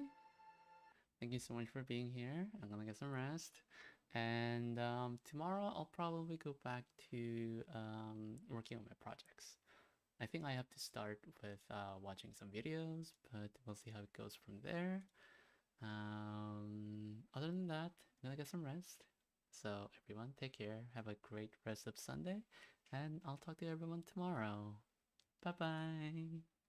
Thank you so much for being here. I'm gonna get some rest. And tomorrow I'll probably go back to working on my projects. I think I have to start with watching some videos, but we'll see how it goes from there. Other than that, I'm gonna get some rest. So everyone, take care. Have a great rest of Sunday, and I'll talk to everyone tomorrow. Bye bye.